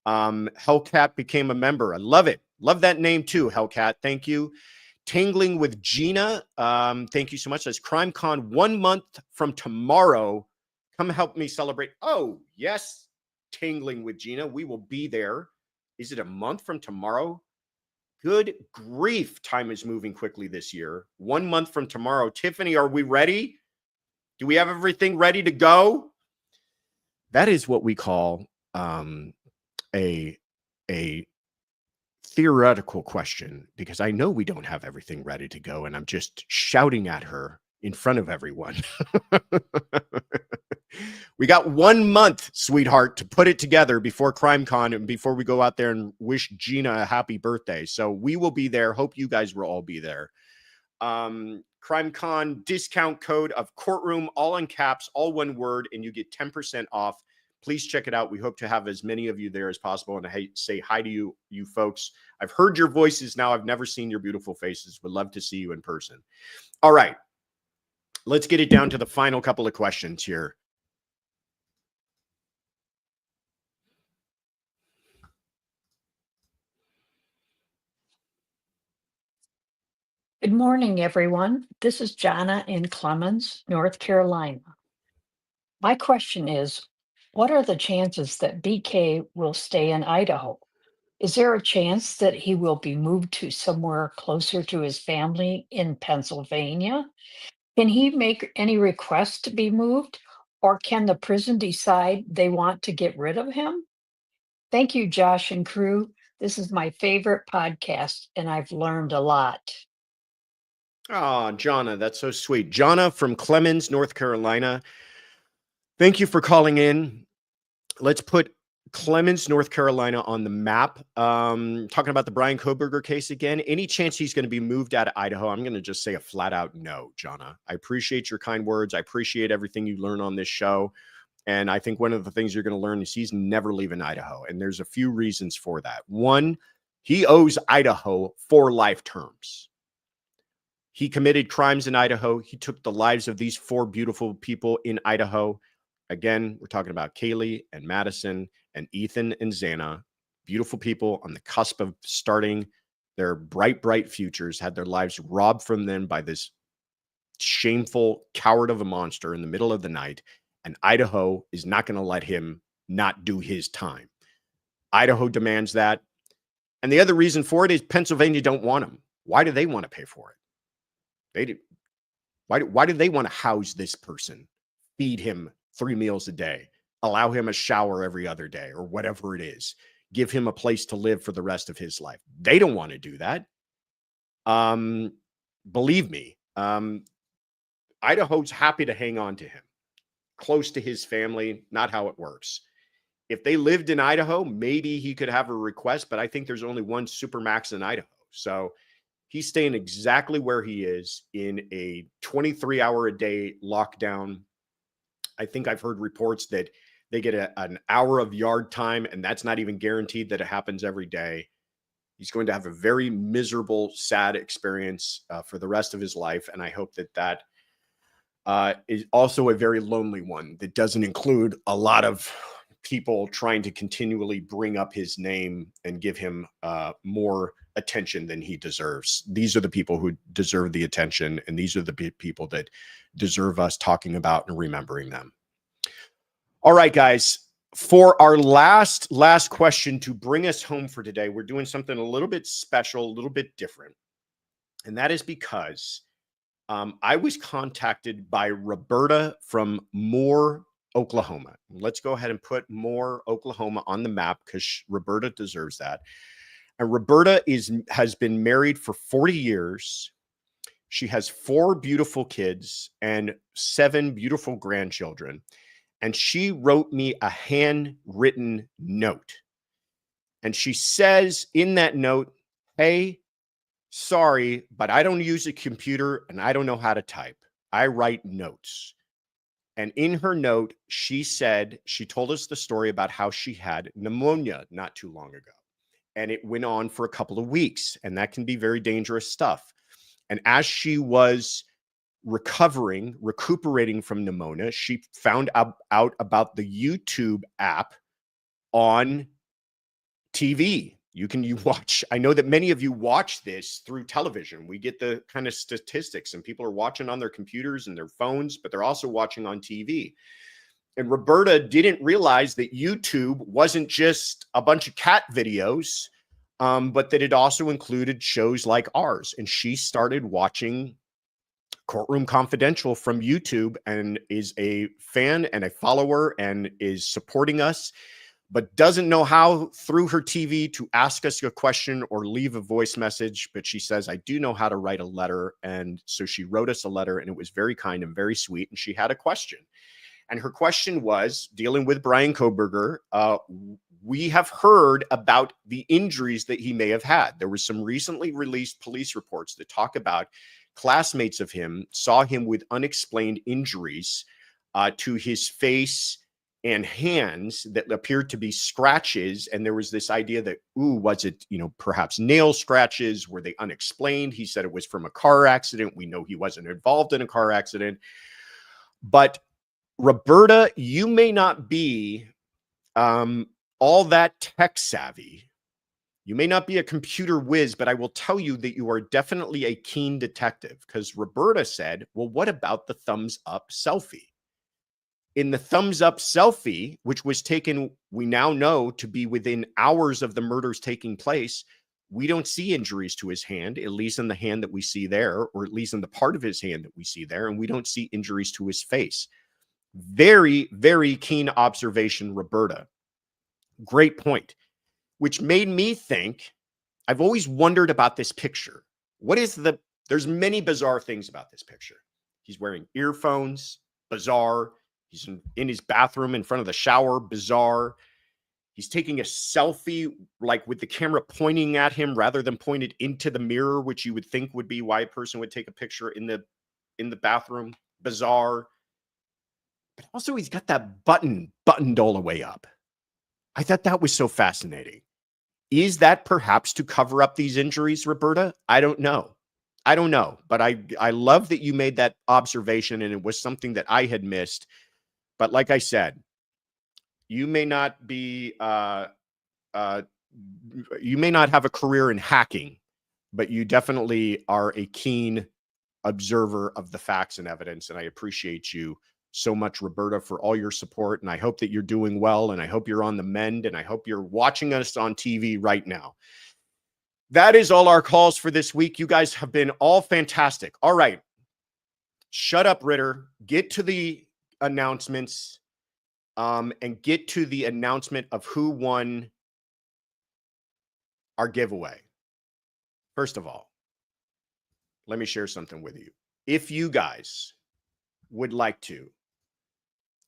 Hellcat became a member. I love it. Love that name too, Hellcat. Thank you. Tangling with Gina. Thank you so much. That's CrimeCon 1 month from tomorrow. Come help me celebrate. Oh, yes. Tangling with Gina. We will be there. Is it a month from tomorrow? Good grief. Time is moving quickly this year. 1 month from tomorrow. Tiffany, are we ready? Do we have everything ready to go? That is what we call a theoretical question, because I know we don't have everything ready to go, and I'm just shouting at her in front of everyone. We got 1 month, sweetheart, to put it together before CrimeCon and before we go out there and wish Gina a happy birthday. So we will be there. Hope you guys will all be there. CrimeCon discount code of courtroom, all in caps, all one word, and you get 10% off. Please check it out. We hope to have as many of you there as possible. And I say hi to you folks. I've heard your voices now. I've never seen your beautiful faces. Would love to see you in person. All right. Let's get it down to the final couple of questions here. Good morning, everyone. This is Jana in Clemens, North Carolina. My question is, what are the chances that BK will stay in Idaho? Is there a chance that he will be moved to somewhere closer to his family in Pennsylvania? Can he make any request to be moved, or can the prison decide they want to get rid of him? Thank you, Josh and crew. This is my favorite podcast, and I've learned a lot. Oh, Jana, that's so sweet. Jana from Clemens, North Carolina. Thank you for calling in. Let's put Clemens, North Carolina on the map. Talking about the Bryan Kohberger case again. Any chance he's going to be moved out of Idaho? I'm going to just say a flat out no, Jana. I appreciate your kind words. I appreciate everything you learn on this show. And I think one of the things you're going to learn is he's never leaving Idaho. And there's a few reasons for that. One, he owes Idaho 4 life terms. He committed crimes in Idaho. He took the lives of these 4 beautiful people in Idaho. Again, we're talking about Kaylee and Madison and Ethan and Xana, beautiful people on the cusp of starting their bright, bright futures, had their lives robbed from them by this shameful coward of a monster in the middle of the night. And Idaho is not going to let him not do his time. Idaho demands that. And the other reason for it is Pennsylvania don't want him. Why do they want to pay for it? They do. Why do they want to house this person, feed him 3 meals a day, allow him a shower every other day or whatever it is, give him a place to live for the rest of his life? They don't want to do that. Believe me, Idaho's happy to hang on to him, close to his family, not how it works. If they lived in Idaho, maybe he could have a request, but I think there's only one Supermax in Idaho. So he's staying exactly where he is in a 23-hour-a-day lockdown. I think I've heard reports that they get an hour of yard time, and that's not even guaranteed that it happens every day. He's going to have a very miserable, sad experience for the rest of his life, and I hope that is also a very lonely one that doesn't include a lot of people trying to continually bring up his name and give him more attention than he deserves. These are the people who deserve the attention, and these are the people that deserve us talking about and remembering them. All right, guys, for our last question to bring us home for today, we're doing something a little bit special, a little bit different. And that is because I was contacted by Roberta from Moore, Oklahoma. Let's go ahead and put Moore, Oklahoma on the map because Roberta deserves that. And Roberta has been married for 40 years. She has 4 beautiful kids and 7 beautiful grandchildren. And she wrote me a handwritten note. And she says in that note, "Hey, sorry, but I don't use a computer and I don't know how to type. I write notes." And in her note, she told us the story about how she had pneumonia not too long ago. And it went on for a couple of weeks. And that can be very dangerous stuff. And as she was recuperating from pneumonia, she found out about the YouTube app on TV. You watch. I know that many of you watch this through television. We get the kind of statistics, and people are watching on their computers and their phones, but they're also watching on TV. And Roberta didn't realize that YouTube wasn't just a bunch of cat videos, but that it also included shows like ours. And she started watching Courtroom Confidential from YouTube and is a fan and a follower and is supporting us, but doesn't know how through her TV to ask us a question or leave a voice message. But she says, I do know how to write a letter. And so she wrote us a letter, and it was very kind and very sweet. And she had a question. And her question was dealing with Bryan Kohberger. We have heard about the injuries that he may have had. There were some recently released police reports that talk about classmates of him saw him with unexplained injuries to his face and hands that appeared to be scratches. And there was this idea that, ooh, was it, perhaps nail scratches? Were they unexplained? He said it was from a car accident. We know he wasn't involved in a car accident. But Roberta, you may not be all that tech savvy. You may not be a computer whiz, but I will tell you that you are definitely a keen detective, because Roberta said, well, what about the thumbs up selfie? In the thumbs up selfie, which was taken, we now know, to be within hours of the murders taking place, we don't see injuries to his hand, at least in the hand that we see there, or at least in the part of his hand that we see there, and we don't see injuries to his face. Very, very keen observation, Roberta. Great point. Which made me think, I've always wondered about this picture. There's many bizarre things about this picture. He's wearing earphones, bizarre. He's in his bathroom in front of the shower, bizarre. He's taking a selfie, like with the camera pointing at him rather than pointed into the mirror, which you would think would be why a person would take a picture in the bathroom, bizarre. But also he's got that buttoned all the way up. I thought that was so fascinating. Is that perhaps to cover up these injuries, Roberta? I don't know. But I love that you made that observation, and it was something that I had missed. But like I said, you may not be, you may not have a career in hacking, but you definitely are a keen observer of the facts and evidence. And I appreciate you so much, Roberta, for all your support. And I hope that you're doing well, and I hope you're on the mend, and I hope you're watching us on TV right now. That is all our calls for this week. You guys have been all fantastic. All right. Shut up, Ritter. Get to the announcements, and get to the announcement of who won our giveaway. First of all, let me share something with you. If you guys would like to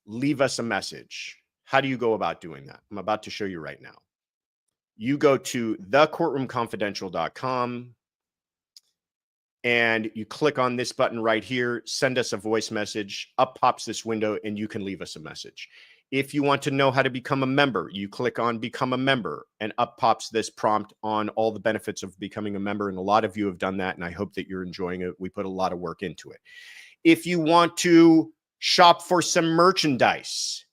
leave us a message, how do you go about doing that? I'm about to show you right now. You go to thecourtroomconfidential.com and you click on this button right here, send us a voice message. Up pops this window and you can leave us a message. If you want to know how to become a member, you click on become a member and up pops this prompt on all the benefits of becoming a member. And a lot of you have done that, and I hope that you're enjoying it. We put a lot of work into it. If you want to shop for some merchandise,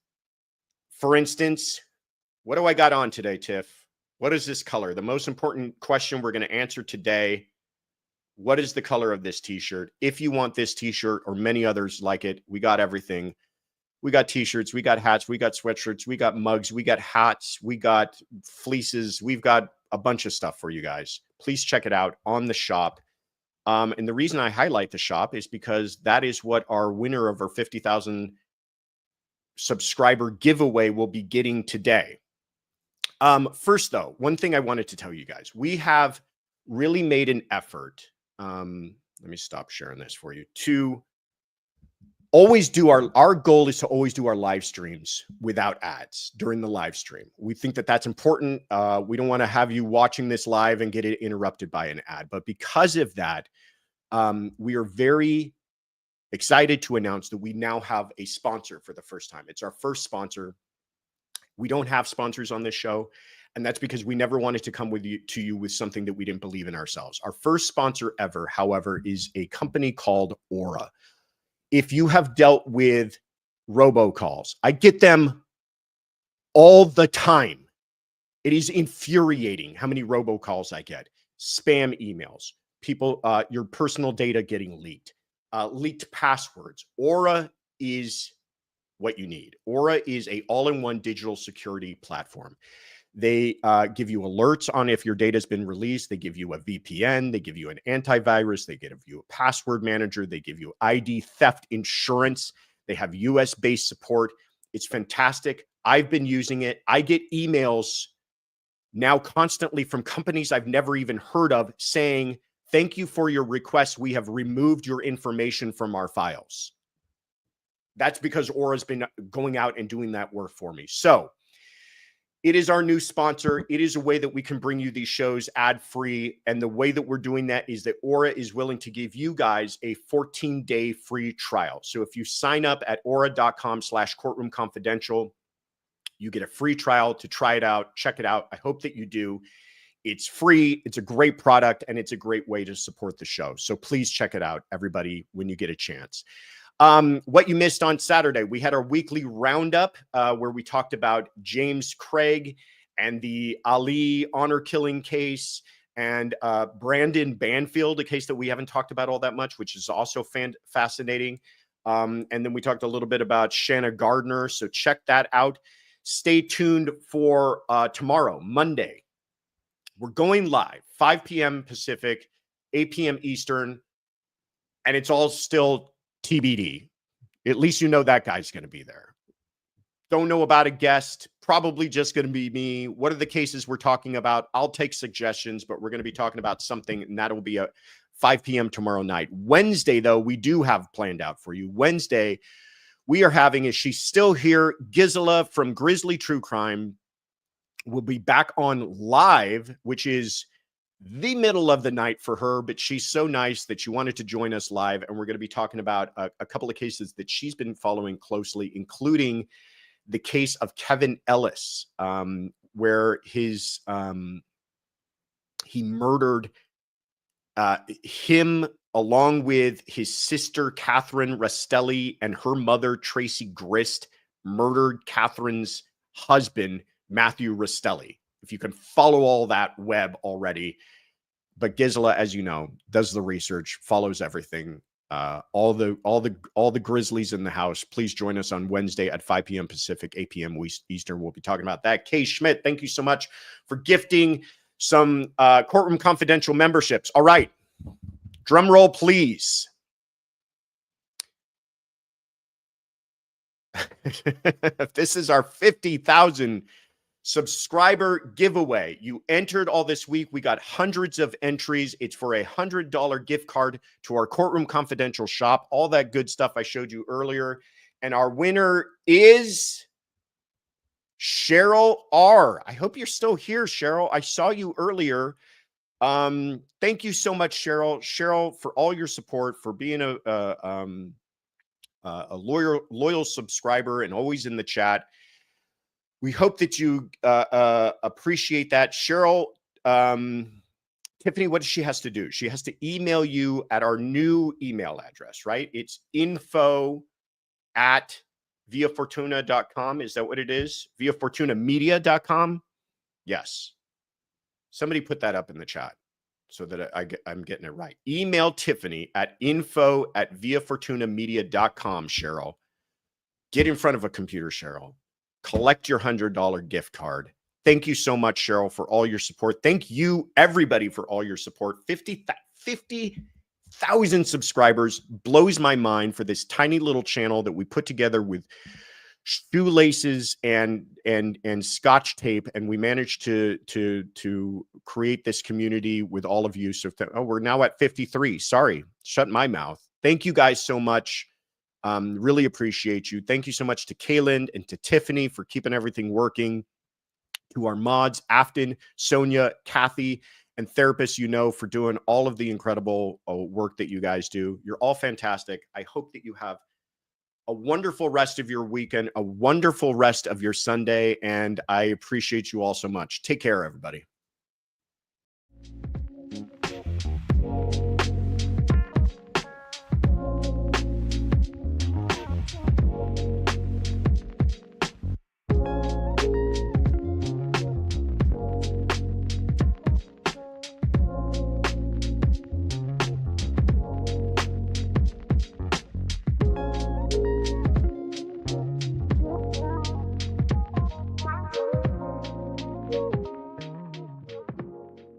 for instance, what do I got on today, Tiff? What is this color? The most important question we're going to answer today. What is the color of this t-shirt? If you want this t-shirt or many others like it, we got everything. We got t-shirts, we got hats, we got sweatshirts, we got mugs, we got hats, we got fleeces. We've got a bunch of stuff for you guys. Please check it out on the shop. And the reason I highlight the shop is because that is what our winner of our 50,000 subscriber giveaway will be getting today. First, though, one thing I wanted to tell you guys, we have really made an effort. Let me stop sharing this for you. To always do our goal is to always do our live streams without ads during the live stream. We think that that's important. We don't want to have you watching this live and get it interrupted by an ad. But because of that, we are very excited to announce that we now have a sponsor for the first time. It's our first sponsor. We don't have sponsors on this show, and that's because we never wanted to come to you with something that we didn't believe in ourselves. Our first sponsor ever, however, is a company called Aura. If you have dealt with robocalls, I get them all the time. It is infuriating how many robocalls I get. Spam emails, people, your personal data getting leaked, leaked passwords. Aura is what you need. Aura is a all-in-one digital security platform. They give you alerts on if your data has been released. They give you a VPN. They give you an antivirus. They give you a password manager. They give you ID theft insurance. They have US-based support. It's fantastic. I've been using it. I get emails now constantly from companies I've never even heard of saying, thank you for your request. We have removed your information from our files. That's because Aura's been going out and doing that work for me. So It is our new sponsor. It is a way that we can bring you these shows ad-free. And the way that we're doing that is that Aura is willing to give you guys a 14-day free trial. So if you sign up at aura.com/courtroomconfidential, you get a free trial to try it out, check it out. I hope that you do. It's free. It's a great product, and it's a great way to support the show. So please check it out, everybody, when you get a chance. What you missed on Saturday, we had our weekly roundup where we talked about James Craig and the Ali honor killing case, and Brandon Banfield, a case that we haven't talked about all that much, which is also fascinating. And then we talked a little bit about Shanna Gardner. So check that out. Stay tuned for tomorrow, Monday. We're going live, 5 p.m. Pacific, 8 p.m. Eastern, and it's all still TBD. At least you know that guy's going to be there. Don't know about a guest, probably just going to be me. What are the cases we're talking about? I'll take suggestions, but we're going to be talking about something, and that'll be at 5 p.m. tomorrow night. Wednesday, though, we do have planned out for you. Wednesday, we are having, is she still here? Gisela from Grizzly True Crime will be back on live, which is the middle of the night for her, but she's so nice that she wanted to join us live. And we're going to be talking about a couple of cases that she's been following closely, including the case of Kevin Ellis, where his he murdered him along with his sister, Catherine Rastelli, and her mother, Tracy Grist, murdered Catherine's husband, Matthew Rastelli. If you can follow all that web already. But Gisela, as you know, does the research, follows everything. All the Grizzlies in the house. Please join us on Wednesday at 5 p.m. Pacific, 8 p.m. Eastern. We'll be talking about that. Kay Schmidt, thank you so much for gifting some Courtroom Confidential memberships. All right. Drum roll, please. This is our 50,000 subscriber giveaway. You entered all this week. We got hundreds of entries. It's for a $100 gift card to our Courtroom Confidential shop. All that good stuff I showed you earlier. And our winner is Cheryl R. I hope you're still here, Cheryl. I saw you earlier. Thank you so much, Cheryl. Cheryl, for all your support, for being a loyal subscriber and always in the chat. We hope that you appreciate that. Cheryl, Tiffany, what she has to do? She has to email you at our new email address, right? It's info@viafortuna.com. Is that what it is? viafortunamedia.com? Yes. Somebody put that up in the chat so that I'm getting it right. Email Tiffany at info@viafortunamedia.com, Cheryl. Get in front of a computer, Cheryl. Collect your $100 gift card. Thank you so much, Cheryl, for all your support. Thank you, everybody, for all your support. 50,000 subscribers blows my mind for this tiny little channel that we put together with shoelaces and scotch tape, and we managed to create this community with all of you. So we're now at 53. Sorry, shut my mouth. Thank you guys so much. Really appreciate you. Thank you so much to Kaylin and to Tiffany for keeping everything working. To our mods, Afton, Sonia, Kathy, and therapists, for doing all of the incredible work that you guys do. You're all fantastic. I hope that you have a wonderful rest of your weekend, a wonderful rest of your Sunday, and I appreciate you all so much. Take care, everybody.